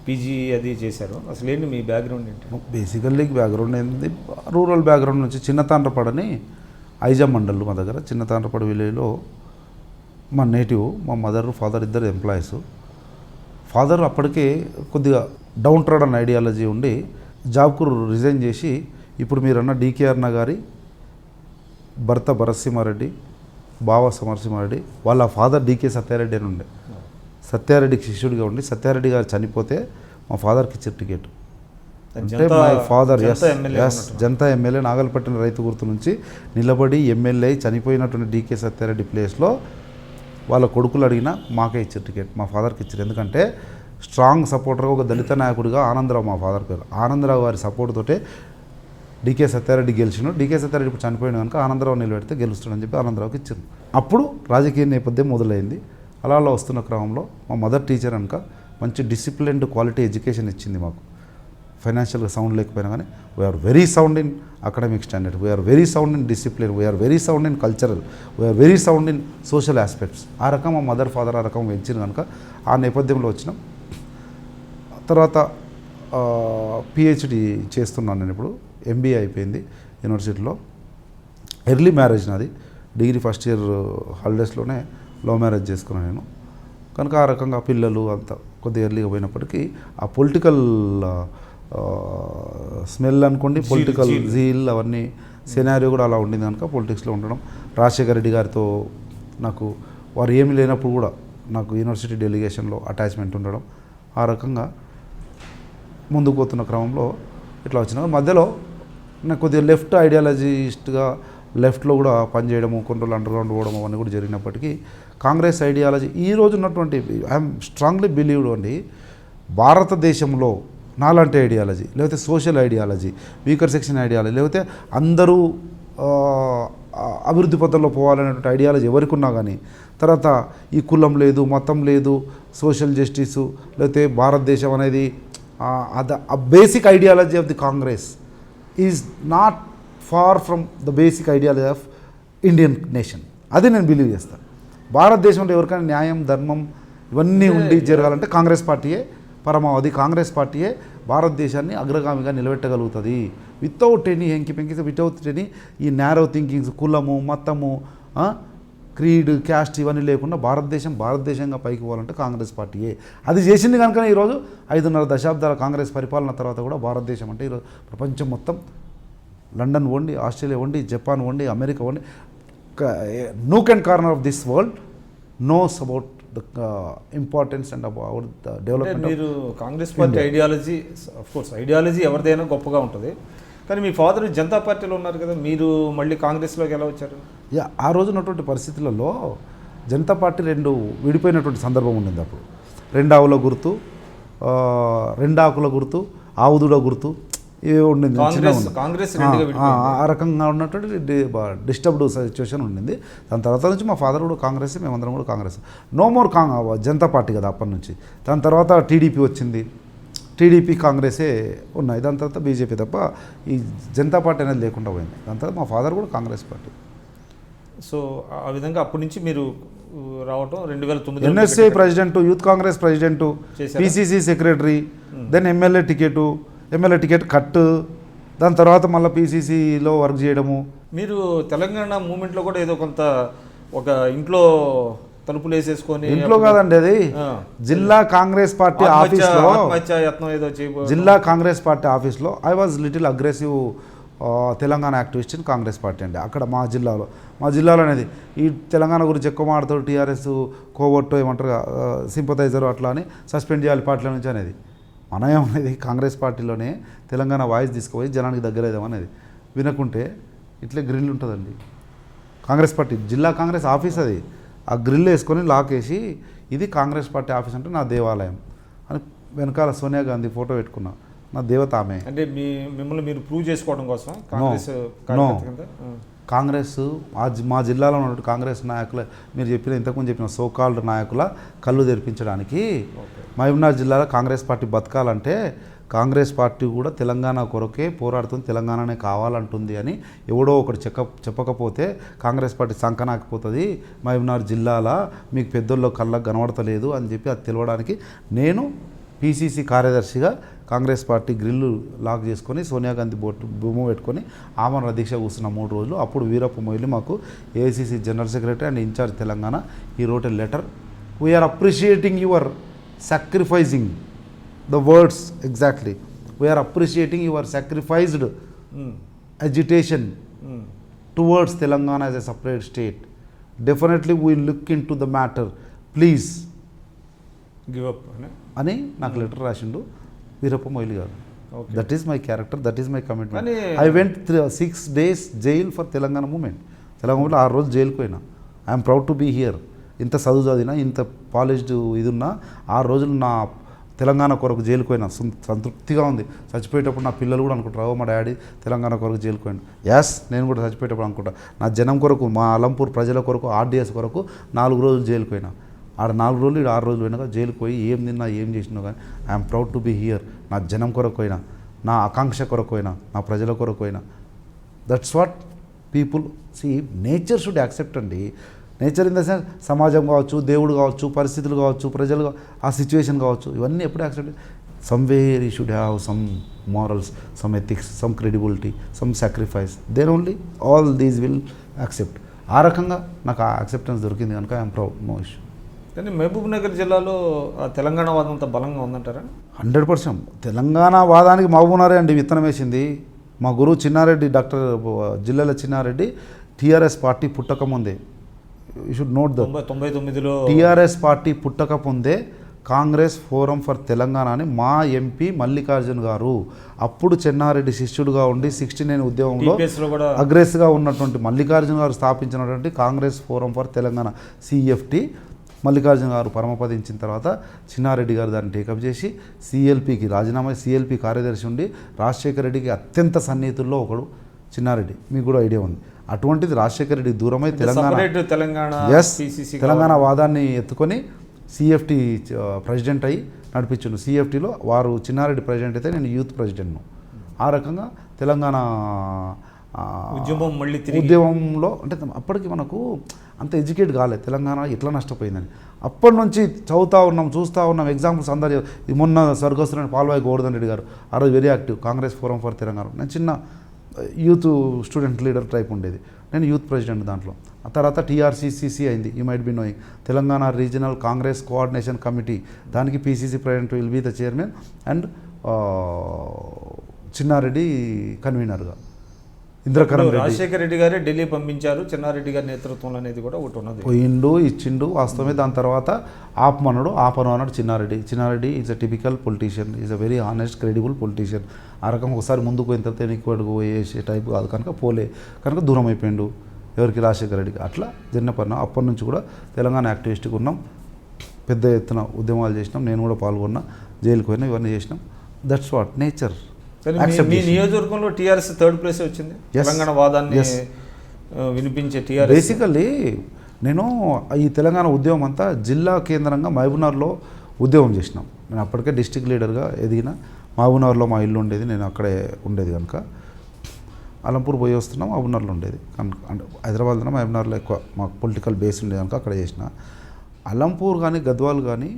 పీజీ అది చేశారు. అసలు ఏంటి మీ బ్యాక్గ్రౌండ్ ఏంటి? బేసికల్లీ బ్యాక్గ్రౌండ్ ఏంటి, రూరల్ బ్యాక్గ్రౌండ్ నుంచి చిన్నతాండ్రపాడని ఐజా మండల్ మా దగ్గర, చిన్నతాండ్రపాడు విలేజ్లో మా నేటివ్, మా మదర్ ఫాదర్ ఇద్దరు ఎంప్లాయీస్. ఫాదర్ అప్పటికే కొద్దిగా డౌన్ ట్రాడన్ ఐడియాలజీ ఉండి జాబ్కు రిజైన్ చేసి, ఇప్పుడు మీరు అన్న డికేఆర్ గారి భర్త భరత్సింహారెడ్డి, బావ సమరసింహారెడ్డి, వాళ్ళ ఫాదర్ డికే సత్యారెడ్డి అని ఉండే, సత్యారెడ్డికి శిష్యుడిగా ఉండి సత్యారెడ్డి గారు చనిపోతే మా ఫాదర్కి ఇచ్చారు టికెట్. అంటే మై ఫాదర్ జనతా ఎమ్మెల్యే నాగల్పట్టిన రైతు గుర్తు నుంచి నిలబడి ఎమ్మెల్యే చనిపోయినటువంటి డికే సత్యారెడ్డి ప్లేస్లో వాళ్ళ కొడుకులు అడిగినా మాకే ఇచ్చారు టికెట్, మా ఫాదర్కి ఇచ్చారు. ఎందుకంటే స్ట్రాంగ్ సపోర్టర్గా ఒక దళిత నాయకుడిగా ఆనందరావు, మా ఫాదర్ పేరు ఆనందరావు గారి సపోర్ట్ తోటే డికే సత్యారెడ్డి గెలిచినాడు. డికే సత్యారెడ్డి ఇప్పుడు చనిపోయిన కనుక ఆనందరావు నిలబెడితే గెలుస్తాడని చెప్పి ఆనందరావుకి ఇచ్చింది. అప్పుడు రాజకీయ నేపథ్యం మొదలైంది. అలా వస్తున్న క్రమంలో మా మదర్ టీచర్ కనుక మంచి డిసిప్లిన్డ్ క్వాలిటీ ఎడ్యుకేషన్ ఇచ్చింది మాకు. ఫైనాన్షియల్గా సౌండ్ లేకపోయినా కానీ we are very sound in academic standard, we are very sound in discipline, we are very sound in cultural, we are very sound in social aspects. ఆ రకం మా మదర్ ఫాదర్ ఆ రకం పెంచింది కనుక ఆ నేపథ్యంలో వచ్చినాం. తర్వాత పిహెచ్డి చేస్తున్నాను నేను ఇప్పుడు. ఎంబీఏ అయిపోయింది యూనివర్సిటీలో. ఎర్లీ మ్యారేజ్ నాది, డిగ్రీ ఫస్ట్ ఇయర్ హాలిడేస్లోనే లవ్ మ్యారేజ్ చేసుకున్నాను నేను. కనుక ఆ రకంగా పిల్లలు అంతా కొద్దిగా ఎర్లీగా పోయినప్పటికీ ఆ పొలిటికల్ స్మెల్ అనుకోండి, పొలిటికల్ జీల్ అవన్నీ సినారియో కూడా అలా ఉండింది కనుక పొలిటిక్స్లో ఉండడం. రాజశేఖర రెడ్డి గారితో నాకు వారు ఏమి లేనప్పుడు కూడా నాకు యూనివర్సిటీ డెలిగేషన్లో అటాచ్మెంట్ ఉండడం, ఆ రకంగా ముందుకు పోతున్న క్రమంలో ఇట్లా వచ్చిన మధ్యలో నాకు కొద్దిగా లెఫ్ట్ ఐడియాలజిస్ట్గా లెఫ్ట్లో కూడా పనిచేయడము, కొన్ని రోజులు అండర్ గ్రౌండ్ పోవడం అవన్నీ కూడా జరిగినప్పటికీ కాంగ్రెస్ ఐడియాలజీ ఈ రోజు ఉన్నటువంటి ఐఎమ్ స్ట్రాంగ్లీ బిలీవ్డ్ అండి, భారతదేశంలో నాలాంటి ఐడియాలజీ లేకపోతే social ideology, weaker section ideology, లేకపోతే అందరూ అభివృద్ధి పథంలో పోవాలనేటువంటి ఐడియాలజీ ఎవరికి ఉన్నా కానీ, తర్వాత ఈ కులం లేదు, మతం లేదు, సోషల్ జస్టిసు, లేకపోతే భారతదేశం అనేది basic ideology of the Congress is not far from the basic ideology of Indian nation. అది నేను బిలీవ్ చేస్తాను. భారతదేశంలో ఎవరికైనా న్యాయం, ధర్మం ఇవన్నీ ఉండి జరగాలంటే కాంగ్రెస్ పార్టీయే పరమావధి, కాంగ్రెస్ పార్టీయే భారతదేశాన్ని అగ్రగామిగా నిలబెట్టగలుగుతుంది. వితౌట్ ఎనీ హెంకి పెంకి, వితౌట్ ఎనీ ఈ నేరో థింకింగ్స్, కులము, మతము, క్రీడ్, క్యాస్ట్ ఇవన్నీ లేకుండా భారతదేశంగా పైకి పోవాలంటే కాంగ్రెస్ పార్టీయే. అది చేసింది కనుక ఈరోజు 5.5 దశాబ్దాల కాంగ్రెస్ పరిపాలన తర్వాత కూడా భారతదేశం అంటే ఈరోజు ప్రపంచం మొత్తం, లండన్ వండి, ఆస్ట్రేలియా వండి, జపాన్ వండి, అమెరికా వండి, nook and corner of this world knows about the importance and about the development. మీరు Congress party ideology, of course ideology ఎవరిదైనా గొప్పగా ఉంటుంది, కానీ మీ ఫాదర్ జనతా పార్టీలో ఉన్నారు కదా, మీరు మళ్ళీ కాంగ్రెస్లోకి ఎలా వచ్చారు? ఆ రోజు ఉన్నటువంటి పరిస్థితులలో జనతా పార్టీ 2 విడిపోయినటువంటి సందర్భం ఉండింది. అప్పుడు 2 ఆవుల గుర్తు, 2 ఆకుల గుర్తు, ఆవుదుడ గుర్తు ఇవి ఉండింది. కాంగ్రెస్ ఆ రకంగా ఉన్నటువంటి డిస్టర్బ్డ్ సిచ్యువేషన్ ఉండింది. దాని తర్వాత నుంచి మా ఫాదర్ కూడా కాంగ్రెస్, మేమందరం కూడా Congress. No more Janata party కదా అప్పటి నుంచి. దాని తర్వాత టీడీపీ వచ్చింది, టీడీపీ కాంగ్రెసే ఉన్నాయి. దాని తర్వాత బీజేపీ తప్ప ఈ జనతా పార్టీ అనేది లేకుండా పోయింది. దాని తర్వాత మా ఫాదర్ కూడా కాంగ్రెస్ పార్టీ. సో ఆ విధంగా అప్పటి నుంచి మీరు రావటం 2009 NSA president, youth Congress president, PCC secretary, then MLA ticket cut, దాని తర్వాత మళ్ళీ పిసిసిలో వర్క్ చేయడము. మీరు తెలంగాణ మూమెంట్లో కూడా ఏదో కొంత ఒక ఇంట్లో తలుపులు వేసేసుకొని ఇంట్లో కాదండి, అది జిల్లా కాంగ్రెస్ పార్టీ ఆఫీస్లో, యత్నం ఏదో జిల్లా కాంగ్రెస్ పార్టీ ఆఫీస్లో I was little aggressive Telangana activist in Congress party అండి. అక్కడ మా జిల్లాలో అనేది ఈ తెలంగాణ గురించి ఎక్కువ మాట్లాడుతూ టీఆర్ఎస్ కోవట్టు ఏమంటారు సింపథైజర్ అట్లా అని సస్పెండ్ చేయాలి పార్టీల నుంచి అనేది. మనం ఏమనేది కాంగ్రెస్ పార్టీలోనే తెలంగాణ వాయిస్ తీసుకుపోయి జనానికి దగ్గర అవుదామనేది. వినకుంటే ఇట్లే గ్రిల్ ఉంటుందండి. కాంగ్రెస్ పార్టీ జిల్లా కాంగ్రెస్ ఆఫీస్ అది. ఆ గ్రిల్ వేసుకొని లాక్ వేసి ఇది కాంగ్రెస్ పార్టీ ఆఫీస్ అంటే నా దేవాలయం అని వెనకాల సోనియా గాంధీ ఫోటో పెట్టుకున్నా. నా దేవత ఆమె. అంటే మిమ్మల్ని మీరు ప్రూవ్ చేసుకోవడం కోసం కాంగ్రెస్ మా జిల్లాలో ఉన్న కాంగ్రెస్ నాయకుల, మీరు చెప్పిన ఇంతకుముందు చెప్పిన సోకాల్డ్ నాయకుల కళ్ళు తెరిపించడానికి మహబూబ్నగర్ జిల్లాలో కాంగ్రెస్ పార్టీ బతకాలంటే కాంగ్రెస్ పార్టీ కూడా తెలంగాణ కొరకే పోరాడుతుంది, తెలంగాణనే కావాలంటుంది అని ఎవడో ఒకటి చెప్పకపోతే కాంగ్రెస్ పార్టీ సంకనాకపోతుంది. మహబూబ్నగర్ జిల్లాలో మీకు పెద్దోళ్ళ కళ్ళకు కనబడతలేదు అని చెప్పి అది తెలవడానికి నేను పిసిసి కార్యదర్శిగా కాంగ్రెస్ పార్టీ గ్రిల్లు లాక్ చేసుకొని సోనియా గాంధీ బొమ్మ పెట్టుకొని ఆమరణ దీక్ష కూర్చున్న 3 రోజులు. అప్పుడు వీరప్ప మొయిలి మాకు AICC general secretary and incharge Telangana, he wrote a letter, we are appreciating your sacrificing the words exactly, we are appreciating your sacrificed agitation towards Telangana as a separate state. Definitely we will look into the matter, please give up అని నాకు letter రాసిండు వీరప్ప మొయిలి గారు. That is my character, that is my commitment. I went 6 days jail for Telangana movement. తెలంగాణలో 6 రోజులు జైలుకు పోయినా. I'm proud to be here. ఇంత చదువు చదివినా, ఇంత పాలిష్డ్ ఇది ఉన్నా 6 రోజులు నా తెలంగాణ కొరకు జైలుకు పోయినా సంతృప్తిగా ఉంది. చచ్చిపోయేటప్పుడు నా పిల్లలు కూడా అనుకుంటారు, మా డాడీ తెలంగాణ కొరకు జైలుకు పోయినా. యాస్, నేను కూడా చచ్చిపోయేటప్పుడు అనుకుంటా నా జనం కొరకు, మా అలంపూర్ ప్రజల కొరకు, ఆర్డీఎస్ కొరకు 4 రోజులు జైలుకు పోయినా. ఆడ 4 రోజులు, ఇక్కడ 6 రోజులు పోయినాక జైలుకు పోయి ఏం తిన్నా ఏం చేసినా కానీ I'm proud to be here. నా జనం కొరకు పోయినా, నా ఆకాంక్ష కొరకు పోయినా, నా ప్రజల కొరకు పోయినా. That's what people see. Nature should accept అండి. నేచర్ ఇన్ ద సెన్స్ సమాజం కావచ్చు, దేవుడు కావచ్చు, పరిస్థితులు కావచ్చు, ప్రజలు ఆ సిచ్యువేషన్ కావచ్చు, ఇవన్నీ ఎప్పుడు accept. Somewhere you should have some morals, some ethics, some credibility, some sacrifice. Then only all these will accept. ఆ రకంగా నాకు ఆ యాక్సెప్టెన్స్ దొరికింది కనుక ఐఎమ్ ప్రౌడ్. No issue. కానీ మహబూబ్ నగర్ జిల్లాలో తెలంగాణ వాదం అంత బలంగా ఉందంటారా? 100%. తెలంగాణ వాదానికి మహబూబ్నగరే అండి విత్తనం వేసింది. మా గురువు చిన్నారెడ్డి, డాక్టర్ జిల్లాల చిన్నారెడ్డి టీఆర్ఎస్ పార్టీ పుట్టకముందే, యూ షుడ్ నోట్ ద 99లో టీఆర్ఎస్ పార్టీ పుట్టకముందే కాంగ్రెస్ ఫోరం ఫర్ తెలంగాణ అని మా ఎంపీ మల్లికార్జున్ గారు, అప్పుడు చెన్నారెడ్డి శిష్యుడుగా ఉండి 69 ఉద్యమంలో అగ్రెసివ్గా ఉన్నటువంటి మల్లికార్జున్ గారు స్థాపించినటువంటి Congress forum for Telangana CFT Mallikarjuna garu పరమపదించిన తర్వాత చిన్నారెడ్డి గారు దాన్ని టేకప్ చేసి సిఎల్పికి రాజీనామా, సిఎల్పి కార్యదర్శి ఉండి రాజశేఖర రెడ్డికి అత్యంత సన్నిహితుల్లో ఒకడు చిన్నారెడ్డి. మీకు కూడా ఐడియా ఉంది. అటువంటిది రాజశేఖర రెడ్డి దూరమై తెలంగాణ వాదాన్ని ఎత్తుకొని సిఎఫ్టి ప్రెసిడెంట్ అయ్యి నడిపించుండు. సిఎఫ్టీలో వారు చిన్నారెడ్డి ప్రెసిడెంట్ అయితే నేను యూత్ ప్రెసిడెంట్ను. ఆ రకంగా తెలంగాణ ఉద్యమంలో అంటే అప్పటికి మనకు అంత ఎడ్యుకేట్ కాలేదు తెలంగాణ ఎట్లా నష్టపోయిందని. అప్పటి నుంచి చదువుతూ ఉన్నాం, చూస్తూ ఉన్నాం, ఎగ్జాంపుల్స్ అందరూ. మొన్న స్వర్గస్థులైన పాల్వాయి గోవర్ధన్ రెడ్డి గారు ఆ రోజు very active Congress forum for Telangana. నేను చిన్న యూత్ స్టూడెంట్ లీడర్ టైప్ ఉండేది, నేను యూత్ ప్రెసిడెంట్ దాంట్లో. ఆ తర్వాత టీఆర్సీసీసీ అయింది, you might be knowing, Telangana regional Congress coordination committee. దానికి PCC president will be the chairman and Chinnareddy కన్వీనర్గా. ఇంద్రకరణ్ రెడ్డి, రాజశేఖర రెడ్డి గారే ఢిల్లీ పంపించారు చిన్నారెడ్డి గారి నేతృత్వంలో అనేది కూడా ఒకటి ఉన్నది. పోయిండు, ఇచ్చిండు వాస్తవమే. దాని తర్వాత ఆపమన్నాడు, ఆపను అన్నాడు Chinna Reddy. Chinna Reddy is a typical politician, is a very honest credible politician. ఆ రకం ఒకసారి ముందుకు పోయిన తర్వాత నీకు అడుగు వేసే టైప్ కాదు కనుక పోలే, కనుక దూరం అయిపోయిండు ఎవరికి, రాజశేఖర రెడ్డికి. అట్లా జరిగిన అప్పటి నుంచి కూడా తెలంగాణ యాక్టివిస్ట్గా ఉన్నాం, పెద్ద ఎత్తున ఉద్యమాలు చేసినాం, నేను కూడా పాల్గొన్నా, జైలుకు పోయినా, ఇవన్నీ చేసినాం. That's what nature. మీ నియోజకవర్గంలో టీఆర్ఎస్ 3rd ప్లేస్ వచ్చింది తెలంగాణ వాదాన్ని వినిపించే టీఆర్ఎస్. బేసికల్లీ నేను ఈ తెలంగాణ ఉద్యమం అంతా జిల్లా కేంద్రంగా మహబూబ్నగర్లో ఉద్యమం చేసినాం. నేను అప్పటికే డిస్ట్రిక్ట్ లీడర్గా ఎదిగిన. మహబూబ్నగర్లో మా ఇల్లు ఉండేది, నేను అక్కడే ఉండేది కనుక అలంపూర్ పోయి వస్తున్నాం, మహబూబ్నగర్లో ఉండేది కనుక. హైదరాబాద్లో మహబూబ్నగర్లో ఎక్కువ మాకు పొలిటికల్ బేస్ ఉండేది కనుక అక్కడ చేసిన. అలంపూర్ కానీ గద్వాల్ కానీ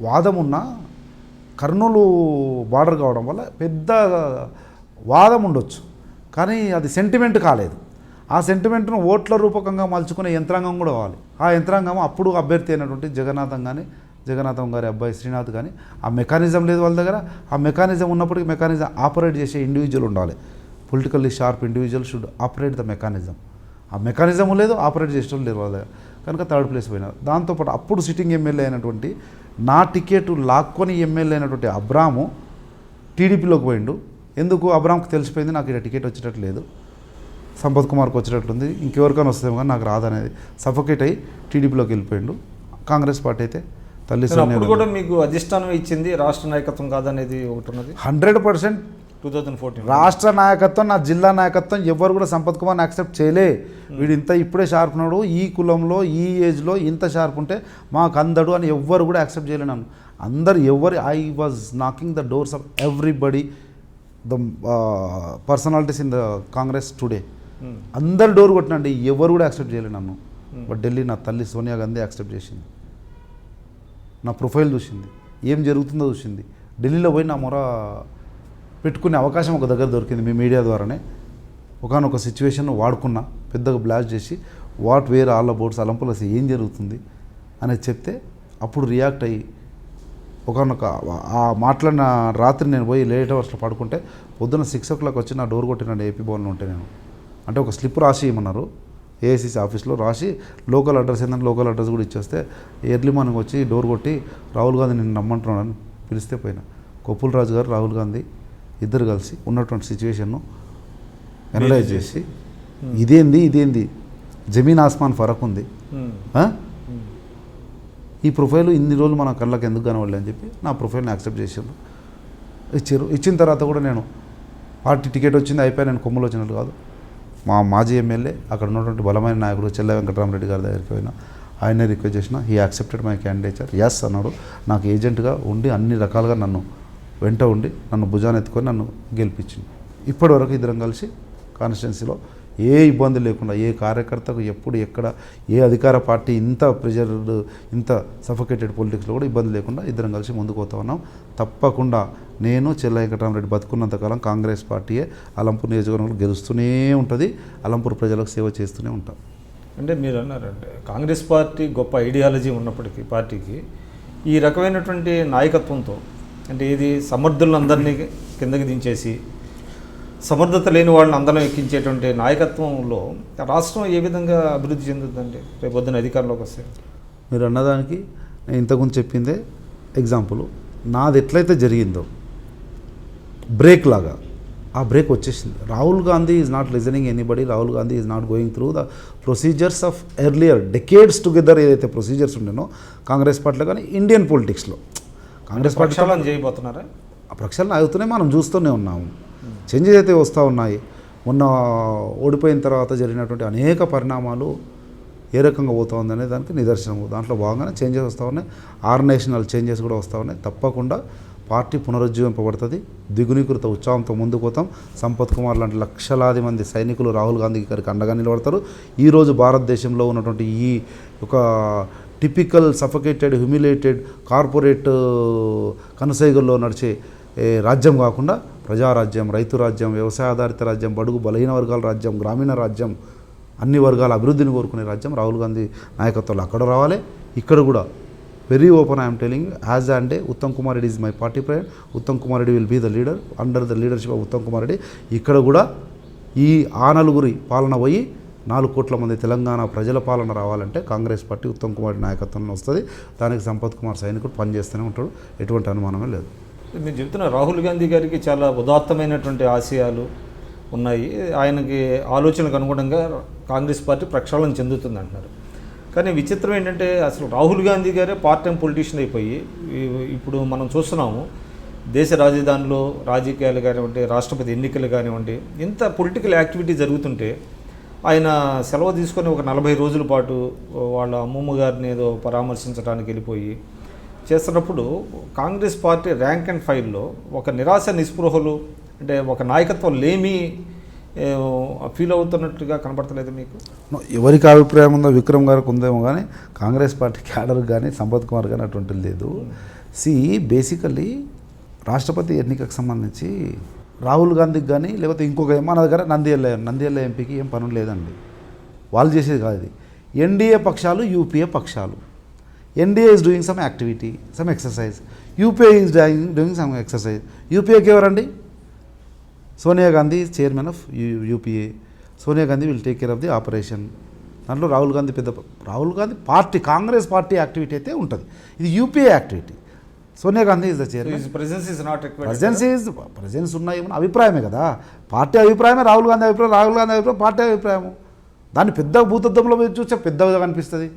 వాదం ఉన్న కర్నూలు బార్డర్ కావడం వల్ల పెద్ద వాదం ఉండొచ్చు, కానీ అది సెంటిమెంట్ కాలేదు. ఆ సెంటిమెంట్ను ఓట్ల రూపకంగా మలుచుకునే యంత్రాంగం కూడా కావాలి. ఆ యంత్రాంగం అప్పుడు అభ్యర్థి అయినటువంటి జగన్నాథం గారి అబ్బాయి శ్రీనాథ్ కానీ ఆ మెకానిజం లేదు వాళ్ళ దగ్గర. ఆ మెకానిజం ఉన్నప్పటికీ మెకానిజం ఆపరేట్ చేసే ఇండివిజువల్ ఉండాలి. Politically sharp individual should operate the mechanism. ఆ మెకానిజం లేదు, ఆపరేట్ చేసేటం లేదు వాళ్ళ దగ్గర. కనుక థర్డ్ ప్లేస్ పోయినారు. దాంతోపాటు అప్పుడు సిట్టింగ్ ఎమ్మెల్యే అయినటువంటి నా టికెట్ లాక్కొని ఎమ్మెల్యే అయినటువంటి అబ్రాము టీడీపీలోకి పోయిండు. ఎందుకు? అబ్రామ్కి తెలిసిపోయింది నాకు ఇక్కడ టికెట్ వచ్చేటట్టు లేదు, సంపత్ కుమార్కి వచ్చేటట్లుంది, ఇంకెవరికైనా వస్తుందేమో కానీ నాకు రాదనేది సఫోకేట్ అయ్యి టీడీపీలోకి వెళ్ళిపోయిండు. కాంగ్రెస్ పార్టీ అయితే తల్లి అప్పుడు కూడా మీకు అధిష్టానం ఇచ్చింది రాష్ట్ర నాయకత్వం కాదనేది ఒకటి ఉన్నది. 100% 2014 రాష్ట్ర నాయకత్వం, నా జిల్లా నాయకత్వం ఎవరు కూడా సంపత్ కుమార్ని యాక్సెప్ట్ చేయలే. వీడు ఇంత ఇప్పుడే షార్ప్ ఉన్నాడు, ఈ కులంలో ఈ ఏజ్లో ఇంత షార్ప్ ఉంటే మాకు అందడు అని ఎవ్వరు కూడా యాక్సెప్ట్ చేయలే నన్ను. అందరు ఎవరు I was knocking the doors of everybody, the personalities in the Congress today. అందరు డోర్ కొట్టినండి, ఎవరు కూడా యాక్సెప్ట్ చేయలే నన్ను. బట్ ఢిల్లీ నా తల్లి సోనియా గాంధీ యాక్సెప్ట్ చేసింది. నా ప్రొఫైల్ చూసింది, ఏం జరుగుతుందో చూసింది. ఢిల్లీలో పోయి నా మొర పెట్టుకునే అవకాశం ఒక దగ్గర దొరికింది మీ మీడియా ద్వారానే. ఒకనొక సిచ్యువేషన్ వాడుకున్నా, పెద్దగా బ్లాస్ట్ చేసి వాట్ వేర్ ఆల్ అబౌట్స్ అలంపులో ఏం జరుగుతుంది అనేది చెప్తే అప్పుడు రియాక్ట్ అయ్యి ఒకనొక ఆ మాట్లాడిన రాత్రి నేను పోయి లేట్ అవర్స్లో పడుకుంటే పొద్దున్న 6 o'clock వచ్చి నా డోర్ కొట్టినండి ఏపీ భవన్లో ఉంటే. నేను అంటే ఒక స్లిప్ రాసి ఇమ్మన్నారు ఏఐసిసి ఆఫీస్లో, రాసి లోకల్ అడ్రస్ ఏంటంటే లోకల్ అడ్రస్ కూడా ఇచ్చేస్తే ఎర్లీ మార్నింగ్ వచ్చి డోర్ కొట్టి రాహుల్ గాంధీ నేను నమ్మంటున్నాను పిలిస్తే పోయినా. కొప్పుల రాజు గారు రాహుల్ గాంధీ ఇద్దరు కలిసి ఉన్నటువంటి సిచ్యువేషన్ను అనలైజ్ చేసి ఇదేంది జమీన్ ఆస్మాన్ ఫరక్ ఉంది, ఈ ప్రొఫైల్ ఇన్ని రోజులు మన కళ్ళకి ఎందుకు కనవడలే అని చెప్పి నా ప్రొఫైల్ని యాక్సెప్ట్ చేసారు, ఇచ్చారు. ఇచ్చిన తర్వాత కూడా నేను పార్టీ టికెట్ వచ్చింది అయిపోయి నేను కొమ్ములు వచ్చినట్టు కాదు. మా మాజీ ఎమ్మెల్యే అక్కడ ఉన్నటువంటి బలమైన నాయకుడు చెల్ల వెంకటరామరెడ్డి గారి దగ్గరికి పోయినా, ఆయనే రిక్వెస్ట్ చేసిన, he accepted my candidature, yes అన్నాడు. నాకు ఏజెంట్గా ఉండి అన్ని రకాలుగా నన్ను వెంట ఉండి నన్ను భుజాన్ని ఎత్తుకొని నన్ను గెలిపించింది. ఇప్పటివరకు ఇద్దరం కలిసి కాన్స్టిట్యున్సీలో ఏ ఇబ్బంది లేకుండా, ఏ కార్యకర్తకు ఎప్పుడు ఎక్కడ ఏ అధికార పార్టీ ఇంత ప్రెజర్డ్ ఇంత సఫోకేటెడ్ పొలిటిక్స్లో కూడా ఇబ్బంది లేకుండా ఇద్దరం కలిసి ముందుకు పోతా ఉన్నాం. తప్పకుండా నేను చెల్ల వెంకటరామరెడ్డి బతుకున్నంతకాలం కాంగ్రెస్ పార్టీయే అలంపూర్ నియోజకవర్గంలో గెలుస్తూనే ఉంటుంది, అలంపూర్ ప్రజలకు సేవ చేస్తూనే ఉంటాం. అంటే మీరు అన్నారంటే కాంగ్రెస్ పార్టీ గొప్ప ఐడియాలజీ ఉన్నప్పటికీ పార్టీకి ఈ రకమైనటువంటి నాయకత్వంతో, అంటే ఇది సమర్థులందరినీ కిందకి దించేసి సమర్థత లేని వాళ్ళని అందరం ఎక్కించేటువంటి నాయకత్వంలో రాష్ట్రం ఏ విధంగా అభివృద్ధి చెందుతుందండి రేపు పొద్దున అధికారంలోకి వస్తే? మీరు అన్నదానికి నేను ఇంతకుముందు చెప్పిందే ఎగ్జాంపుల్. నాది ఎట్లయితే జరిగిందో బ్రేక్ లాగా ఆ బ్రేక్ వచ్చేసింది. Rahul Gandhi is not listening anybody, Rahul Gandhi is not going through the procedures of earlier decades together ఏదైతే ప్రొసీజర్స్ ఉండేనో కాంగ్రెస్ పార్టీలో కానీ ఇండియన్ పొలిటిక్స్లో. కాంగ్రెస్ పార్టీ చేయబోతున్నారా? ఆ ప్రక్షాళన అవుతూనే మనం చూస్తూనే ఉన్నాము, చేంజెస్ అయితే వస్తూ ఉన్నాయి. మొన్న ఓడిపోయిన తర్వాత జరిగినటువంటి అనేక పరిణామాలు ఏ రకంగా పోతూ ఉందనే దానికి నిదర్శనము. దాంట్లో భాగంగానే చేంజెస్ వస్తూ ఉన్నాయి, ఆర్గనైజేషనల్ చేంజెస్ కూడా వస్తూ ఉన్నాయి. తప్పకుండా పార్టీ పునరుజ్జీవింపబడుతుంది, ద్విగుణీకృత ఉత్సాహంతో ముందుకు పోతాం. సంపత్ కుమార్ లాంటి లక్షలాది మంది సైనికులు రాహుల్ గాంధీ గారికి అండగా నిలబడతారు. ఈరోజు భారతదేశంలో ఉన్నటువంటి ఈ ఒక టిపికల్ సఫోకేటెడ్ హ్యూమిలేటెడ్ కార్పొరేట్ కనుసైగల్లో నడిచే రాజ్యం కాకుండా ప్రజారాజ్యం, రైతు రాజ్యం, వ్యవసాయ ఆధారిత రాజ్యం, బడుగు బలహీన వర్గాల రాజ్యం, గ్రామీణ రాజ్యం, అన్ని వర్గాల అభివృద్ధిని కోరుకునే రాజ్యం రాహుల్ గాంధీ నాయకత్వంలో అక్కడ రావాలి. ఇక్కడ కూడా very open I'm telling as and day Uttam Kumar Reddy is my party pride. Uttam Kumar Reddy will be the leader under the leadership of Uttam Kumar Reddy. ఇక్కడ కూడా ఈ నలుగురి పాలన పోయి 4 కోట్ల మంది తెలంగాణ ప్రజల పాలన రావాలంటే కాంగ్రెస్ పార్టీ ఉత్తమ్ కుమార్ రెడ్డి నాయకత్వంలో వస్తుంది. దానికి సంపత్ కుమార్ సైనికుడు పనిచేస్తూనే ఉంటాడు, ఎటువంటి అనుమానమే లేదు. మీరు చెప్తున్న రాహుల్ గాంధీ గారికి చాలా ఉదాత్తమైనటువంటి ఆశయాలు ఉన్నాయి, ఆయనకి ఆలోచనకు అనుగుణంగా కాంగ్రెస్ పార్టీ ప్రక్షాళన చెందుతుంది అంటున్నారు. కానీ విచిత్రం ఏంటంటే అసలు రాహుల్ గాంధీ గారే పార్ట్ టైం పొలిటీషియన్ అయిపోయి ఇప్పుడు మనం చూస్తున్నాము దేశ రాజధానిలో రాజకీయాలు కానివ్వండి, రాష్ట్రపతి ఎన్నికలు కానివ్వండి, ఇంత పొలిటికల్ యాక్టివిటీ జరుగుతుంటే ఆయన సెలవు తీసుకొని ఒక 40 రోజుల పాటు వాళ్ళ అమ్మమ్మ గారిని ఏదో పరామర్శించడానికి వెళ్ళిపోయి చేస్తున్నప్పుడు కాంగ్రెస్ పార్టీ ర్యాంక్ అండ్ ఫైల్లో ఒక నిరాశ నిస్పృహలు, అంటే ఒక నాయకత్వం లేమి ఫీల్ అవుతున్నట్టుగా కనపడతలేదు మీకు? ఎవరికి అభిప్రాయం ఉందో విక్రమ్ గారికి ఉందేమో కానీ కాంగ్రెస్ పార్టీ క్యాడర్ కానీ సంపత్ కుమార్ కానీ అటువంటిది లేదు. బేసికల్లీ రాష్ట్రపతి ఎన్నికకు సంబంధించి రాహుల్ గాంధీకి కానీ లేకపోతే ఇంకొక మన దగ్గర నంద్యాల ఎంపీకి ఏం పనులు లేదండి. వాళ్ళు చేసేది కాదు ఇది. ఎన్డీఏ పక్షాలు, యూపీఏ పక్షాలు. NDA is doing some activity, some exercise. UPA is doing some exercise. యూపీఏకి ఎవరండి? Sonia Gandhi is chairman of UPA. Sonia Gandhi will take care of the operation. దాంట్లో Rahul Gandhi party, Congress party activity అయితే ఉంటుంది. ఇది UPA activity. Sonia Gandhi is the chairman. Presence ఉన్నాయి అభిప్రాయమే కదా, party అభిప్రాయమే. Rahul Gandhi అభిప్రాయం పార్టీ అభిప్రాయము. దాన్ని పెద్ద భూతత్వంలో చూస్తే పెద్దగా కనిపిస్తుంది.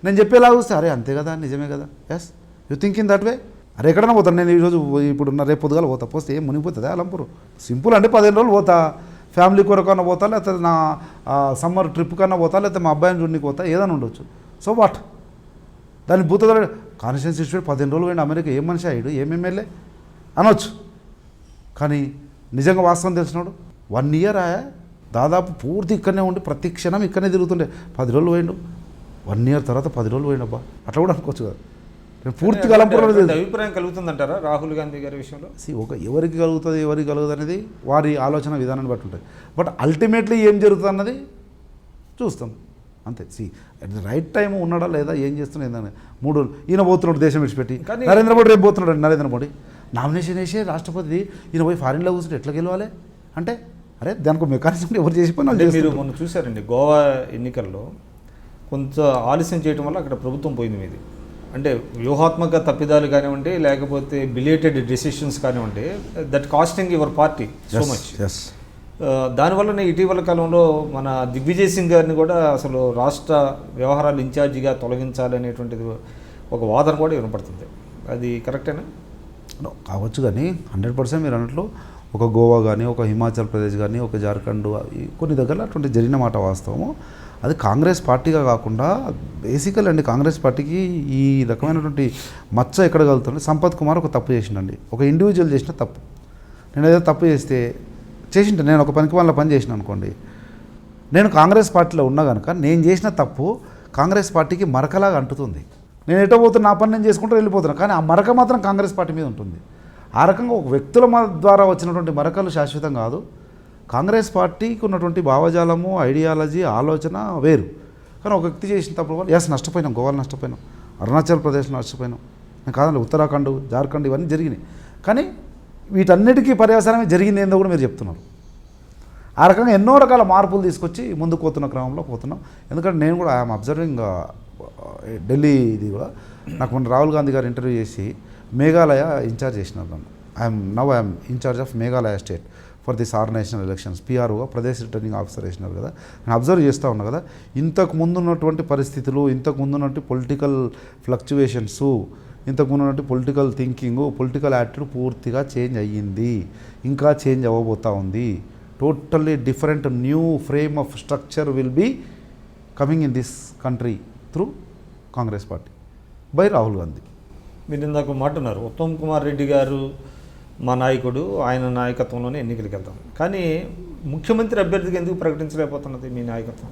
నేను చెప్పేలా చూస్తే అరే అంతే కదా, నిజమే కదా, yes you think in that way. అరే ఎక్కడైనా పోతాను నేను ఈరోజు, ఇప్పుడున్న రేపు పొద్దుగాల పోతా, పోస్తే ఏం మునిగిపోతుంది అలంపూర్. సింపుల్ అంటే 15 రోజులు పోతా, ఫ్యామిలీ కొరకన్నా పోతా, లేకపోతే నా సమ్మర్ ట్రిప్ కన్నా పోతా, లేకపోతే మా అబ్బాయిని చూడడానికి పోతా, ఏదైనా ఉండొచ్చు. సో వాట్, దాన్ని భూతత్వం కాన్స్టిట్యూన్సీ ఇన్స్టిట్యూట్ 15 రోజులు పోయిన అమెరికా ఏం మనిషి అయ్యాడు, ఏం ఎమ్మెల్యే అనొచ్చు. కానీ నిజంగా వాస్తవం తెలిసినాడు 1 ఇయర్ దాదాపు పూర్తి ఇక్కడనే ఉండి ప్రతి క్షణం ఇక్కడనే తిరుగుతుండే. 10 రోజులు పోయిండు, 1 ఇయర్ తర్వాత 10 రోజులు పోయిండబ్బా, అట్లా కూడా అనుకోవచ్చు కదా. నేను పూర్తిగా అభిప్రాయం కలుగుతుందంటారా రాహుల్ గాంధీ గారి విషయంలో? ఎవరికి కలుగుతుంది అనేది వారి ఆలోచన విధానాన్ని బట్టి ఉంటుంది. బట్ అల్టిమేట్లీ ఏం జరుగుతుంది అన్నది చూస్తాం అంతే. అట్ ది రైట్ టైం ఉన్నాడా లేదా, ఏం చేస్తున్నా ఏందని. 3 రోజులు ఈయన పోతున్నాడు దేశం విడిచిపెట్టి. నరేంద్ర మోడీ రేపు పోతున్నాడు అండి. నరేంద్ర మోడీ నామినేషన్ వేసే రాష్ట్రపతి, ఈయన పోయి ఫారిన్లో కూర్చుంటే ఎట్లా గెలవాలి అంటే, అరే దానికి మెకానిజం ఎవరు చేసి పని. మీరు మొన్న చూసారండి గోవా ఎన్నికల్లో కొంచెం ఆలస్యం చేయడం వల్ల అక్కడ ప్రభుత్వం పోయింది మీది. అంటే వ్యూహాత్మక తప్పిదాలు కానివ్వండి, లేకపోతే బిలేటెడ్ డెసిషన్స్ కానివ్వండి, that costing your party so much. దానివల్లనే ఇటీవల కాలంలో మన దిగ్విజయ్ సింగ్ గారిని కూడా అసలు రాష్ట్ర వ్యవహారాల ఇన్ఛార్జిగా తొలగించాలనేటువంటిది ఒక వాదన కూడా వినపడుతుంది. అది కరెక్టేనా? కావచ్చు, కానీ 100% మీరు అన్నట్లు ఒక గోవా కానీ, ఒక హిమాచల్ ప్రదేశ్ కానీ, ఒక జార్ఖండ్, కొన్ని దగ్గర అటువంటి జరిగిన మాట వాస్తవము. అది కాంగ్రెస్ పార్టీగా కాకుండా బేసికల్ అండి, కాంగ్రెస్ పార్టీకి ఈ రకమైనటువంటి మచ్చ ఎక్కడ కలుగుతుంది. సంపత్ కుమార్ ఒక తప్పు చేసిండండి, ఒక ఇండివిజువల్ చేసిన తప్పు. నేను ఏదో తప్పు చేసింటే నేను ఒక పనికి వాళ్ళ పని చేసిన అనుకోండి, నేను కాంగ్రెస్ పార్టీలో ఉన్నా కనుక నేను చేసిన తప్పు కాంగ్రెస్ పార్టీకి మరకలాగా అంటుతుంది. నేను ఎటో పోతున్నా, నా పని నేను చేసుకుంటూ వెళ్ళిపోతున్నా, కానీ ఆ మరక మాత్రం కాంగ్రెస్ పార్టీ మీద ఉంటుంది. ఆ రకంగా ఒక వ్యక్తుల ద్వారా వచ్చినటువంటి మరకలు శాశ్వతం కాదు. కాంగ్రెస్ పార్టీకి ఉన్నటువంటి భావజాలము, ఐడియాలజీ, ఆలోచన వేరు. కానీ ఒక వ్యక్తి చేసిన తప్పుడు వల్ల నష్టపోయినాం, గోవాలో నష్టపోయినాం, అరుణాచల్ ప్రదేశ్లో నష్టపోయినాం. నేను కాదండి, ఉత్తరాఖండ్, జార్ఖండ్ ఇవన్నీ జరిగినాయి. కానీ వీటన్నిటికీ పర్యవసానమే జరిగింది ఏందో కూడా మీరు చెప్తున్నారు. ఆ రకంగా ఎన్నో రకాల మార్పులు తీసుకొచ్చి ముందుకు పోతున్న క్రమంలో పోతున్నాం. ఎందుకంటే నేను కూడా ఐఎమ్ అబ్జర్వింగ్ ఢిల్లీ ఇది కూడా. నాకు మొన్న రాహుల్ గాంధీ గారు ఇంటర్వ్యూ చేసి మేఘాలయ ఇన్ఛార్జ్ చేసినారు నన్ను. I'm incharge of Meghalaya state for this organisational elections. పిఆర్ఓగా ప్రదేశ్ రిటర్నింగ్ ఆఫీసర్ వేసినారు కదా. నేను అబ్జర్వ్ చేస్తూ ఉన్నా కదా, ఇంతకు ముందు ఉన్నటువంటి పరిస్థితులు, ఇంతకు ముందు ఉన్నటువంటి పొలిటికల్ ఫ్లక్చువేషన్స్, ఇంతకు ముందు ఉన్నటువంటి పొలిటికల్ థింకింగ్, పొలిటికల్ యాటిట్యూడ్ పూర్తిగా చేంజ్ అయ్యింది, ఇంకా చేంజ్ అవ్వబోతూ ఉంది. Totally different new frame of structure will be coming in this country through Congress party by Rahul Gandhi. మీరు ఇందాక మాట్లాడుతున్నారు ఉత్తమ్ కుమార్ రెడ్డి గారు మా నాయకుడు, ఆయన నాయకత్వంలోనే ఎన్నికలకు వెళ్తాం, కానీ ముఖ్యమంత్రి అభ్యర్థికి ఎందుకు ప్రకటించలేకపోతున్నది మీ నాయకత్వం?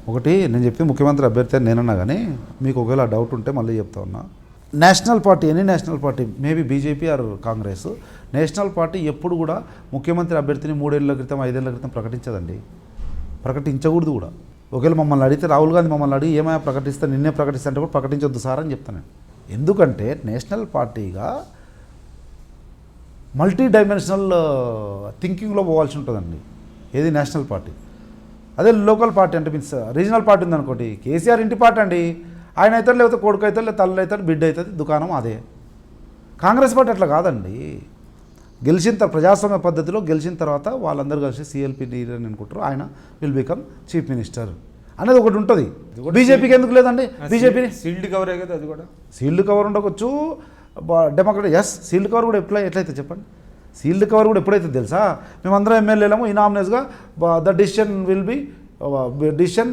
ఒకటి నేను చెప్పి ముఖ్యమంత్రి అభ్యర్థి అని నేనన్నా, కానీ మీకు ఒకవేళ డౌట్ ఉంటే మళ్ళీ చెప్తా ఉన్నా. National party, any national party, maybe BJP or Congress, national party ఎప్పుడు కూడా ముఖ్యమంత్రి అభ్యర్థిని 3 ఏళ్ల క్రితం 5 ఏళ్ల క్రితం ప్రకటించదండి, ప్రకటించకూడదు కూడా. ఒకవేళ మమ్మల్ని అడిగితే, రాహుల్ గాంధీ మమ్మల్ని అడిగి ఏమైనా ప్రకటిస్తే నిన్నే ప్రకటిస్తే అంటే కూడా ప్రకటించొద్దు సార్ అని చెప్తాను. ఎందుకంటే నేషనల్ పార్టీగా మల్టీ డైమెన్షనల్ థింకింగ్లో పోవాల్సి ఉంటుందండి ఏది నేషనల్ పార్టీ. అదే లోకల్ పార్టీ అంటే మీన్స్ రీజనల్ పార్టీ ఉందనుకోండి, కేసీఆర్ ఇంటి పార్టీ అండి, ఆయన అవుతాడు, లేకపోతే కొడుకు అవుతాడు, లేదా తల్లి అవుతాడు, బిడ్డ అవుతుంది, దుకాణం అదే. కాంగ్రెస్ పార్టీ అట్లా కాదండి. ప్రజాస్వామ్య పద్ధతిలో గెలిచిన తర్వాత వాళ్ళందరూ కలిసి సిఎల్పి లీడర్ అని అనుకుంటారు, ఆయన విల్ బికమ్ చీఫ్ మినిస్టర్ అనేది ఒకటి ఉంటుంది. బీజేపీకి ఎందుకు లేదండి? బీజేపీని సీల్డ్ కవరే కదా, అది కూడా సీల్డ్ కవర్ ఉండవచ్చు. డెమోక్రటీ సీల్డ్ కవర్ కూడా ఎట్లయితే చెప్పండి, సీల్డ్ కవర్ కూడా ఎప్పుడైతే తెలుసా, మేమందరం ఎమ్మెల్యేలము ఇనామినేస్గా the decision will be decision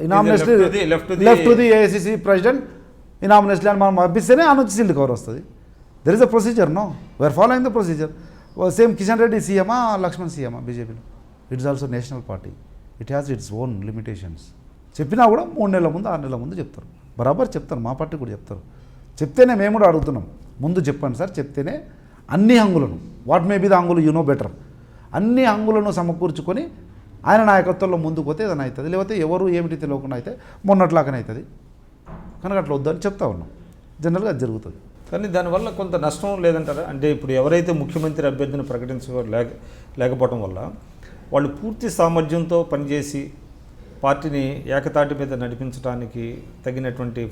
unanimously left to the AICC president unanimously అని మనం పంపిస్తేనే ఆ నుంచి సీల్డ్ కవర్ వస్తుంది. There is a procedure, no we are following the procedure. Same Kishan Reddy సీఎమా, లక్ష్మణ్ సీఎమా బీజేపీలో. It's also national party, it has its own limitations. చెప్పినా కూడా 3 నెలల ముందు 6 నెలల ముందు చెప్తారు, బరాబర్ చెప్తారు. మా పార్టీ కూడా చెప్తారు. చెప్తేనే మేము కూడా అడుగుతున్నాం, ముందు చెప్పండి సార్, చెప్తేనే అన్ని హంగులను, వాట్ మే బి ద హంగులు యు నో బెటర్, అన్ని హంగులను సమకూర్చుకొని ఆయన నాయకత్వంలో ముందుకు పోతే ఏదైనా అవుతుంది. లేకపోతే ఎవరు ఏమిటి తెలియకుండా అయితే మొన్నట్లాగానే అవుతుంది. కనుక అట్లా వద్దని చెప్తా ఉన్నాం. జనరల్గా అది జరుగుతుంది. కానీ దానివల్ల కొంత నష్టం లేదంటారా? అంటే ఇప్పుడు ఎవరైతే ముఖ్యమంత్రి అభ్యర్థిని లేకపోవడం వల్ల వాళ్ళు పూర్తి సామర్థ్యంతో పనిచేసి పార్టీని ఏకతాటి మీద నడిపించడానికి తగినటువంటి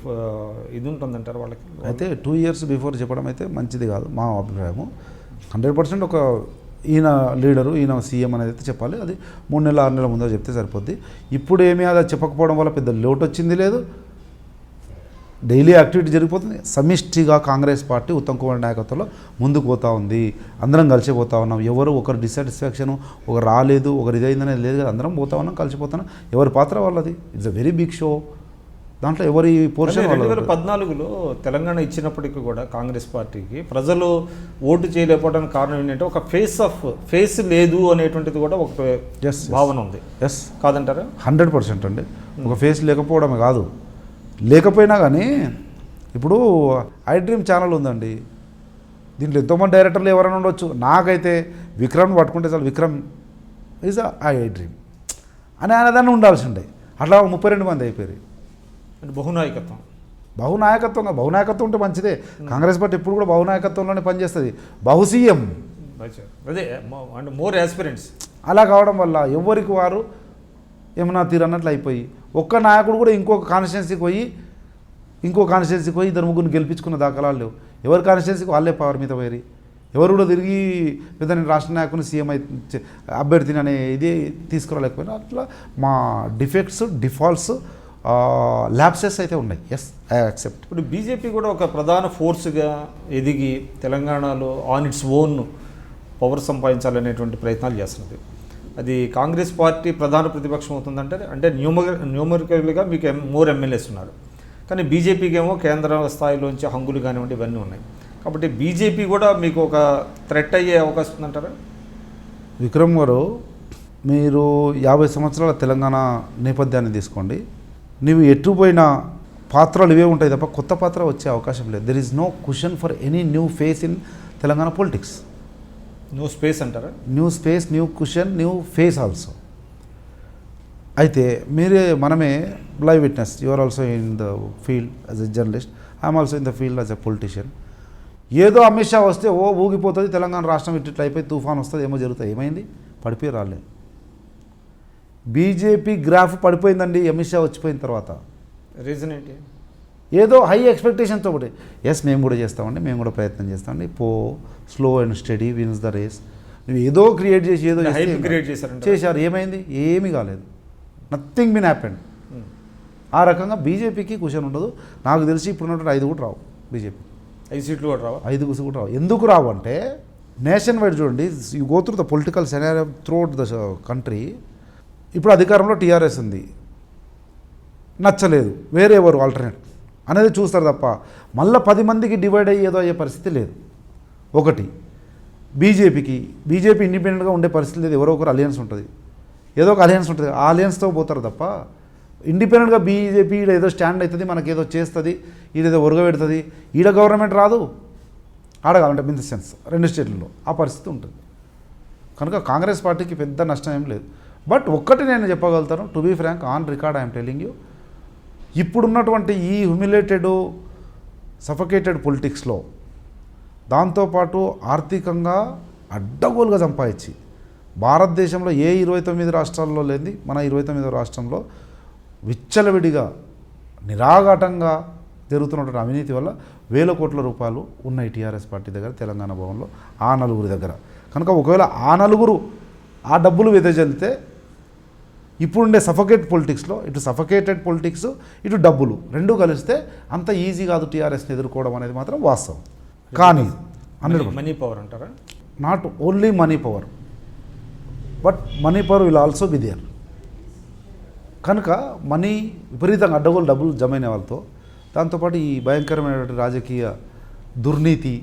ఇది ఉంటుందంటారు వాళ్ళకి? అయితే 2 years బిఫోర్ చెప్పడం అయితే మంచిది కాదు మా అభిప్రాయము. 100% ఒక ఈయన లీడరు, ఈయన సీఎం అనేది అయితే చెప్పాలి. అది 3 నెలల 6 నెలల ముందో చెప్తే సరిపోద్ది. ఇప్పుడు ఏమీ అది చెప్పకపోవడం వల్ల పెద్ద లోటు వచ్చింది లేదు. డైలీ యాక్టివిటీ జరిగిపోతుంది. సమిష్టిగా కాంగ్రెస్ పార్టీ ఉత్తమ్ కుమార్ నాయకత్వంలో ముందుకు పోతూ ఉంది. అందరం కలిసి పోతా ఉన్నాం. ఎవరు ఒకరు డిసాటిస్ఫాక్షన్, ఒకరు రాలేదు, ఒకరు ఇదైందనేది లేదు కదా. అందరం పోతా ఉన్నాం, కలిసిపోతున్నాం. ఎవరి పాత్ర వాళ్ళది. It's a very big show. దాంట్లో ఎవరి పోర్షన్. 2014లో తెలంగాణ ఇచ్చినప్పటికీ కూడా కాంగ్రెస్ పార్టీకి ప్రజలు ఓటు చేయలేకపోవడానికి కారణం ఏంటంటే ఒక ఫేస్ లేదు అనేటువంటిది కూడా ఒక భావన ఉంది. ఎస్ కాదంటారా? 100% అండి. ఒక ఫేస్ లేకపోవడమే కాదు, లేకపోయినా కానీ ఇప్పుడు ఐ డ్రీమ్ ఛానల్ ఉందండి. దీంట్లో ఎంతోమంది డైరెక్టర్లు ఎవరైనా ఉండొచ్చు. నాకైతే విక్రమ్ పట్టుకుంటే చాలు, విక్రమ్ ఈజ్ ఐ డ్రీమ్ అని ఆయన దాన్ని ఉండాల్సి ఉండే. అట్లా 32 మంది అయిపోయారు. అంటే బహునాయకత్వం బహునాయకత్వం ఉంటే మంచిదే. కాంగ్రెస్ పార్టీ ఇప్పుడు కూడా బహునాయకత్వంలోనే పనిచేస్తుంది. బహుసీఎం అదే అంటే మోర్ యాస్పిరెంట్స్ అలా కావడం వల్ల ఎవరికి వారు ఏమన్నా తీరన్నట్లు అయిపోయి, ఒక్క నాయకుడు కూడా ఇంకో కాన్స్టిట్యున్సీకి పోయి ఇద్దరు ముగ్గురిని గెలిపించుకున్న దాఖలాలు లేవు. ఎవరి కాన్స్టిట్యున్సీకి వాళ్ళే పవర్ మీద పోయి, ఎవరు కూడా తిరిగి పెద్ద నేను రాష్ట్ర నాయకుని సీఎం అభ్యర్థిని అనే ఇది తీసుకురాలేకపోయినా. అట్లా మా డిఫాల్ట్స్ ల్యాప్సెస్ అయితే ఉన్నాయి. Yes, I accept. ఇప్పుడు బీజేపీ కూడా ఒక ప్రధాన ఫోర్స్గా ఎదిగి తెలంగాణలో ఆన్ ఇట్స్ ఓన్ పవర్ సంపాదించాలనేటువంటి ప్రయత్నాలు చేస్తున్నది. అది కాంగ్రెస్ పార్టీ ప్రధాన ప్రతిపక్షం అవుతుందంటే అంటే న్యూమరికల్గా మీకు మోర్ ఎమ్మెల్యేస్ ఉన్నారు. కానీ బీజేపీకి ఏమో కేంద్ర స్థాయిలోంచి హంగులు కానివ్వండి ఇవన్నీ ఉన్నాయి. కాబట్టి బీజేపీ కూడా మీకు ఒక థ్రెట్ అయ్యే అవకాశం ఉందంటారా? విక్రమ్ గారు, మీరు 50 సంవత్సరాల తెలంగాణ నేపథ్యాన్ని తీసుకోండి. నీవు ఎట్టుపోయిన పాత్రలు ఇవే ఉంటాయి తప్ప కొత్త పాత్ర వచ్చే అవకాశం లేదు. There is no question for any new face in Telangana politics. New space అంటారా? New space, new question, new face also. అయితే మనమే live witness. You are also in the field as a journalist, I'm also in the field as a politician. ఏదో అమిత్ షా వస్తే ఊగిపోతుంది తెలంగాణ రాష్ట్రం, ఇట్లా అయిపోయి తుఫాన్ వస్తుంది, ఏమో జరుగుతుంది. ఏమైంది? పడిపోయి రాలే. బీజేపీ గ్రాఫ్ పడిపోయిందండి అమిత్ షా వచ్చిపోయిన తర్వాత. రీజన్ ఏంటి? ఏదో హై ఎక్స్పెక్టేషన్తో ఒకటి. ఎస్, మేము కూడా చేస్తామండి, మేము కూడా ప్రయత్నం చేస్తామండి. Slow and steady wins the race. నువ్వు ఏదో క్రియేట్ చేసి ఏదో చేశారు. ఏమైంది? ఏమీ కాలేదు. Nothing been happened. ఆ రకంగా బీజేపీకి క్వశ్చన్ ఉండదు. నాకు తెలిసి ఇప్పుడున్నటువంటి 5 కూడా రావు. బీజేపీ 5 సీట్లు కూడా రావు. 5 కూడా రావు. ఎందుకు రావు అంటే నేషన్ వైడ్ చూడండి, you go through the political scenario throughout the country. ఇప్పుడు అధికారంలో టీఆర్ఎస్ ఉంది, నచ్చలేదు, వేరే ఎవరు ఆల్టర్నేట్ అనేది చూస్తారు తప్ప మళ్ళీ 10 మందికి డివైడ్ అయ్యి ఏదో అయ్యే పరిస్థితి లేదు. ఒకటి బీజేపీ ఇండిపెండెంట్గా ఉండే పరిస్థితి లేదు. ఎవరో ఒకరు అలయన్స్ ఉంటుంది, ఏదో ఒక అలయన్స్ ఉంటుంది. ఆ అలయన్స్తో పోతారు తప్ప ఇండిపెండెంట్గా బీజేపీ ఈడ ఏదో స్టాండ్ అవుతుంది, మనకేదో చేస్తుంది, ఈడేదో ఒరగబెడుతుంది, ఈడ గవర్నమెంట్ రాదు, ఆడగాలంటే ఇన్ ది సెన్స్ 2 స్టేట్లలో ఆ పరిస్థితి ఉంటుంది. కనుక కాంగ్రెస్ పార్టీకి పెద్ద నష్టం ఏం లేదు. బట్ ఒక్కటి నేను చెప్పగలుగుతాను, to be frank, on record I'm telling you, ఇప్పుడున్నటువంటి ఈ హ్యూమిలేటెడ్ సఫకేటెడ్ పొలిటిక్స్లో దాంతోపాటు ఆర్థికంగా అడ్డగోలుగా సంపాదించి భారతదేశంలో ఏ 29 రాష్ట్రాల్లో లేని మన 29వ రాష్ట్రంలో విచ్చలవిడిగా నిరాఘాటంగా జరుగుతున్నటువంటి అవినీతి వల్ల వేల కోట్ల రూపాయలు ఉన్నాయి టీఆర్ఎస్ పార్టీ దగ్గర, తెలంగాణ భవన్లో ఆ నలుగురి దగ్గర. కనుక ఒకవేళ ఆ నలుగురు ఆ డబ్బులు వెదజల్లితే ఇప్పుడుండే సఫకేటెడ్ పొలిటిక్స్ ఇటు డబ్బులు రెండూ కలిస్తే అంత ఈజీ కాదు టీఆర్ఎస్ని ఎదుర్కోవడం అనేది మాత్రం వాస్తవం. కానీ మనీ పవర్ అంటారా? Not only money power, but money power will also be there. కనుక మనీ విపరీతంగా అడ్డగోలు డబ్బులు జమైన వాళ్ళతో, దాంతోపాటు ఈ భయంకరమైనటువంటి రాజకీయ దుర్నీతి,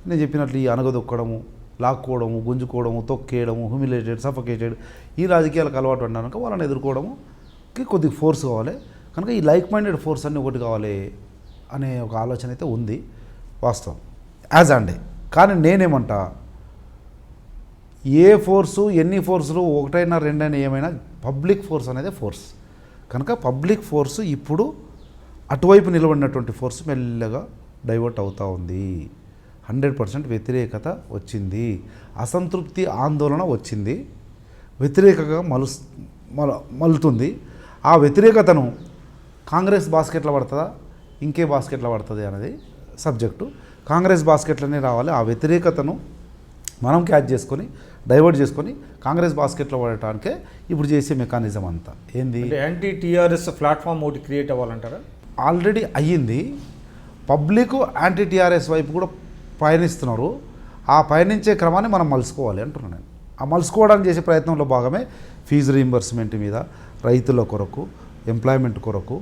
నేను చెప్పినట్లు ఈ అనగదొక్కడము, లాక్కోవడము, గుంజుకోవడము, తొక్కేయడము, హ్యూమిలేటెడ్, సఫకేటెడ్, ఈ రాజకీయాలకు అలవాటు ఉన్నాక వాళ్ళని ఎదుర్కోవడంకి కొద్దిగా ఫోర్స్ కావాలి. కనుక ఈ లైక్ మైండెడ్ ఫోర్స్ అన్నీ ఒకటి కావాలి అనే ఒక ఆలోచన అయితే ఉంది, వాస్తవం. యాజ్ అండ్ కానీ నేనేమంటా, ఏ ఫోర్సు ఎన్ని ఫోర్సులు ఒకటైనా రెండైనా ఏమైనా పబ్లిక్ ఫోర్స్ అనేది ఫోర్స్ కనుక పబ్లిక్ ఫోర్సు ఇప్పుడు అటువైపు నిలబడినటువంటి ఫోర్స్ మెల్లగా డైవర్ట్ అవుతూ ఉంది. 100% వ్యతిరేకత వచ్చింది, అసంతృప్తి ఆందోళన వచ్చింది, వ్యతిరేకంగా మలుతుంది. ఆ వ్యతిరేకతను కాంగ్రెస్ బాస్కెట్లో పడుతుందా ఇంకే బాస్కెట్లో పడుతుంది అనేది సబ్జెక్టు. కాంగ్రెస్ బాస్కెట్లోనే రావాలి. ఆ వ్యతిరేకతను మనం క్యాచ్ చేసుకొని డైవర్ట్ చేసుకొని కాంగ్రెస్ బాస్కెట్లో పడటానికే ఇప్పుడు చేసే మెకానిజం అంతా ఏంది, యాంటీ టీఆర్ఎస్ ప్లాట్ఫామ్ ఒకటి క్రియేట్ అవ్వాలంటారా? ఆల్రెడీ అయ్యింది. పబ్లిక్ యాంటీ టీఆర్ఎస్ వైపు కూడా పయనిస్తున్నారు. ఆ పయనించే క్రమాన్ని మనం మలుసుకోవాలి అంటున్నాను నేను. ఆ మలుసుకోవడానికి చేసే ప్రయత్నంలో భాగమే ఫీజు రీయింబర్స్మెంట్ మీద, రైతుల కొరకు, ఎంప్లాయ్మెంట్ కొరకు,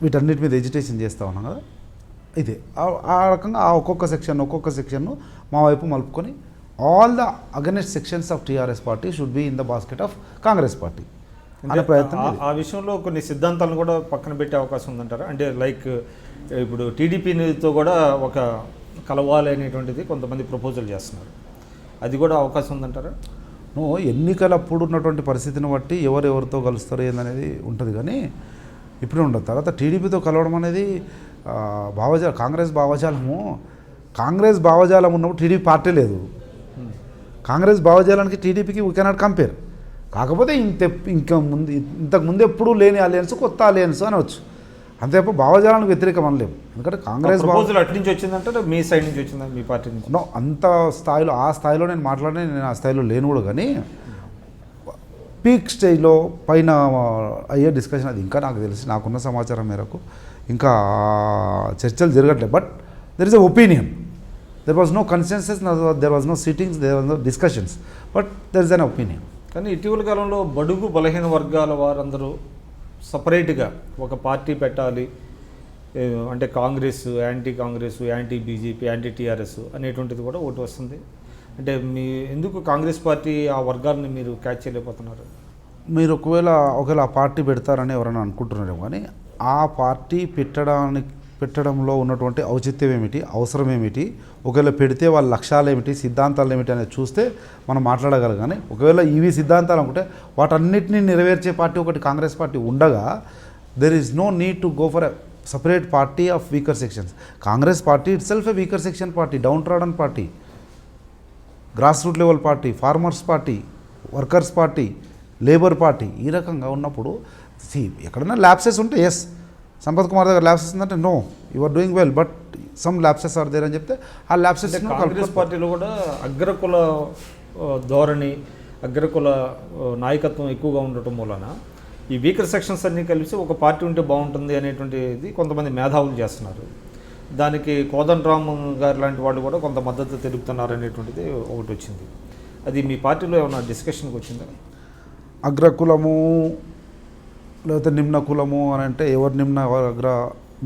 వీటన్నిటి మీద ఎడ్యుటేషన్ చేస్తూ ఉన్నాం కదా. ఇదే ఆ రకంగా ఆ ఒక్కొక్క సెక్షన్ను మా వైపు మలుపుకొని all the against sections of TRS party should be in the basket of Congress party అనే ప్రయత్నం. ఆ విషయంలో కొన్ని సిద్ధాంతాలను కూడా పక్కన పెట్టే అవకాశం ఉందంటారా? అంటే లైక్ ఇప్పుడు టీడీపీతో కూడా ఒక కలవాలి అనేటువంటిది కొంతమంది ప్రపోజల్ చేస్తున్నారు, అది కూడా అవకాశం ఉందంటారా? ఎన్నికలప్పుడు ఉన్నటువంటి పరిస్థితిని బట్టి ఎవరెవరితో కలుస్తారు ఏందనేది ఉంటుంది, కానీ ఇప్పుడే ఉండదు. తర్వాత టీడీపీతో కలవడం అనేది కాంగ్రెస్ భావజాలం ఉన్నప్పుడు టీడీపీ పార్టీ లేదు. కాంగ్రెస్ భావజాలానికి టీడీపీకి వీ కెనాట్ కంపేర్. కాకపోతే ఇంతకుముందు ఎప్పుడూ లేని అలయన్స్ కొత్త అలయన్స్ అనవచ్చు, అంతే తప్ప భావజాలానికి వ్యతిరేకం అనలేము. ఎందుకంటే కాంగ్రెస్ ప్రపోజల్ అటు నుంచి వచ్చిందంటే మీ సైడ్ నుంచి వచ్చిందా, మీ పార్టీ నుంచి? అంత స్థాయిలో ఆ స్థాయిలో నేను ఆ స్థాయిలో లేను కూడా, కానీ పీక్ స్టేజ్లో పైన అయ్యే డిస్కషన్ అది ఇంకా నాకు తెలిసి నాకున్న సమాచారం మేరకు ఇంకా చర్చలు జరగట్లేదు. But there is a opinion, there was no consensus, there was no sittings, there was no discussions, but there is an opinion. కానీ ఇటీవల కాలంలో బడుగు బలహీన వర్గాల వారందరూ సపరేట్గా ఒక పార్టీ పెట్టాలి, అంటే Congress, anti BJP, anti TRS అనేటువంటిది కూడా ఒకటి వస్తుంది. అంటే ఎందుకు కాంగ్రెస్ పార్టీ ఆ వర్గాలని మీరు క్యాచ్ చేయలేకపోతున్నారు? మీరు ఒకవేళ ఆ పార్టీ పెడతారని ఎవరైనా అనుకుంటున్నారేమో, కానీ ఆ పార్టీ పెట్టడంలో ఉన్నటువంటి ఔచిత్యం ఏమిటి, అవసరం ఏమిటి, ఒకవేళ పెడితే వాళ్ళ లక్ష్యాలు ఏమిటి, సిద్ధాంతాలు ఏమిటి అనేది చూస్తే మనం మాట్లాడగలం. కానీ ఒకవేళ ఇవి సిద్ధాంతాలు అనుకుంటే వాటన్నిటిని నెరవేర్చే పార్టీ ఒకటి కాంగ్రెస్ పార్టీ ఉండగా there is no need to go for a separate party of weaker sections. Congress party itself a weaker section party, downtrodden party, grass root level party, farmers party, workers party, labour party. ఈ రకంగా ఉన్నప్పుడు ఎక్కడైనా lapses ఉంటే yes, Sampath Kumar దగ్గర lapses ఉందంటే no, you are doing well, but some lapses are there అని చెప్తే ఆ ల్యాప్సెస్. కాంగ్రెస్ పార్టీలో కూడా అగ్రకుల ధోరణి, అగ్రకుల నాయకత్వం ఎక్కువగా ఉండటం మూలన ఈ వీకర్ సెక్షన్స్ అన్నీ కలిసి ఒక పార్టీ ఉంటే బాగుంటుంది అనేటువంటిది కొంతమంది మేధావులు చేస్తున్నారు. దానికి కోదండరామ్ గారు లాంటి వాళ్ళు కూడా కొంత మద్దతు తెలుపుతున్నారు అనేటువంటిది ఒకటి వచ్చింది. అది మీ పార్టీలో ఏమైనా డిస్కషన్కి వచ్చిందా? అగ్రకులము లేకపోతే నిమ్న కులము అని అంటే ఎవరు నిమ్న అగ్ర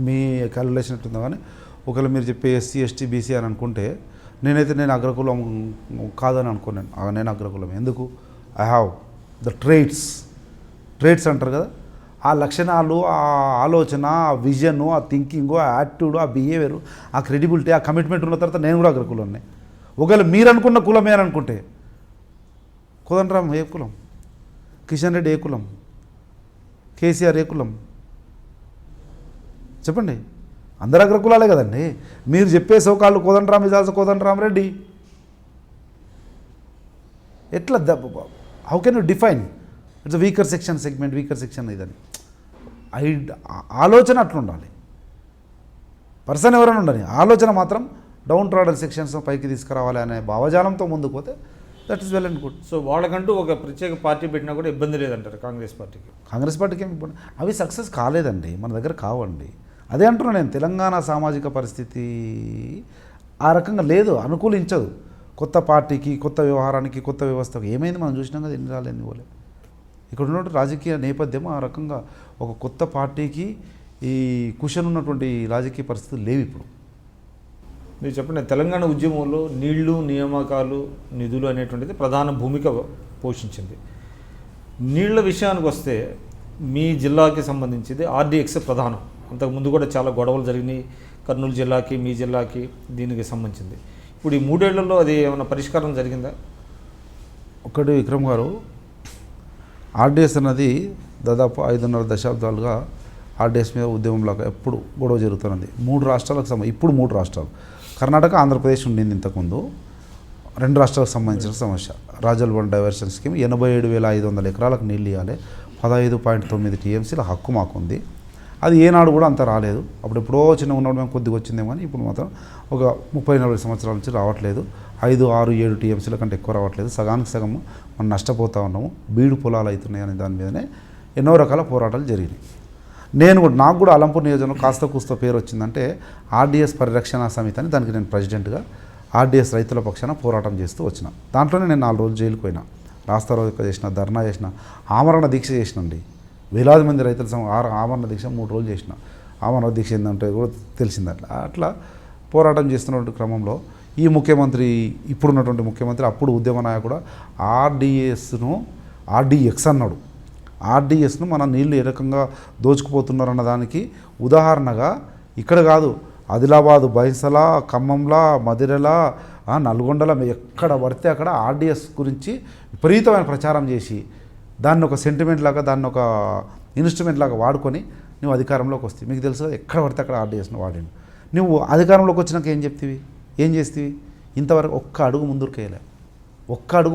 మీ క్యాలిక్యులేషన్ ఉంటుందో, కానీ ఒకవేళ మీరు చెప్పే ఎస్సీ ఎస్టీ బీసీ అని అనుకుంటే నేను అగ్రకులం కాదని అనుకోను. నేను అగ్రకులం ఎందుకు? ఐ హ్యావ్ ద ట్రేట్స్ అంటారు కదా, ఆ లక్షణాలు, ఆ ఆలోచన, ఆ విజన్, ఆ థింకింగ్, ఆ యాటిట్యూడ్, ఆ బిహేవియర్, ఆ క్రెడిబిలిటీ, ఆ కమిట్మెంట్ ఉన్న తర్వాత నేను కూడా అగ్రకులాన్ని. ఒకవేళ మీరు అనుకున్న కులమే అని అనుకుంటే కోదండరామ్ ఏ కులం, కిషన్ రెడ్డి ఏ కులం, కేసీఆర్ ఏ కులం చెప్పండి? అందరు అగ్రకులాలే కదండి. మీరు చెప్పే సోకాళ్ళు కోదండరామ్ ఇస్ ఆల్సో కోదండరామ్ రెడ్డి. ఎట్లా how can you define it's weaker section segment, weaker section ఇదని? ఆలోచన అట్లా ఉండాలి, పర్సన్ ఎవరైనా ఉండని, ఆలోచన మాత్రం డౌన్ ట్రాడన్ సెక్షన్స్ పైకి తీసుకురావాలి అనే భావజాలంతో ముందుకు పోతే that is well and good. So వాళ్ళకంటూ ఒక ప్రత్యేక పార్టీ పెట్టినా కూడా ఇబ్బంది లేదంటారు కాంగ్రెస్ పార్టీకి ఏమి ఇబ్బంది? అవి సక్సెస్ కాలేదండి, మన దగ్గర కావండి. అదే అంటున్నాను నేను, తెలంగాణ సామాజిక పరిస్థితి ఆ రకంగా లేదు, అనుకూలించదు కొత్త పార్టీకి, కొత్త వ్యవహారానికి, కొత్త వ్యవస్థకు. ఏమైంది మనం చూసినాం కదా, ఎన్ని రాలేదు పోలే. ఇక్కడ ఉన్నటువంటి రాజకీయ నేపథ్యం ఆ రకంగా ఒక కొత్త పార్టీకి ఈ కుషన్ ఉన్నటువంటి రాజకీయ పరిస్థితులు లేవు ఇప్పుడు. మీరు చెప్పండి, తెలంగాణ ఉద్యమంలో నీళ్లు, నియామకాలు, నిధులు అనేటువంటిది ప్రధాన భూమిక పోషించింది. నీళ్ల విషయానికి వస్తే మీ జిల్లాకి సంబంధించింది ఆర్డీఎక్స్ ప్రధానం. అంతకుముందు కూడా చాలా గొడవలు జరిగినాయి కర్నూలు జిల్లాకి, మీ జిల్లాకి దీనికి సంబంధించింది. ఇప్పుడు ఈ 3 ఏళ్లలో అది ఏమైనా పరిష్కారం జరిగిందా? ఒకటి విక్రమ్ గారు, ఆర్డీఎస్ అన్నది దాదాపు 5.5 దశాబ్దాలుగా ఆర్డీఎస్ మీద ఉద్యమంలాగా ఎప్పుడు గొడవ జరుగుతున్నది. 3 రాష్ట్రాలకు ఇప్పుడు 3 రాష్ట్రాలు, కర్ణాటక, ఆంధ్రప్రదేశ్ ఉండింది ఇంతకుముందు. 2 రాష్ట్రాలకు సంబంధించిన సమస్య. రాజల్ వన్ డైవర్షన్ స్కీమ్ 87,500 ఎకరాలకు నీళ్ళు ఇవ్వాలి, 15.9 టీఎంసీల హక్కు మాకుంది. అది ఏనాడు కూడా అంత రాలేదు. అప్పుడు ఎప్పుడో చిన్న ఉన్నప్పుడు మేము కొద్దిగా వచ్చిందేమో, కానీ ఇప్పుడు మాత్రం ఒక 30-40 సంవత్సరాల నుంచి రావట్లేదు. 5, 6, 7 టీఎంసీల కంటే ఎక్కువ రావట్లేదు. సగానికి సగం మనం నష్టపోతూ ఉన్నాము. బీడు పొలాలు అవుతున్నాయి అనే దాని మీదనే ఎన్నో రకాల పోరాటాలు జరిగినాయి. నాకు కూడా అలంపూర్ నియోజకవర్గంలో కాస్త కూస్తో పేరు వచ్చిందంటే ఆర్డీఎస్ పరిరక్షణ సమితి అని, దానికి నేను ప్రెసిడెంట్గా ఆర్డీఎస్ రైతుల పక్షాన పోరాటం చేస్తూ వచ్చిన. దాంట్లోనే నేను 4 రోజులు జైలుకు పోయినా, రాస్తారోక చేసిన, ధర్నా చేసిన, ఆమరణ దీక్ష చేసినండి. వేలాది మంది రైతుల ఆమరణ దీక్ష 3 రోజులు చేసిన. ఆమరణ దీక్ష ఏంటంటే కూడా తెలిసింది. అట్లా పోరాటం చేస్తున్నటువంటి క్రమంలో ఈ ముఖ్యమంత్రి, ఇప్పుడున్నటువంటి ముఖ్యమంత్రి, అప్పుడు ఉద్యమ నాయకుడు ఆర్డీఎక్స్ అన్నాడు. ఆర్డీఎస్ను మన నీళ్లు ఏ రకంగా దోచుకుపోతున్నారన్న దానికి ఉదాహరణగా ఇక్కడ కాదు, ఆదిలాబాదు, బైంసల, ఖమ్మంలా, మదిరల, నల్గొండల, ఎక్కడ పడితే అక్కడ ఆర్డీఎస్ గురించి విపరీతమైన ప్రచారం చేసి దాన్ని ఒక సెంటిమెంట్ లాగా, దాన్ని ఒక ఇన్స్ట్రుమెంట్ లాగా వాడుకొని నువ్వు అధికారంలోకి వస్తాయి. మీకు తెలుసు, ఎక్కడ పడితే అక్కడ ఆర్డీఎస్ను వాడిండు. నువ్వు అధికారంలోకి వచ్చినాక ఏం చేస్తేవి? ఇంతవరకు ఒక్క అడుగు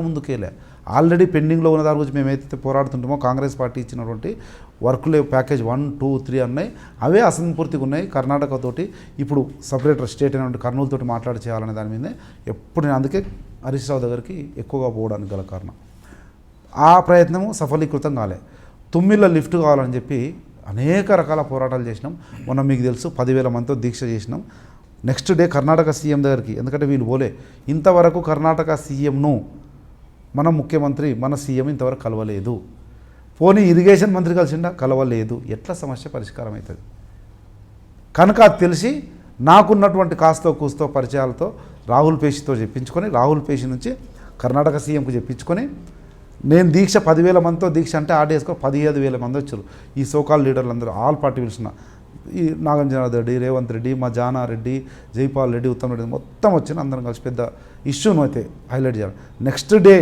ముందుకేలే. ఆల్రెడీ పెండింగ్లో ఉన్న దాని గురించి మేమైతే పోరాడుతుంటామో, కాంగ్రెస్ పార్టీ ఇచ్చినటువంటి వర్కులే ప్యాకేజ్ 1, 2, 3 అన్నాయి. అవే అసంపూర్తిగా ఉన్నాయి. కర్ణాటకతోటి ఇప్పుడు సపరేట్ స్టేట్ అయినటువంటి కర్నూలుతోటి మాట్లాడి చేయాలనే దాని మీదే ఎప్పుడు నేను అందుకే హరీష్ రావు దగ్గరికి ఎక్కువగా పోవడానికి గల కారణం. ఆ ప్రయత్నము సఫలీకృతం కాలే. తుమ్మిళ్ళ లిఫ్ట్ కావాలని చెప్పి అనేక రకాల పోరాటాలు చేసినాం. మొన్న మీకు తెలుసు 10,000 మందితో దీక్ష చేసినాం. నెక్స్ట్ డే కర్ణాటక సీఎం దగ్గరికి, ఎందుకంటే వీళ్ళు పోలే, ఇంతవరకు కర్ణాటక సీఎంను మన ముఖ్యమంత్రి, మన సీఎం ఇంతవరకు కలవలేదు. పోనీ ఇరిగేషన్ మంత్రి కలిసిండా, కలవలేదు. ఎట్లా సమస్య పరిష్కారం అవుతుంది? కనుక అది తెలిసి నాకున్నటువంటి కాస్తో కూస్తో పరిచయాలతో రాహుల్ పేషితో చెప్పించుకొని, రాహుల్ పేషి నుంచి కర్ణాటక సీఎంకు చెప్పించుకొని, నేను దీక్ష 10,000 మందితో దీక్ష అంటే ఆర్డీఎస్కో 15,000 మంది వచ్చారు. ఈ సోకాల్ లీడర్లు అందరూ, ఆల్ పార్టీ పిలిచిన, ఈ నాగార్జున రెడ్డి, రేవంత్ రెడ్డి, మా జానారెడ్డి, జైపాల్ రెడ్డి, ఉత్తమ్ రెడ్డి మొత్తం వచ్చిన అందరం కలిసి పెద్ద ఇష్యూను అయితే హైలైట్ చేయాలి. నెక్స్ట్ డే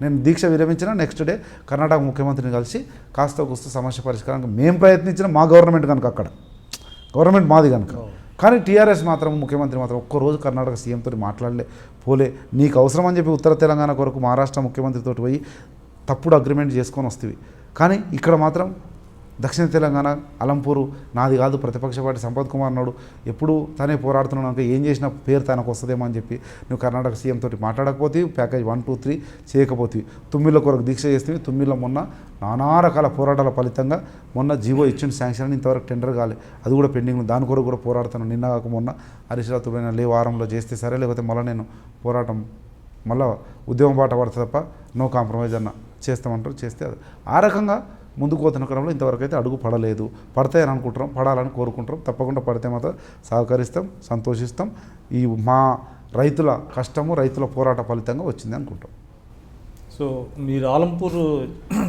నేను దీక్ష విరమించిన నెక్స్ట్ డే కర్ణాటక ముఖ్యమంత్రిని కలిసి కాస్త కూస్త సమస్య పరిష్కారానికి మేము ప్రయత్నించిన, మా గవర్నమెంట్ కనుక అక్కడ గవర్నమెంట్ మాది కనుక. కానీ టీఆర్ఎస్ మాత్రం, ముఖ్యమంత్రి మాత్రం ఒక్కరోజు కర్ణాటక సీఎంతో పోలే. నీకు అవసరం అని చెప్పి ఉత్తర తెలంగాణ కొరకు మహారాష్ట్ర ముఖ్యమంత్రితో పోయి తప్పుడు అగ్రిమెంట్ చేసుకొని వస్తేవి. కానీ ఇక్కడ మాత్రం దక్షిణ తెలంగాణ అలంపూరు నాది కాదు, ప్రతిపక్ష పార్టీ సంపత్ కుమార్ నాడు ఎప్పుడు తనే పోరాడుతున్నాను, ఏం చేసిన పేరు తనకు వస్తుందేమో అని చెప్పి నువ్వు కర్ణాటక సీఎం తోటి మాట్లాడకపోతే, ప్యాకేజ్ 1, 2, 3 చేయకపోతే, తుమ్మిళ్ళ కొరకు దీక్ష చేస్తే, తుమ్మిళ్ళ మొన్న నానా రకాల పోరాటాల ఫలితంగా మొన్న జీవో ఇచ్చిన శాంక్షన్ అని ఇంతవరకు టెండర్ కాలే, అది కూడా పెండింగ్. దాని కొరకు కూడా పోరాడుతాను. నిన్న కాక మొన్న హరీష్ రావు వారంలో చేస్తే సరే, లేకపోతే మళ్ళీ నేను పోరాటం మళ్ళీ ఉద్యమం బాట పడుతుంది తప్ప నో కాంప్రమైజ్ అన్న చేస్తామంటారు. చేస్తే అది ఆ రకంగా ముందుకు పోతున్న క్రమంలో ఇంతవరకు అయితే అడుగు పడలేదు. పడతాయని అనుకుంటున్నాం, పడాలని కోరుకుంటున్నాం. తప్పకుండా పడితే మాత్రం సహకరిస్తాం, సంతోషిస్తాం. ఈ మా రైతుల కష్టము, రైతుల పోరాట ఫలితంగా వచ్చింది అనుకుంటాం. సో మీరు ఆలంపూర్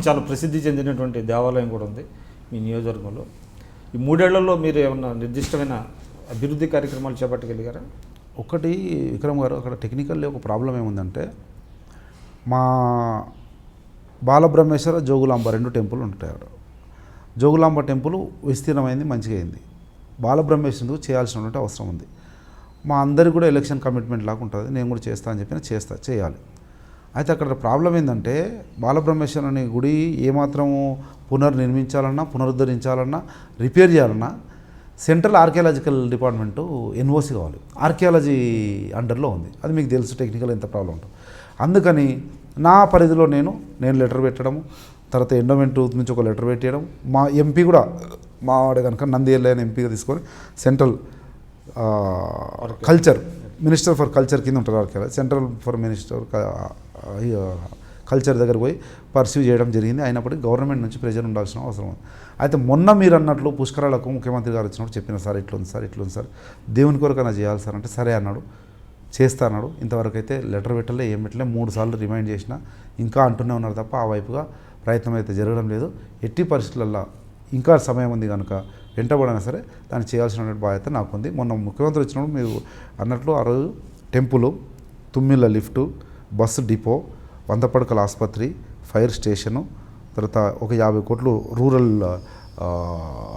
చాలా ప్రసిద్ధి చెందినటువంటి దేవాలయం కూడా ఉంది మీ నియోజకవర్గంలో. ఈ 3 ఏళ్లలో మీరు ఏమన్నా నిర్దిష్టమైన అభివృద్ధి కార్యక్రమాలు చేపట్టగలిగారా? ఒకటి విక్రమ్ గారు, అక్కడ టెక్నికల్లీ ఒక ప్రాబ్లం ఏముందంటే, మా బాలబ్రహ్మేశ్వర, జోగులాంబ 2 టెంపుల్ ఉంటాయి అక్కడ. జోగులాంబ టెంపుల్ విస్తీర్ణమైంది, మంచిగా అయింది. బాలబ్రహ్మేశ్వరుడు చేయాల్సినటువంటి అవసరం ఉంది. మా అందరికి కూడా ఎలక్షన్ కమిట్మెంట్ లాగా ఉంటుంది. నేను కూడా చేస్తా అని చెప్పిన చేయాలి. అయితే అక్కడ ప్రాబ్లం ఏంటంటే, బాలబ్రహ్మేశ్వరుని గుడి ఏమాత్రము పునర్నిర్మించాలన్నా, పునరుద్ధరించాలన్నా, రిపేర్ చేయాలన్నా సెంట్రల్ ఆర్కియాలజికల్ డిపార్ట్మెంటు ఎన్ఓసి కావాలి. ఆర్కియాలజీ అండర్లో ఉంది. అది మీకు తెలుసు టెక్నికల్ ఎంత ప్రాబ్లం ఉంటుంది. అందుకని నా పరిధిలో నేను లెటర్ పెట్టడము, తర్వాత ఎండోమెంట్ నుంచి ఒక లెటర్ పెట్టడం, మా ఎంపీ కూడా మా వాడే కనుక నంద్యాల ఎంపీగా తీసుకొని central culture minister for culture కింద ఉంటారు archaeology, central for minister culture దగ్గర పోయి పర్సీవ్ చేయడం జరిగింది. అయినప్పటికీ గవర్నమెంట్ నుంచి ప్రెజర్ ఉండాల్సిన అవసరం ఉంది. అయితే మొన్న మీరు అన్నట్లు పుష్కరాలకు ముఖ్యమంత్రి గారు వచ్చినప్పుడు చెప్పిన, సార్ ఇట్లుంది సార్ దేవుని కొరకైనా చేయాలి సార్ అంటే, సరే అన్నాడు, చేస్తా అన్నాడు. ఇంతవరకు అయితే లెటర్ పెట్టలే, ఏం పెట్టలే. 3 సార్లు రిమైండ్ చేసిన, ఇంకా అంటూనే ఉన్నారు తప్ప ఆ వైపుగా ప్రయత్నం అయితే జరగడం లేదు. ఎట్టి పరిస్థితులలో ఇంకా సమయం ఉంది కనుక వెంటబడినా సరే దాన్ని చేయాల్సిన బాధ్యత నాకుంది. మొన్న ముఖ్యమంత్రి వచ్చినప్పుడు మీరు అన్నట్లు ఆ రోజు temple Tummilla lift, bus depot, 100 పడకల ఆసుపత్రి, ఫైర్ స్టేషను, తర్వాత ఒక 50 కోట్లు రూరల్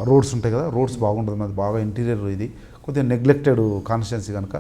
రోడ్స్ ఉంటాయి కదా, రోడ్స్ బాగుంటుంది, అది బాగా ఇంటీరియర్, ఇది కొద్దిగా నెగ్లెక్టెడ్ కాన్స్టిట్యున్సీ కనుక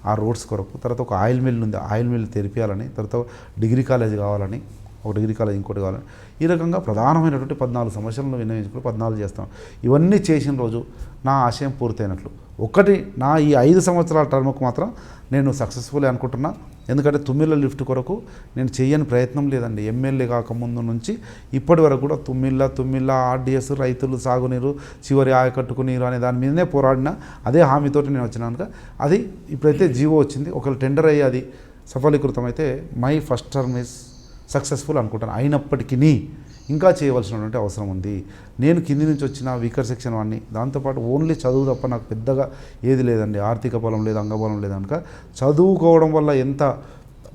ఆ రోడ్స్ కొరకు. తర్వాత ఒక ఆయిల్ మిల్ ఉంది, ఆయిల్ మిల్ తెరిపియాలని, తర్వాత డిగ్రీ కాలేజ్ కావాలని, ఒక డిగ్రీ కాలేజ్ ఇంకోటి కావాలని, ఈ రకంగా ప్రధానమైనటువంటి 14 సమస్యలను విన్నవించుకుని 14 చేస్తాం. ఇవన్నీ చేసిన రోజు నా ఆశయం పూర్తయినట్లు. ఒకటి, నా ఈ 5 సంవత్సరాల టర్మ్కు మాత్రం నేను సక్సెస్ఫుల్ అనుకుంటున్నా. ఎందుకంటే తుమ్మిళ్ళ లిఫ్ట్ కొరకు నేను చేయని ప్రయత్నం లేదండి. ఎమ్మెల్యే కాకముందు నుంచి ఇప్పటి వరకు కూడా తుమ్మిళ్ళ ఆర్డీఎస్, రైతులు, సాగునీరు, చివరి ఆయకట్టుకు నీరు అనే దాని మీదనే పోరాడిన. అదే హామీతోటి నేను వచ్చినా కనుక అది ఇప్పుడైతే జీవో వచ్చింది. ఒకవేళ టెండర్ అయ్యి అది సఫలీకృతం అయితే my first term is successful అనుకుంటాను. అయినప్పటికీ ఇంకా చేయవలసినటువంటి అవసరం ఉంది. నేను కింది నుంచి వచ్చిన వీకర్ సెక్షన్ వాడిని, దాంతోపాటు ఓన్లీ చదువు తప్ప నాకు పెద్దగా ఏది లేదండి. ఆర్థిక బలం లేదు, అంగబలం లేదు కనుక చదువుకోవడం వల్ల ఎంత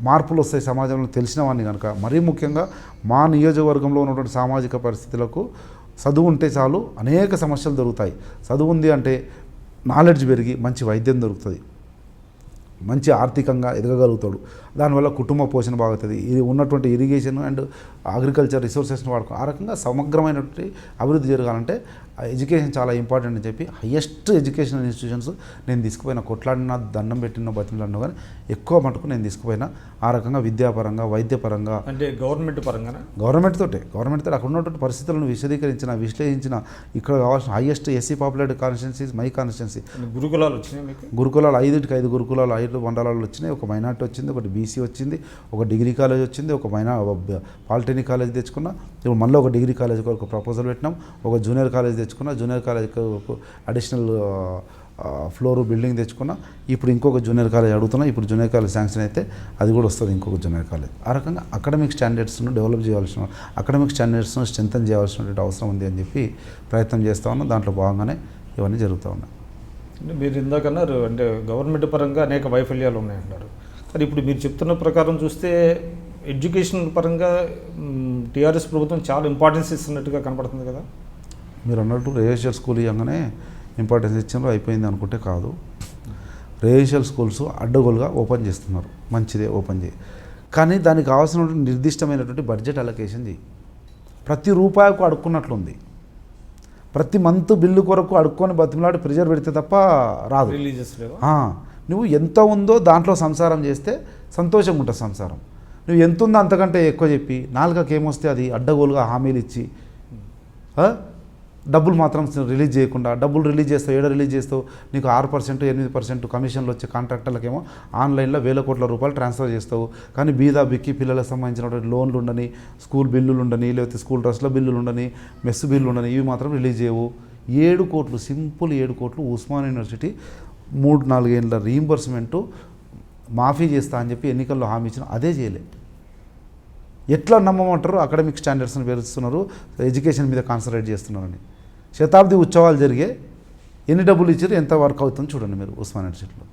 మార్పులు వస్తాయి సమాజంలో తెలిసిన వాడిని కనుక, మరీ ముఖ్యంగా మా నియోజకవర్గంలో ఉన్నటువంటి సామాజిక పరిస్థితులకు చదువు ఉంటే చాలు, అనేక సమస్యలు దొరుకుతాయి. చదువు ఉంది అంటే నాలెడ్జ్ పెరిగి మంచి వైద్యం దొరుకుతుంది, మంచి ఆర్థికంగా ఎదగగలుగుతాడు, దానివల్ల కుటుంబ పోషణ బాగుతుంది. ఇది ఉన్నటువంటి ఇరిగేషన్ అండ్ అగ్రికల్చర్ రిసోర్సెస్ని వాడుకో, ఆ రకంగా సమగ్రమైనటువంటి అభివృద్ధి జరగాలంటే ఎడ్యుకేషన్ చాలా ఇంపార్టెంట్ అని చెప్పి హయ్యెస్ట్ ఎడ్యుకేషనల్ ఇన్స్టిట్యూషన్స్ నేను తీసుకుపోయిన, కొట్లాడిన, దండం పెట్టిన, బతిమలాడినా కానీ ఎక్కువ మటుకు నేను తీసుకుపోయినా. ఆ రకంగా విద్యాపరంగా, వైద్యపరంగా, అంటే గవర్నమెంట్ పరంగా గవర్నమెంట్ తోటి అక్కడ ఉన్నటువంటి పరిస్థితులను విశ్లేషించిన ఇక్కడ కావాల్సిన highest SC populated constituencies my constituency. గురుకులాలు వచ్చినాయి మీకు? గురుకులాలు 5 గురుకులాలు 5 మండలాలు వచ్చినాయి. ఒక మైనార్టీ వచ్చింది, ఒకటి బీసీ వచ్చింది, ఒక డిగ్రీ కాలేజ్ వచ్చింది, ఒక పాలిటెక్నిక్ కాలేజ్ తెచ్చుకున్నా. ఇప్పుడు మళ్ళీ ఒక డిగ్రీ కాలేజ్ కొరకు ప్రపోజల్ పెట్టినాం. ఒక జూనియర్ కాలేజ్ తెచ్చుకున్నా, junior college additional floor building తెచ్చుకున్నా. ఇప్పుడు ఇంకొక జూనియర్ కాలేజ్ అడుగుతున్నా. ఇప్పుడు జూనియర్ కాలేజ్ శాంక్షన్ అయితే అది కూడా వస్తుంది, ఇంకొక జూనియర్ కాలేజ్. ఆ రకంగా అకాడమిక్ స్టాండర్డ్స్ను డెవలప్ చేయాల్సిన, అకాడమిక్ స్టాండర్డ్స్ను స్ట్రెంథన్ చేయాల్సినటువంటి అవసరం ఉంది అని చెప్పి ప్రయత్నం చేస్తూ ఉన్నాం. దాంట్లో భాగంగానే ఇవన్నీ జరుగుతూ ఉన్నాయి. అంటే మీరు ఇందాక అన్నారు, అంటే గవర్నమెంట్ పరంగా అనేక వైఫల్యాలు ఉన్నాయంటారు. కానీ ఇప్పుడు మీరు చెప్తున్న ప్రకారం చూస్తే ఎడ్యుకేషన్ పరంగా టీఆర్ఎస్ ప్రభుత్వం చాలా ఇంపార్టెన్స్ ఇస్తున్నట్టుగా కనపడుతుంది కదా. మీరు అన్నట్టు రెసిడెన్షియల్ స్కూల్ ఇవ్వగానే ఇంపార్టెన్స్ ఇచ్చారు, అయిపోయింది అనుకుంటే కాదు. రెసిడెన్షియల్ స్కూల్స్ అడ్డగోలుగా ఓపెన్ చేస్తున్నారు, మంచిదే, ఓపెన్ చేయి. కానీ దానికి కావాల్సినటువంటి నిర్దిష్టమైనటువంటి బడ్జెట్ అలొకేషన్ చేయి. ప్రతి రూపాయకు అడుక్కున్నట్లుంది. ప్రతి మంత్ బిల్లు కొరకు అడుక్కొని బతిమలాడి ప్రెజర్ పెడితే తప్ప రాదు. రిలీజియస్ నువ్వు ఎంత ఉందో దాంట్లో సంసారం చేస్తే సంతోషంగా ఉంటుంది సంసారం. నువ్వు ఎంత ఉందో అంతకంటే ఎక్కువ చెప్పి నాలుగకి ఏమొస్తే అది అడ్డగోలుగా హామీలు ఇచ్చి డబ్బులు మాత్రం రిలీజ్ చేయకుండా, డబ్బులు రిలీజ్ చేస్తావు, రిలీజ్ చేస్తావు, నీకు 6%, 8% కమిషన్లు వచ్చే కాంట్రాక్టర్లకేమో ఆన్లైన్లో వేల కోట్ల రూపాయలు ట్రాన్స్ఫర్ చేస్తావు. కానీ బీదా బిక్కి పిల్లలకు సంబంధించినటువంటి లోన్లు ఉండని, స్కూల్ బిల్లులు ఉండని, లేకపోతే స్కూల్ డ్రెస్ల బిల్లులు ఉండని, మెస్సు బిల్లు ఉండని, ఇవి మాత్రం రిలీజ్ చేయవు. 7 కోట్లు, సింపుల్ 7 కోట్లు ఉస్మాన్ యూనివర్సిటీ 3-4 ఏళ్ళ రీయింబర్స్మెంటు మాఫీ చేస్తా అని చెప్పి ఎన్నికల్లో హామీ ఇచ్చిన, అదే చేయలే. ఎట్లా నమ్మమంటారు? అకాడమిక్ స్టాండర్డ్స్ని పెరుస్తున్నారు, ఎడ్యుకేషన్ మీద కాన్సన్ట్రేట్ చేస్తున్నారని. శతాబ్ది ఉత్సవాలు జరిగే ఎన్ని డబ్బులు ఇచ్చారు, ఎంత వర్క్ అవుతుందో చూడండి మీరు ఉస్మాన్ యూనివర్సిటీలో.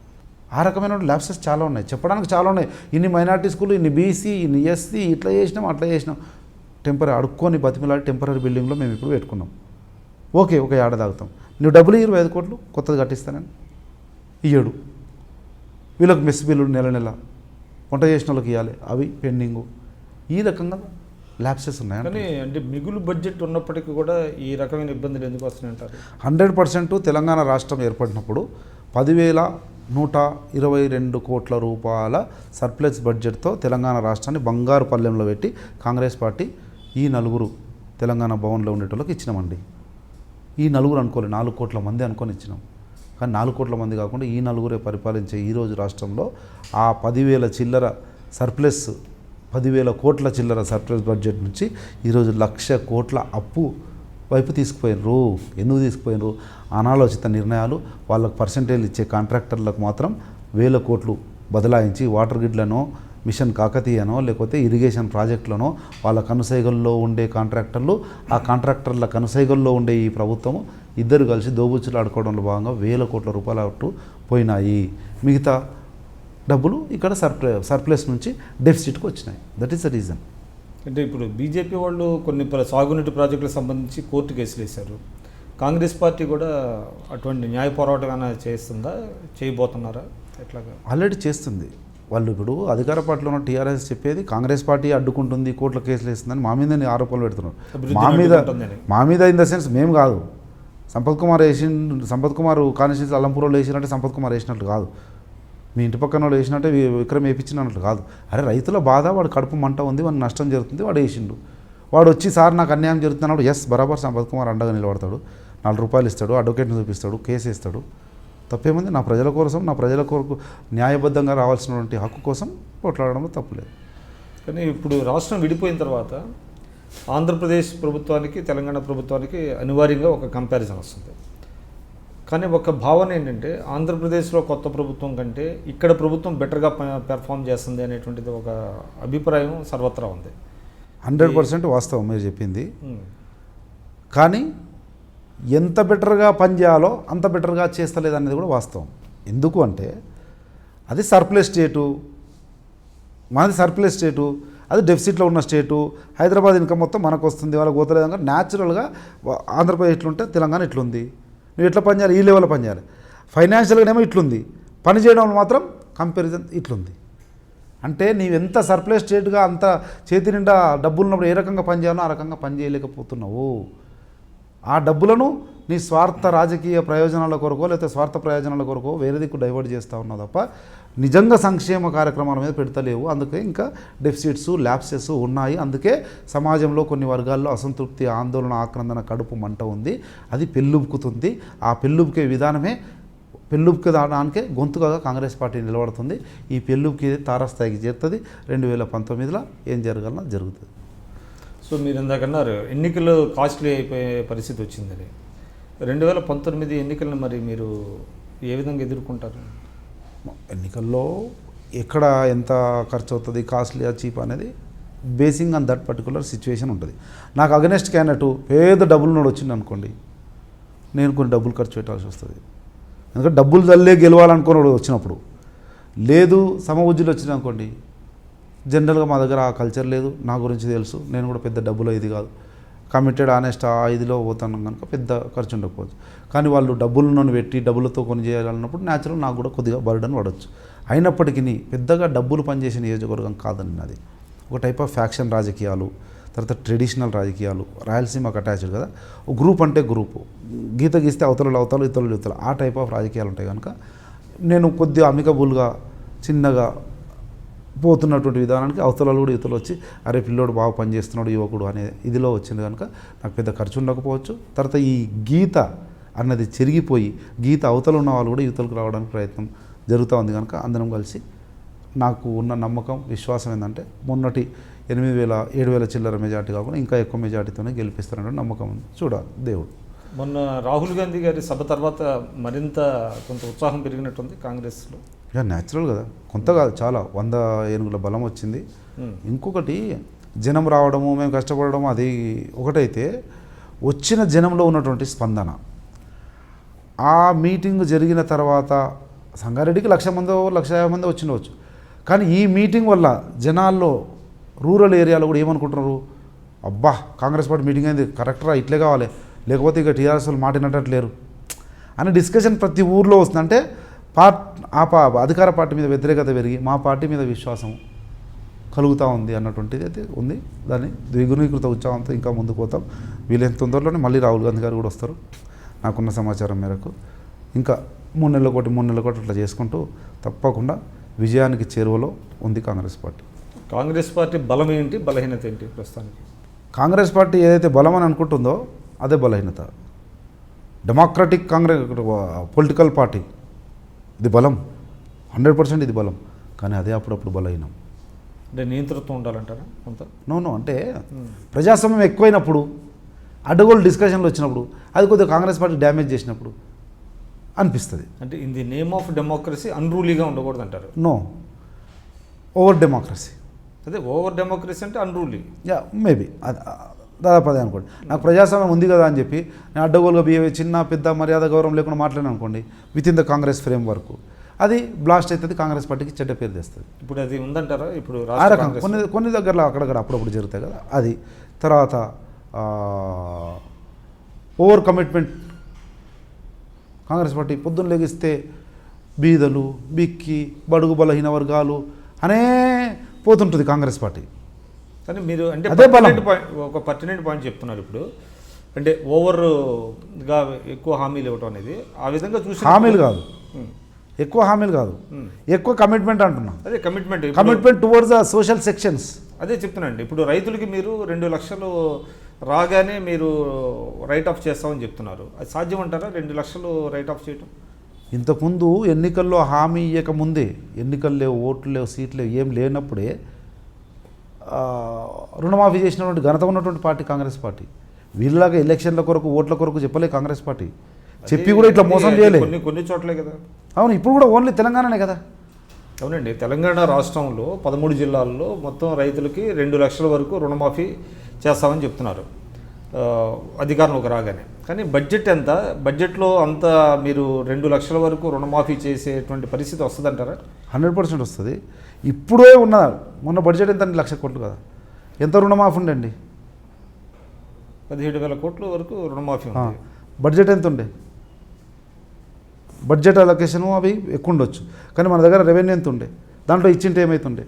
ఆ రకమైన ల్యాబ్సెస్ చాలా ఉన్నాయి, చెప్పడానికి చాలా ఉన్నాయి. ఇన్ని మైనార్టీ స్కూల్, ఇన్ని బీసీ, ఇన్ని ఎస్సీ, ఇట్లా చేసినాం, అట్లా చేసినాం. టెంపరీ అడుక్కొని బతిమిలాడి టెంపరీ బిల్డింగ్లో మేము ఇప్పుడు పెట్టుకున్నాం. ఓకే, ఒక ఏడాది ఆగుతాం. నువ్వు డబ్బులు 25 కోట్లు కొత్తది కట్టిస్తానని ఇయ్యడు. వీళ్ళకి మెస్ బిల్లులు నెల వంట చేసిన వాళ్ళకి ఇవ్వాలి, అవి పెండింగు. ఈ రకంగా ల్యాబ్సెస్ ఉన్నాయి. కానీ అంటే మిగులు బడ్జెట్ ఉన్నప్పటికీ కూడా ఈ రకమైన ఇబ్బందులు ఎందుకు వస్తున్నాయంటారు? 100% తెలంగాణ రాష్ట్రం ఏర్పడినప్పుడు 10,122 కోట్ల రూపాయల సర్ప్లస్ బడ్జెట్తో తెలంగాణ రాష్ట్రాన్ని బంగారు పల్లెంలో పెట్టి కాంగ్రెస్ పార్టీ ఈ 4 తెలంగాణ భవన్లో ఉండేటోళ్ళకి ఇచ్చినామండి. ఈ 4 అనుకోలే, 4 కోట్ల మంది అనుకొని ఇచ్చినాం. కానీ 4 కోట్ల మంది కాకుండా ఈ 4 పరిపాలించే ఈరోజు రాష్ట్రంలో ఆ 10,000 చిల్లర సర్ప్లస్, 10,000 కోట్ల చిల్లర సర్ప్లస్ బడ్జెట్ నుంచి ఈరోజు 1,00,000 కోట్ల అప్పు వైపు తీసుకుపోయినరు. ఎందుకు తీసుకుపోయినరు? అనాలోచిత నిర్ణయాలు. వాళ్ళకు పర్సెంటేజ్ ఇచ్చే కాంట్రాక్టర్లకు మాత్రం 1,000 కోట్లు బదలాయించి వాటర్ గ్రిడ్లను, మిషన్ కాకతీయనో లేకపోతే ఇరిగేషన్ ప్రాజెక్టులను వాళ్ళ కనుసైగల్లో ఉండే కాంట్రాక్టర్లు, ఆ కాంట్రాక్టర్ల కనుసైగల్లో ఉండే ఈ ప్రభుత్వము ఇద్దరు కలిసి దోబుచ్చులు ఆడుకోవడంలో భాగంగా 1,000 కోట్ల రూపాయల అట్టు పోయినాయి. మిగతా డబ్బులు ఇక్కడ సర్ప్లస్ నుంచి డెఫిసిట్కి వచ్చినాయి. That is the reason. అంటే ఇప్పుడు బీజేపీ వాళ్ళు కొన్ని సాగునీటి ప్రాజెక్టులకు సంబంధించి కోర్టు కేసులు వేశారు. కాంగ్రెస్ పార్టీ కూడా అటువంటి న్యాయ పోరాటం చేస్తుందా, చేయబోతున్నారా, ఎట్లాగా? ఆల్రెడీ చేస్తుంది. వాళ్ళు ఇప్పుడు అధికార పార్టీలో ఉన్న టీఆర్ఎస్ చెప్పేది కాంగ్రెస్ పార్టీ అడ్డుకుంటుంది, కోర్టులో కేసులు వేస్తుందని మా మీద ఆరోపణలు పెడుతున్నారు. మా మీద ఇన్ ద సెన్స్ మేము కాదు, సంపత్ కుమార్ కాన్స్టిట్యూన్సీ అల్లంపూర్లో వేసినట్టే సంపత్ కుమార్ వేసినట్లు కాదు, మీ ఇంటి పక్కన వాళ్ళు వేసినట్టే విక్రమ్ వేయించినట్లు కాదు. అరే రైతుల బాధ, వాడు కడుపు మంట ఉంది, వాడు నష్టం జరుగుతుంది, వాడు వేసిండు. వాడు వచ్చి సార్ నాకు అన్యాయం జరుగుతున్నాడు, ఎస్ బరాబర్ సంపత్ కుమార్ అండగా నిలబడతాడు, 4 రూపాయలు ఇస్తాడు, అడ్వకేట్ని చూపిస్తాడు, కేసు వేస్తాడు. తప్పేముంది? నా ప్రజల కోసం, నా ప్రజల కొరకు న్యాయబద్ధంగా రావాల్సినటువంటి హక్కు కోసం పోట్లాడడంలో తప్పులేదు. కానీ ఇప్పుడు రాష్ట్రం విడిపోయిన తర్వాత ఆంధ్రప్రదేశ్ ప్రభుత్వానికి తెలంగాణ ప్రభుత్వానికి అనివార్యంగా ఒక కంపారిజన్ వస్తుంది. కానీ ఒక భావన ఏంటంటే ఆంధ్రప్రదేశ్లో కొత్త ప్రభుత్వం కంటే ఇక్కడ ప్రభుత్వం బెటర్గా పెర్ఫామ్ చేస్తుంది అనేటువంటిది ఒక అభిప్రాయం సర్వత్రా ఉంది. 100% వాస్తవం మీరు చెప్పింది. కానీ ఎంత బెటర్గా పనిచేయాలో అంత బెటర్గా చేస్తలేదు అనేది కూడా వాస్తవం. ఎందుకు అంటే అది సర్ప్లస్ స్టేటు, మనది సర్ప్లస్ స్టేటు, అది డెఫిసిట్లో ఉన్న స్టేటు. హైదరాబాద్ ఇన్కమ్ మొత్తం మనకు వస్తుంది, వాళ్ళకి పోతలేదంగా న్యాచురల్గా ఆంధ్రప్రదేశ్ ఇట్లుంటే తెలంగాణ ఇట్లుంది. నువ్వు ఎట్లా పనిచేయాలి? ఈ లెవెల్లో పనిచేయాలి. ఫైనాన్షియల్గానేమో ఇట్లుంది, పని చేయడంలో మాత్రం కంపారిజన్ ఇట్లుంది. అంటే నీవెంత సర్ప్లస్ స్టేట్గా అంత చేతి నిండా డబ్బులు ఉన్నప్పుడు ఏ రకంగా పనిచేయాలో ఆ రకంగా పని చేయలేకపోతున్నావు. ఆ డబ్బులను నీ స్వార్థ రాజకీయ ప్రయోజనాల కొరకో లేకపోతే స్వార్థ ప్రయోజనాల కొరకో వేరే దిక్కు డైవర్ట్ చేస్తూ ఉన్నావు తప్ప నిజంగా సంక్షేమ కార్యక్రమాల మీద పెడతలేవు. అందుకే ఇంకా డెఫిసిట్స్, ల్యాప్సెస్ ఉన్నాయి. అందుకే సమాజంలో కొన్ని వర్గాల్లో అసంతృప్తి, ఆందోళన, ఆక్రందన, కడుపు మంట ఉంది. అది పెళ్ళుబుకుతుంది. ఆ పెళ్ళుబుకే విధానమే, పెళ్ళుబుకే దానికే గొంతుగా కాంగ్రెస్ పార్టీ నిలబడుతుంది. ఈ పెళ్ళుబుకి తారాస్థాయికి చేరుతుంది. 2019లో ఏం జరగాలన్నా జరుగుతుంది. సో మీరు ఇందాకన్నారు ఎన్నికలు కాస్ట్లీ అయిపోయే పరిస్థితి వచ్చిందని. 2019 ఎన్నికలను మరి మీరు ఏ విధంగా ఎదుర్కొంటారు? ఎన్నికల్లో ఎక్కడ ఎంత ఖర్చు అవుతుంది, కాస్ట్లీ చీప్ అనేది basing on that particular situation ఉంటుంది. నాకు అగనెస్ట్ క్యాండిడేట్ పేద డబ్బులు నోడు వచ్చింది అనుకోండి, నేను కొన్ని డబ్బులు ఖర్చు పెట్టాల్సి వస్తుంది. ఎందుకంటే డబ్బులు తల్లే గెలవాలనుకున్నాడు వచ్చినప్పుడు. లేదు సమవుజ్జులు వచ్చింది అనుకోండి, జనరల్గా మా దగ్గర ఆ కల్చర్ లేదు, నా గురించి తెలుసు, నేను కూడా పెద్ద డబ్బులో ఇది కాదు, కమిటెడ్ ఆనెస్ట్ ఆ ఇదిలో పోతాను కనుక పెద్ద ఖర్చు ఉండకపోవచ్చు. కానీ వాళ్ళు డబ్బులను పెట్టి డబ్బులతో కొని చేయాలన్నప్పుడు న్యాచురల్ నాకు కూడా కొద్దిగా బర్డన్ పడవచ్చు. అయినప్పటికీ పెద్దగా డబ్బులు పనిచేసే నియోజకవర్గం కాదని అది ఒక టైప్ ఆఫ్ ఫ్యాక్షన్ రాజకీయాలు, తర్వాత ట్రెడిషనల్ రాజకీయాలు, రాయలసీమకు అటాచ్డ్ కదా. గ్రూప్ అంటే గ్రూపు, గీత గీస్తే అవతల అవతల ఇతరులు ఇతరులు, ఆ టైప్ ఆఫ్ రాజకీయాలు ఉంటాయి కనుక నేను కొద్దిగా అమికబుల్గా చిన్నగా పోతున్నటువంటి విధానానికి అవతలలో కూడా యువతలు వచ్చి అరే పిల్లోడు బాగా పనిచేస్తున్నాడు యువకుడు అనే ఇదిలో వచ్చింది కనుక నాకు పెద్ద ఖర్చు ఉండకపోవచ్చు. తర్వాత ఈ గీత అన్నది చెరిగిపోయి గీత అవతల ఉన్న వాళ్ళు కూడా యువతలకు రావడానికి ప్రయత్నం జరుగుతూ ఉంది కనుక అందరం కలిసి నాకు ఉన్న నమ్మకం, విశ్వాసం ఏంటంటే మొన్నటి 8,000-7,000 చిల్లర మెజార్టీ కాకుండా ఇంకా ఎక్కువ మెజార్టీతోనే గెలిపిస్తారనే నమ్మకం ఉంది. చూడాలి దేవుడు. మొన్న రాహుల్ గాంధీ గారి సభ తర్వాత మరింత కొంత ఉత్సాహం పెరిగినట్టుంది కాంగ్రెస్లో. ఇక న్యాచురల్ కదా, కొంత కాదు చాలా 100 ఏనుగుల బలం వచ్చింది. ఇంకొకటి జనం రావడము, మేము కష్టపడము అది ఒకటైతే వచ్చిన జనంలో ఉన్నటువంటి స్పందన. ఆ మీటింగ్ జరిగిన తర్వాత సంగారెడ్డికి 1,00,000 మందో 1,50,000 మంది వచ్చిండవచ్చు. కానీ ఈ మీటింగ్ వల్ల జనాల్లో రూరల్ ఏరియాలో కూడా ఏమనుకుంటున్నారు, అబ్బా కాంగ్రెస్ పార్టీ మీటింగ్ అయింది కరెక్టరా, ఇట్లే కావాలి, లేకపోతే ఇక టీఆర్ఎస్ వాళ్ళు మాటినట్లేరు అనే డిస్కషన్ ప్రతి ఊర్లో వస్తుంది. అంటే అధికార పార్టీ మీద వ్యతిరేకత పెరిగి మా పార్టీ మీద విశ్వాసం కలుగుతూ ఉంది అన్నటువంటిది అయితే ఉంది. దాన్ని ద్విగుణీకృత ఉత్సాహంతో ఇంకా ముందుకు పోతాం. వీలైన తొందరలోనే మళ్ళీ రాహుల్ గాంధీ గారు కూడా వస్తారు నాకున్న సమాచారం మేరకు. ఇంకా 3 నెలలకోటి అట్లా చేసుకుంటూ తప్పకుండా విజయానికి చేరువలో ఉంది కాంగ్రెస్ పార్టీ. కాంగ్రెస్ పార్టీ బలం ఏంటి, బలహీనత ఏంటి ప్రస్తుతానికి? కాంగ్రెస్ పార్టీ ఏదైతే బలం అని అనుకుంటుందో అదే బలహీనత. డెమోక్రటిక్ కాంగ్రెస్ పొలిటికల్ పార్టీ ఇది బలం, 100% ఇది బలం. కానీ అదే అప్పుడప్పుడు బలహీనం. అంటే నియంతృత్వం ఉండాలంటారా కొంత? నో అంటే ప్రజాస్వామ్యం ఎక్కువైనప్పుడు, అడ్డగోలు డిస్కషన్లు వచ్చినప్పుడు, అది కొద్దిగా కాంగ్రెస్ పార్టీ డ్యామేజ్ చేసినప్పుడు అనిపిస్తుంది. అంటే in the name of democracy అన్రూలీగా ఉండకూడదు అంటారు? No, over democracy. అదే ఓవర్ డెమోక్రసీ అంటే అన్రూలీ. యా మేబీ దాదాపు అదే అనుకోండి. నాకు ప్రజాస్వామ్యం ఉంది కదా అని చెప్పి నేను అడ్డగోలుగా బిహేవ్ చిన్న పెద్ద మర్యాద గౌరవం లేకుండా మాట్లాడాను అనుకోండి with in the Congress frame work, అది బ్లాస్ట్ అవుతుంది, కాంగ్రెస్ పార్టీకి చెడ్డ పేరు తెస్తుంది. ఇప్పుడు అది ఉందంటారా? ఇప్పుడు ఆ రకం కొన్ని దగ్గరలో అక్కడక్కడ అప్పుడప్పుడు జరుగుతాయి కదా అది. తర్వాత ఓవర్ కమిట్మెంట్. కాంగ్రెస్ పార్టీ పొద్దున్న లెగిస్తే బీదలు, బిక్కి, బడుగు బలహీన వర్గాలు అనే పోతుంటుంది కాంగ్రెస్ పార్టీ. కానీ మీరు అంటే అదే బలం. ఒక పర్టినెంట్ పాయింట్ చెప్తున్నారు ఇప్పుడు, అంటే ఓవర్గా ఎక్కువ హామీలు ఇవ్వటం అనేది ఆ విధంగా చూసి హామీలు కాదు, ఎక్కువ హామీలు కాదు, ఎక్కువ కమిట్మెంట్ అంటున్నా. అదే commitment towards the social sections. అదే చెప్తున్నాండి. ఇప్పుడు రైతులకి మీరు 2 లక్షలు రాగానే మీరు రైట్ ఆఫ్ చేస్తామని చెప్తున్నారు. అది సాధ్యం అంటారా 2 లక్షలు రైట్ ఆఫ్ చేయటం? ఇంతకుముందు ఎన్నికల్లో హామీ ఇవ్వకముందే, ఎన్నికలు లేవు, ఓట్లు లేవు, సీట్లు లేవు, ఏం లేనప్పుడే రుణమాఫీ చేసినటువంటి ఘనత ఉన్నటువంటి పార్టీ కాంగ్రెస్ పార్టీ. వీళ్ళలాగా ఎలక్షన్ల కొరకు, ఓట్ల కొరకు చెప్పలే కాంగ్రెస్ పార్టీ. చెప్పి కూడా ఇట్లా మోసం చేయలేదు. కొన్ని చోట్లే కదా. అవును, ఇప్పుడు కూడా ఓన్లీ తెలంగాణనే కదా. అవునండి, తెలంగాణ రాష్ట్రంలో 13 జిల్లాల్లో మొత్తం రైతులకి 2 లక్షల వరకు రుణమాఫీ చేస్తామని చెప్తున్నారు అధికారంలోకి రాగానే. కానీ బడ్జెట్ ఎంత? బడ్జెట్లో అంత మీరు 2 లక్షల వరకు రుణమాఫీ చేసేటువంటి పరిస్థితి వస్తుందంటారా? 100% వస్తుంది. ఇప్పుడే ఉన్న మొన్న బడ్జెట్ ఎంత? 1 లక్ష కోట్లు కదా. ఎంత రుణమాఫీ ఉండండి? 17,000 కోట్ల వరకు రుణమాఫీ ఉంది. బడ్జెట్ ఎంత ఉండే? బడ్జెట్ అలొకేషను అవి ఎక్కువ ఉండొచ్చు, కానీ మన దగ్గర రెవెన్యూ ఎంత ఉండే? దాంట్లో ఇచ్చింటే ఏమవుతుండే?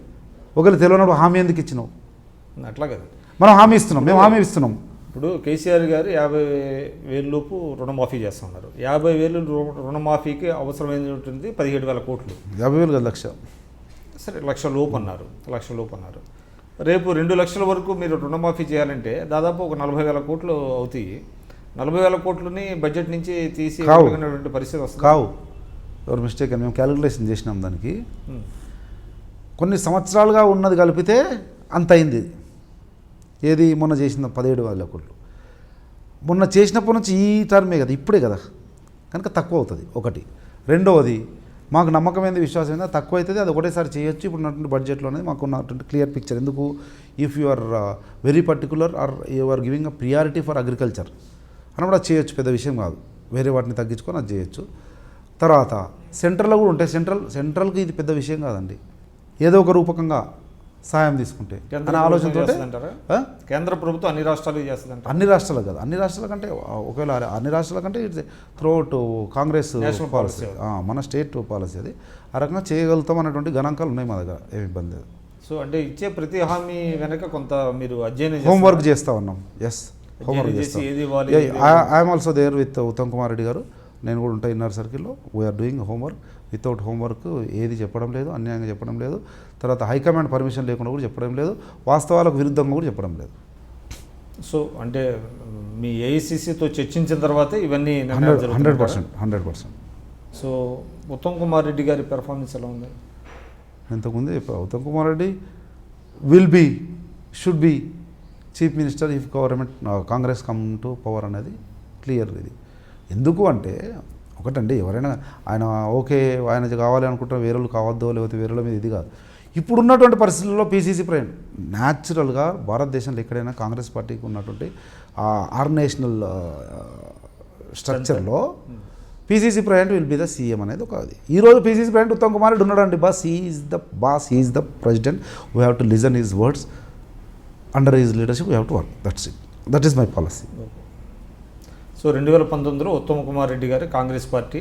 ఒకవేళ తెలియనప్పుడు హామీ ఎందుకు ఇచ్చినావు? అట్లా కదా, మనం హామీ ఇస్తున్నాం, మేము హామీ ఇస్తున్నాం. ఇప్పుడు కేసీఆర్ గారు 50,000 లోపు రుణమాఫీ చేస్తున్నారు. 50,000 రుణమాఫీకి అవసరమైనటువంటి 17,000 కోట్లు. 50,000 కదా, లక్ష. సరే, 1,00,000 లోపు అన్నారు, 1,00,000 లోపు అన్నారు. రేపు 2 లక్షల వరకు మీరు రుణమాఫీ చేయాలంటే దాదాపు ఒక 40,000 కోట్లు అవుతాయి. 40,000 కోట్లని బడ్జెట్ నుంచి తీసి పరిస్థితి వస్తుంది. కావు, ఎవరు మిస్టేక్ అని మేము క్యాలిక్యులేషన్ చేసినాం దానికి. కొన్ని సంవత్సరాలుగా ఉన్నది కలిపితే అంత అయింది. ఏది మొన్న చేసిన 17,000 కోట్లు మొన్న చేసినప్పటి నుంచి ఈ టర్మే కదా, ఇప్పుడే కదా, కనుక తక్కువ అవుతుంది ఒకటి. రెండవది, మాకు నమ్మకమైనది, విశ్వాసం ఏందో తక్కువ అవుతుంది, అది ఒకటేసారి చేయొచ్చు. ఇప్పుడు ఉన్నటువంటి బడ్జెట్లో అనేది మాకు ఉన్నటువంటి క్లియర్ పిక్చర్. ఎందుకు? If you are very particular or you are giving a priority for agriculture అన్నప్పుడు అది చేయొచ్చు, పెద్ద విషయం కాదు. వేరే వాటిని తగ్గించుకొని అది చేయొచ్చు. తర్వాత సెంట్రల్లో కూడా ఉంటాయి. సెంట్రల్కి ఇది పెద్ద విషయం కాదండి, ఏదో ఒక రూపకంగా సాయం తీసుకుంటే అనే ఆలోచనతో. కేంద్ర ప్రభుత్వం అన్ని రాష్ట్రాలు చేస్తుందంట. అన్ని రాష్ట్రాలు కదా, అన్ని రాష్ట్రాల కంటే ఒకవేళ అన్ని రాష్ట్రాల కంటే ఇట్స్ త్రూఅవుట్ కాంగ్రెస్ పాలసీ, మన స్టేట్ పాలసీ. అది ఆ రకంగా చేయగలుగుతాం అనేటువంటి గణాంకాలు ఉన్నాయి మా దగ్గర, ఏమి ఇబ్బంది లేదు. సో అంటే ఇచ్చే ప్రతి హామీ వెనక కొంత మీరు అధ్యయనం హోంవర్క్ చేస్తూ ఉన్నాం. ఎస్, హోంవర్క్ చేస్తాం. I'm also there with Uttam Kumar Reddy గారు. నేను కూడా ఉంటాను ఇన్నర్ సర్కిల్లో. We are doing homework. Without homework ఏది చెప్పడం లేదు, అన్యాయంగా చెప్పడం లేదు. తర్వాత హైకమాండ్ పర్మిషన్ లేకుండా కూడా చెప్పడం లేదు, వాస్తవాలకు విరుద్ధంగా కూడా చెప్పడం లేదు. సో అంటే మీ ఏఐసిసితో చర్చించిన తర్వాత ఇవన్నీ 100%. సో ఉత్తమ్ కుమార్ రెడ్డి గారి పెర్ఫార్మెన్స్ ఎలా ఉంది? ఇంతకుముందే Uttam Kumar Reddy should be chief minister if government Congress come to power అనేది క్లియర్. ఇది ఎందుకు అంటే ఒకటండి, ఎవరైనా ఆయన ఓకే ఆయన కావాలి అనుకుంటారు, వేరే వాళ్ళు కావద్దో, లేకపోతే వేరేల మీద ఇది కాదు. ఇప్పుడున్నటువంటి పరిస్థితుల్లో పీసీసీ ప్రైమ్ న్యాచురల్గా భారతదేశంలో ఎక్కడైనా కాంగ్రెస్ పార్టీకి ఉన్నటువంటి ఆర్గనైజేషనల్ స్ట్రక్చర్లో PCC president will be the CM అనేది ఒక అది. ఈరోజు పీసీసీ ప్రెసిడెంట్ ఉత్తమ్ కుమార్ రెడ్డి ఉన్నాడండి. He is the president. We have to listen his words. Under his leadership we have to work. That is my policy. So 2019లో Uttam Kumar Reddy garu Congress party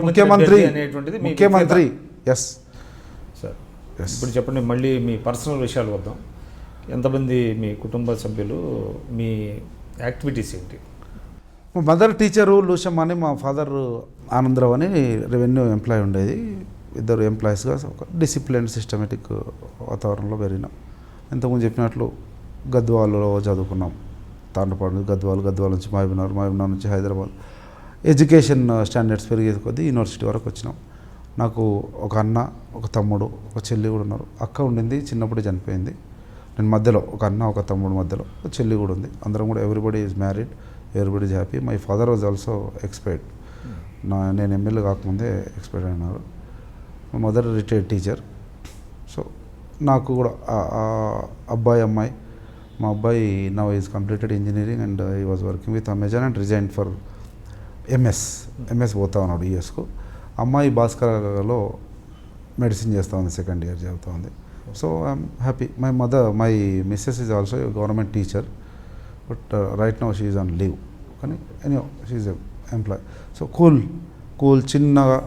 ముఖ్యమంత్రి. Yes sir. ఇప్పుడు చెప్పండి, మళ్ళీ మీ పర్సనల్ విషయాలు వద్దాం. ఎంతమంది మీ కుటుంబ సభ్యులు, మీ యాక్టివిటీస్ ఏంటి? మా మదర్ టీచరు లూషమ్మ అని, మా ఫాదర్ ఆనందరావు అని రెవెన్యూ ఎంప్లాయీ ఉండేది. ఇద్దరు ఎంప్లాయీస్గా ఒక డిసిప్లిన్ సిస్టమేటిక్ వాతావరణంలో పెరిగినాం. ఇంతకుముందు చెప్పినట్లు గద్వాలలో చదువుకున్నాం. తాండపాడు, గద్వాల నుంచి మహబూబ్నగర్ నుంచి హైదరాబాద్. ఎడ్యుకేషన్ స్టాండర్డ్స్ పెరిగేది కొద్దీ యూనివర్సిటీ వరకు వచ్చినాం. నాకు ఒక అన్న, ఒక తమ్ముడు, ఒక చెల్లి కూడా ఉన్నారు. అక్క ఉండింది, చిన్నప్పుడే చనిపోయింది. నేను మధ్యలో ఒక అన్న, ఒక తమ్ముడు మధ్యలో ఒక చెల్లి కూడా ఉంది. అందరం కూడా everybody is married, everybody is happy. My father was also expired. నేను ఎమ్మెల్యే కాకముందే ఎక్స్పైర్డ్ అయినారు. మా మదర్ రిటైర్డ్ టీచర్. సో నాకు కూడా అబ్బాయి, అమ్మాయి. మా అబ్బాయి now is completed engineering and he was working with Amazon and resign for MS పోతా ఉన్నాడు యూఎస్కు. అమ్మాయి భాస్కర్లో మెడిసిన్ చేస్తూ ఉంది, సెకండ్ ఇయర్ చదువుతూ ఉంది. So I'm happy. My missus is also government teacher, but right now she is on leave. కానీ anyhow she is employ. So cool చిన్నగా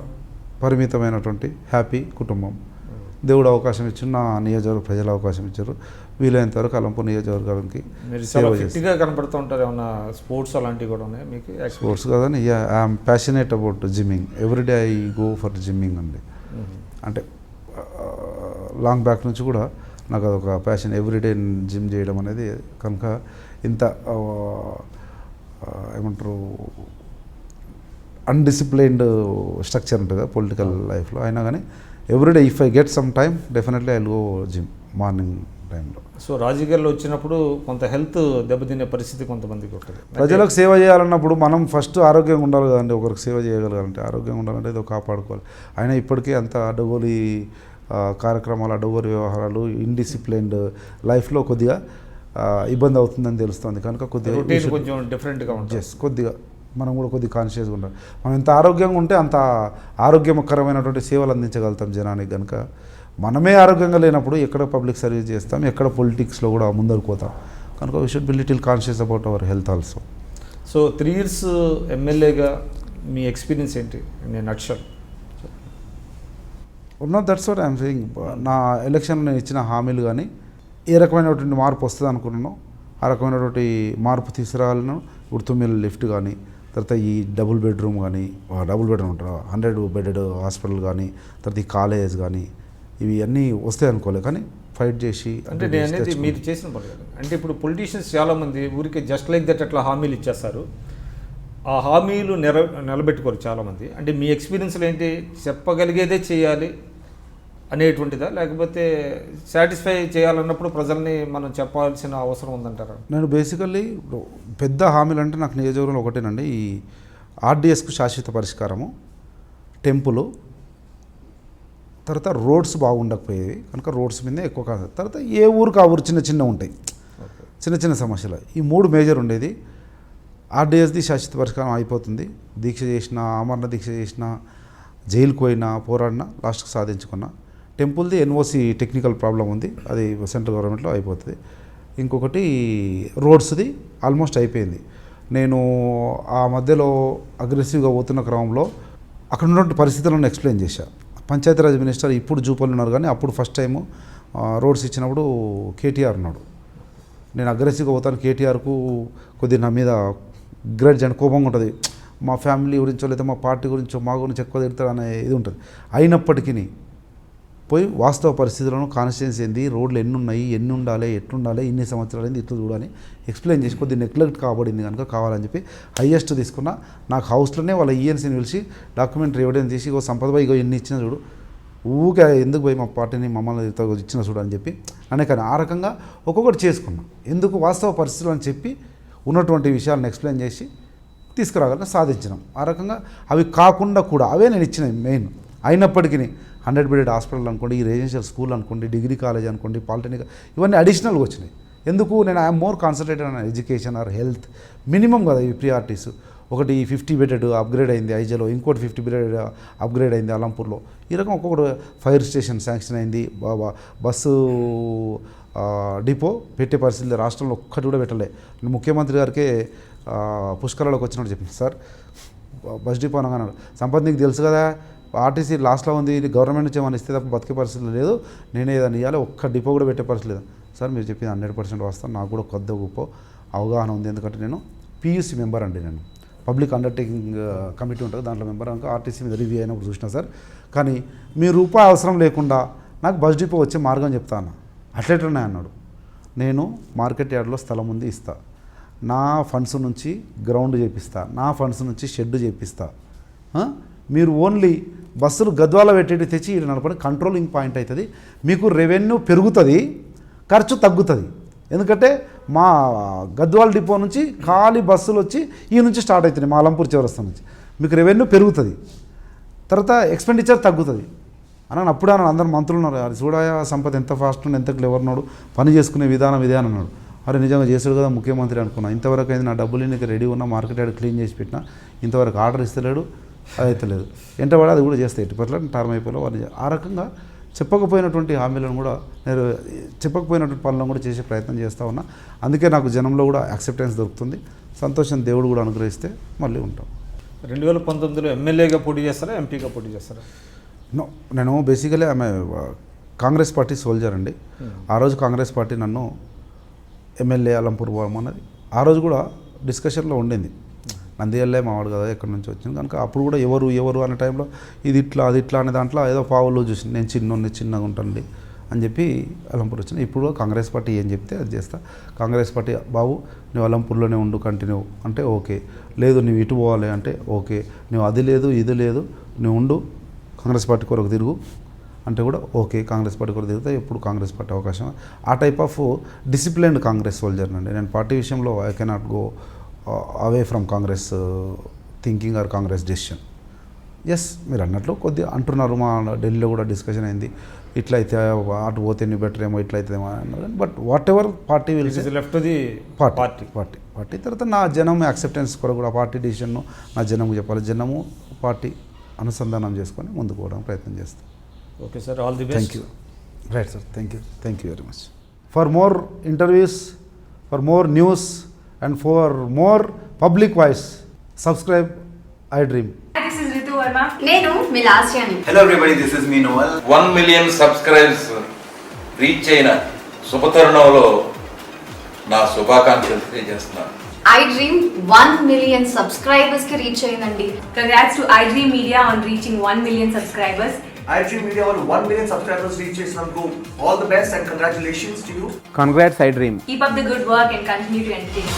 పరిమితమైనటువంటి హ్యాపీ కుటుంబం. దేవుడు అవకాశం ఇచ్చి నా నియోజకవర్గ ప్రజలు అవకాశం ఇచ్చారు. వీలైనంత వరకు అలంపూర్ నియోజకవర్గానికి మీరు సేవ చాలా చేస్తాను. ఫిట్గా కనపడుతూ ఉంటారు. ఏమన్నా స్పోర్ట్స్ అలాంటివి కూడా ఉన్నాయి మీకు? స్పోర్ట్స్ కదని I'm passionate about gymming. Everyday I go for gymming అండి. అంటే లాంగ్ బ్యాక్ నుంచి కూడా నాకు అదొక ప్యాషన్, ఎవ్రీడే జిమ్ చేయడం అనేది. కనుక ఇంత ఏమంటారు అన్డిసిప్లైన్డ్ స్ట్రక్చర్ ఉంటుంది కదా పొలిటికల్ లైఫ్లో, అయినా కానీ everyday if I get some time definitely I go gym morning టైంలో. సో రాజకీయాల్లో వచ్చినప్పుడు కొంత హెల్త్ దెబ్బతినే పరిస్థితి కొంతమందికి ఉంటుంది. ప్రజలకు సేవ చేయాలన్నప్పుడు మనం ఫస్ట్ ఆరోగ్యంగా ఉండాలి కదండి. ఒకరికి సేవ చేయగలగాలంటే ఆరోగ్యంగా ఉండాలంటే ఏదో కాపాడుకోవాలి. అయినా ఇప్పటికీ అంత అడ్డగోలి కార్యక్రమాలు, అడ్డగోలు వ్యవహారాలు, ఇండిసిప్లైన్డ్ లైఫ్లో కొద్దిగా ఇబ్బంది అవుతుందని తెలుస్తుంది. కనుక కొద్దిగా రొటీన్ కొంచెం డిఫరెంట్గా ఉంటుంది. కొద్దిగా మనం కూడా కొద్దిగా కాన్షియస్గా ఉండాలి. మనం ఎంత ఆరోగ్యంగా ఉంటే అంత ఆరోగ్యకరమైనటువంటి సేవలు అందించగలుగుతాం జనానికి. కనుక మనమే ఆరోగ్యంగా లేనప్పుడు ఎక్కడ పబ్లిక్ సర్వీస్ చేస్తాం, ఎక్కడ పొలిటిక్స్లో కూడా ముందరకు పోతాం. కనుక we should be little conscious about our health also. So 3 years ఎమ్మెల్యేగా మీ ఎక్స్పీరియన్స్ ఏంటి? నేను నక్షల్ దట్స్ వాట్ ఐఎమ్ సేయింగ్. నా ఎలక్షన్లో నేను ఇచ్చిన హామీలు కానీ ఏ రకమైనటువంటి మార్పు వస్తుంది అనుకున్నానో ఆ రకమైనటువంటి మార్పు తీసుకురావాలను. ఇప్పుడు 9 లిఫ్ట్ కానీ, తర్వాత ఈ డబుల్ బెడ్రూమ్ ఉంటారు 100 బెడెడ్ హాస్పిటల్ కానీ, తర్వాత ఈ కాలేజెస్ కానీ, ఇవి అన్నీ వస్తాయి అనుకోలే. కానీ ఫైట్ చేసి అంటే నేను అనేది మీరు చేసిన పని కాదు. అంటే ఇప్పుడు పొలిటీషియన్స్ చాలామంది ఊరికే జస్ట్ లైక్ దట్ అట్లా హామీలు ఇచ్చేస్తారు. ఆ హామీలు నిలబెట్టుకోరు చాలామంది. అంటే మీ ఎక్స్పీరియన్స్లో ఏంటి? చెప్పగలిగేదే చేయాలి అనేటువంటిదా, లేకపోతే సాటిస్ఫై చేయాలన్నప్పుడు ప్రజల్ని మనం చెప్పాల్సిన అవసరం ఉందంటారా? నేను బేసికల్లీ పెద్ద హామీలు అంటే నాకు నియోజకవర్గంలో ఒకటేనండి. ఈ ఆర్డీఎస్కు శాశ్వత పరిష్కారము, టెంపుల్, తర్వాత రోడ్స్ బాగుండకపోయేవి కనుక రోడ్స్ మీదే ఎక్కువ కాదు. తర్వాత ఏ ఊరికి ఆ ఊరు చిన్న ఉంటాయి, చిన్న సమస్యలు. ఈ 3 మేజర్ ఉండేది. ఆర్డీఎస్ది శాశ్వత పరిష్కారం అయిపోతుంది. దీక్ష చేసిన, ఆమరణ దీక్ష చేసిన, జైలుకు పోయినా, పోరాడినా లాస్ట్కి సాధించుకున్నా. టెంపుల్ది ఎన్ఓసి టెక్నికల్ ప్రాబ్లం ఉంది, అది సెంట్రల్ గవర్నమెంట్లో అయిపోతుంది. ఇంకొకటి రోడ్స్ది ఆల్మోస్ట్ అయిపోయింది. నేను ఆ మధ్యలో అగ్రెసివ్గా పోతున్న క్రమంలో అక్కడ ఉన్నటువంటి పరిస్థితులను ఎక్స్ప్లెయిన్ చేశాను. పంచాయతీరాజ్ మినిస్టర్ ఇప్పుడు జూపల్లి ఉన్నారు, కానీ అప్పుడు ఫస్ట్ టైము రోడ్స్ ఇచ్చినప్పుడు కేటీఆర్ ఉన్నాడు. నేను అగ్రెసివ్గా పోతాను, కేటీఆర్కు కొద్దిగా నా మీద గ్రడ్జ్ అండ్ కోపంగా ఉంటుంది. మా ఫ్యామిలీ గురించో లేదా మా పార్టీ గురించో మా గురించి ఎక్కువ తిడతాడు అనే ఇది ఉంటుంది. అయినప్పటికీ పోయి వాస్తవ పరిస్థితులను కాన్స్టిట్యున్సీ ఏంది, రోడ్లు ఎన్ని ఉన్నాయి, ఎన్ని ఉండాలి, ఎట్లుండాలి, ఇన్ని సంవత్సరాలు అయింది, ఇట్లా చూడాలని ఎక్స్ప్లెయిన్ చేసి కొద్దిగా నెగ్లెక్ట్ కాబడింది కనుక కావాలని చెప్పి హైయెస్ట్ తీసుకున్న. నాకు హౌస్లోనే వాళ్ళ ఈఎన్సీని పిలిచి డాక్యుమెంటరీ ఎవిడెన్స్ చేసి ఇగో సంపద బాయ్ ఇగో ఎన్ని ఇచ్చిన చూడు, ఊకే ఎందుకు పోయి మా పార్టీని మమ్మల్ని ఇచ్చిన చూడు అని చెప్పి అనేకని ఆ రకంగా ఒక్కొక్కటి చేసుకున్నాం. ఎందుకు వాస్తవ పరిస్థితులు అని చెప్పి ఉన్నటువంటి విషయాలను ఎక్స్ప్లెయిన్ చేసి తీసుకురాగలని సాధించినాం. ఆ రకంగా అవి కాకుండా కూడా అవే నేను ఇచ్చిన మెయిన్. అయినప్పటికీ 100 బెడెడ్ హాస్పిటల్ అనుకోండి, ఈ రెసిడెన్షియల్ స్కూల్ అనుకోండి, డిగ్రీ కాలేజ్ అనుకోండి, పాలిటెక్నిక్, ఇవన్నీ అడిషనల్గా వచ్చినాయి. ఎందుకు నేను I'm more concentrated on education or health. Minimum కదా ఈ ప్రియారిటీస్. ఒకటి 50 బెడెడ్ అప్గ్రేడ్ అయింది ఐజలో, ఇంకోటి 50 బెడెడ్ అప్గ్రేడ్ అయింది అలంపూర్లో. ఈ రకం ఒక్కొక్కటి ఫైర్ స్టేషన్ శాంక్షన్ అయింది, బస్సు డిపో పెట్టే పరిస్థితి రాష్ట్రంలో ఒక్కటి కూడా పెట్టలే. ముఖ్యమంత్రి గారికే పుష్కరాలకు వచ్చినట్టు చెప్పింది, సార్ బస్ డిపో అనగానే సంపద నీకు తెలుసు కదా ఆర్టీసీ లాస్ట్లో ఉంది, గవర్నమెంట్ నుంచి ఏమైనా ఇస్తే తప్ప బతికే పరిస్థితి లేదు, నేనే ఏదైనా ఇవ్వాలి, ఒక్క డిపో కూడా పెట్టే పరిస్థితి లేదు. సార్ మీరు చెప్పింది 100% వస్తాను, నాకు కూడా కొద్ది గొప్ప అవగాహన ఉంది. ఎందుకంటే నేను పియూసీ మెంబర్ అండి, నేను పబ్లిక్ అండర్టేకింగ్ కమిటీ ఉంటుంది దాంట్లో మెంబర్. కనుక ఆర్టీసీ మీద రివ్యూ అయినప్పుడు చూసినా సార్, కానీ మీ రూపాయి అవసరం లేకుండా నాకు బస్ డిపో వచ్చే మార్గం చెప్తాను. అట్లెట్లున్నాయి అన్నాడు. నేను మార్కెట్ యార్డ్లో స్థలం ఉంది ఇస్తా, నా ఫండ్స్ నుంచి గ్రౌండ్ చేపిస్తా, నా ఫండ్స్ నుంచి షెడ్ చేపిస్తా, మీరు ఓన్లీ బస్సులు గద్వాల పెట్టేటి తెచ్చి ఇక్కడ నడపడం కంట్రోలింగ్ పాయింట్ అవుతుంది, మీకు రెవెన్యూ పెరుగుతుంది, ఖర్చు తగ్గుతుంది. ఎందుకంటే మా గద్వాల డిపో నుంచి ఖాళీ బస్సులు వచ్చి ఈ నుంచి స్టార్ట్ అవుతున్నాయి, మా అలంపూర్ చౌరస్తా నుంచి, మీకు రెవెన్యూ పెరుగుతుంది, తర్వాత ఎక్స్పెండిచర్ తగ్గుతుంది అని అప్పుడే అన్నాడు. అందరు మంత్రులు ఉన్నారు, అది చూడాయా సంపద ఎంత ఫాస్ట్ ఉన్నాడు, ఎంత క్లెవర్ ఉన్నాడు, పని చేసుకునే విధానం ఇదే అని అన్నాడు. అరే నిజంగా చేసాడు కదా ముఖ్యమంత్రి అనుకున్నా. ఇంతవరకు అయింది, నా డబ్బులు నీకు రెడీ ఉన్న మార్కెట్ యార్డ్ క్లీన్ చేసి పెట్టినా, ఇంతవరకు ఆర్డర్ ఇస్తలేడు, అది అవుతలేదు, ఎంటబడి అది కూడా చేస్తే ఎట్టి పట్ల టర్మ్ అయిపోయినా వారిని. ఆ రకంగా చెప్పకపోయినటువంటి హామీలను కూడా నేను చెప్పకపోయినటువంటి పనులను కూడా చేసే ప్రయత్నం చేస్తూ ఉన్నా. అందుకే నాకు జనంలో కూడా యాక్సెప్టెన్స్ దొరుకుతుంది, సంతోషం దేవుడు కూడా అనుగ్రహిస్తే మళ్ళీ ఉంటాం. 2019లో ఎమ్మెల్యేగా పోటీ చేస్తారా, ఎంపీగా పోటీ చేస్తారా? నో, నేను బేసికలీ ఆమె కాంగ్రెస్ పార్టీ సోల్జర్ అండి. ఆ రోజు కాంగ్రెస్ పార్టీ నన్ను ఎమ్మెల్యే అలంపూర్ పోమన్నది. ఆ రోజు కూడా డిస్కషన్లో ఉండింది. నంద్యాలే మావాడు కదా, ఎక్కడి నుంచి వచ్చింది కనుక అప్పుడు కూడా ఎవరు అనే టైంలో ఇది ఇట్లా అది ఇట్లా అనే దాంట్లో ఏదో పావులు చూసి నేను చిన్నగా ఉంటానండి అని చెప్పి అలంపూర్ వచ్చిన. ఇప్పుడు కాంగ్రెస్ పార్టీ ఏం చెప్తే అది చేస్తా. కాంగ్రెస్ పార్టీ బాబు నువ్వు అలంపూర్లోనే ఉండు కంటిన్యూ అంటే ఓకే, లేదు నువ్వు ఇటు పోవాలి అంటే ఓకే, నువ్వు అది లేదు ఇది లేదు నువ్వు ఉండు కాంగ్రెస్ పార్టీ కొరకు తిరుగు అంటే కూడా ఓకే, కాంగ్రెస్ పార్టీ కొరకు తిరిగితే ఎప్పుడు కాంగ్రెస్ పార్టీ అవకాశం. ఆ type of disciplined Congress soldier అండి నేను. పార్టీ విషయంలో I cannot go away from Congress thinking or Congress decision. Yes, మీరు అన్నట్లు కొద్దిగా అంటున్నారు, మా ఢిల్లీలో కూడా డిస్కషన్ అయింది, ఇట్లయితే అటు పోతే నీ బెటర్ ఏమో ఇట్లయితేమో అన్నారు. But what ever party will left the party తర్వాత నా జనం యాక్సెప్టెన్స్ కొరకు కూడా పార్టీ డిసిషన్ను నా జనంకు చెప్పాలి. జనము పార్టీ అనుసంధానం చేసుకొని ముందుకు పోవడానికి ప్రయత్నం చేస్తాం. Okay sir, all the best. Thank you. Right sir, thank you very much. For more interviews, for more news and for more public voice subscribe iDream. This is Ritu Verma. నేను మీ లాస్యాని. Hello everybody, this is me Noel. 1 million subscribes reach అయిన శుభతరుణంలో నా శుభాకాంక్షలు తెలియజేస్తున్నాను. iDream 1 million subscribers కి reach అయిందండి. Congrats to iDream Media on reaching 1 million subscribers. iDream Media on 1 million subscribers reach Islamco. All the best and congratulations to you. Congrats iDream. Keep up the good work and continue to entertain.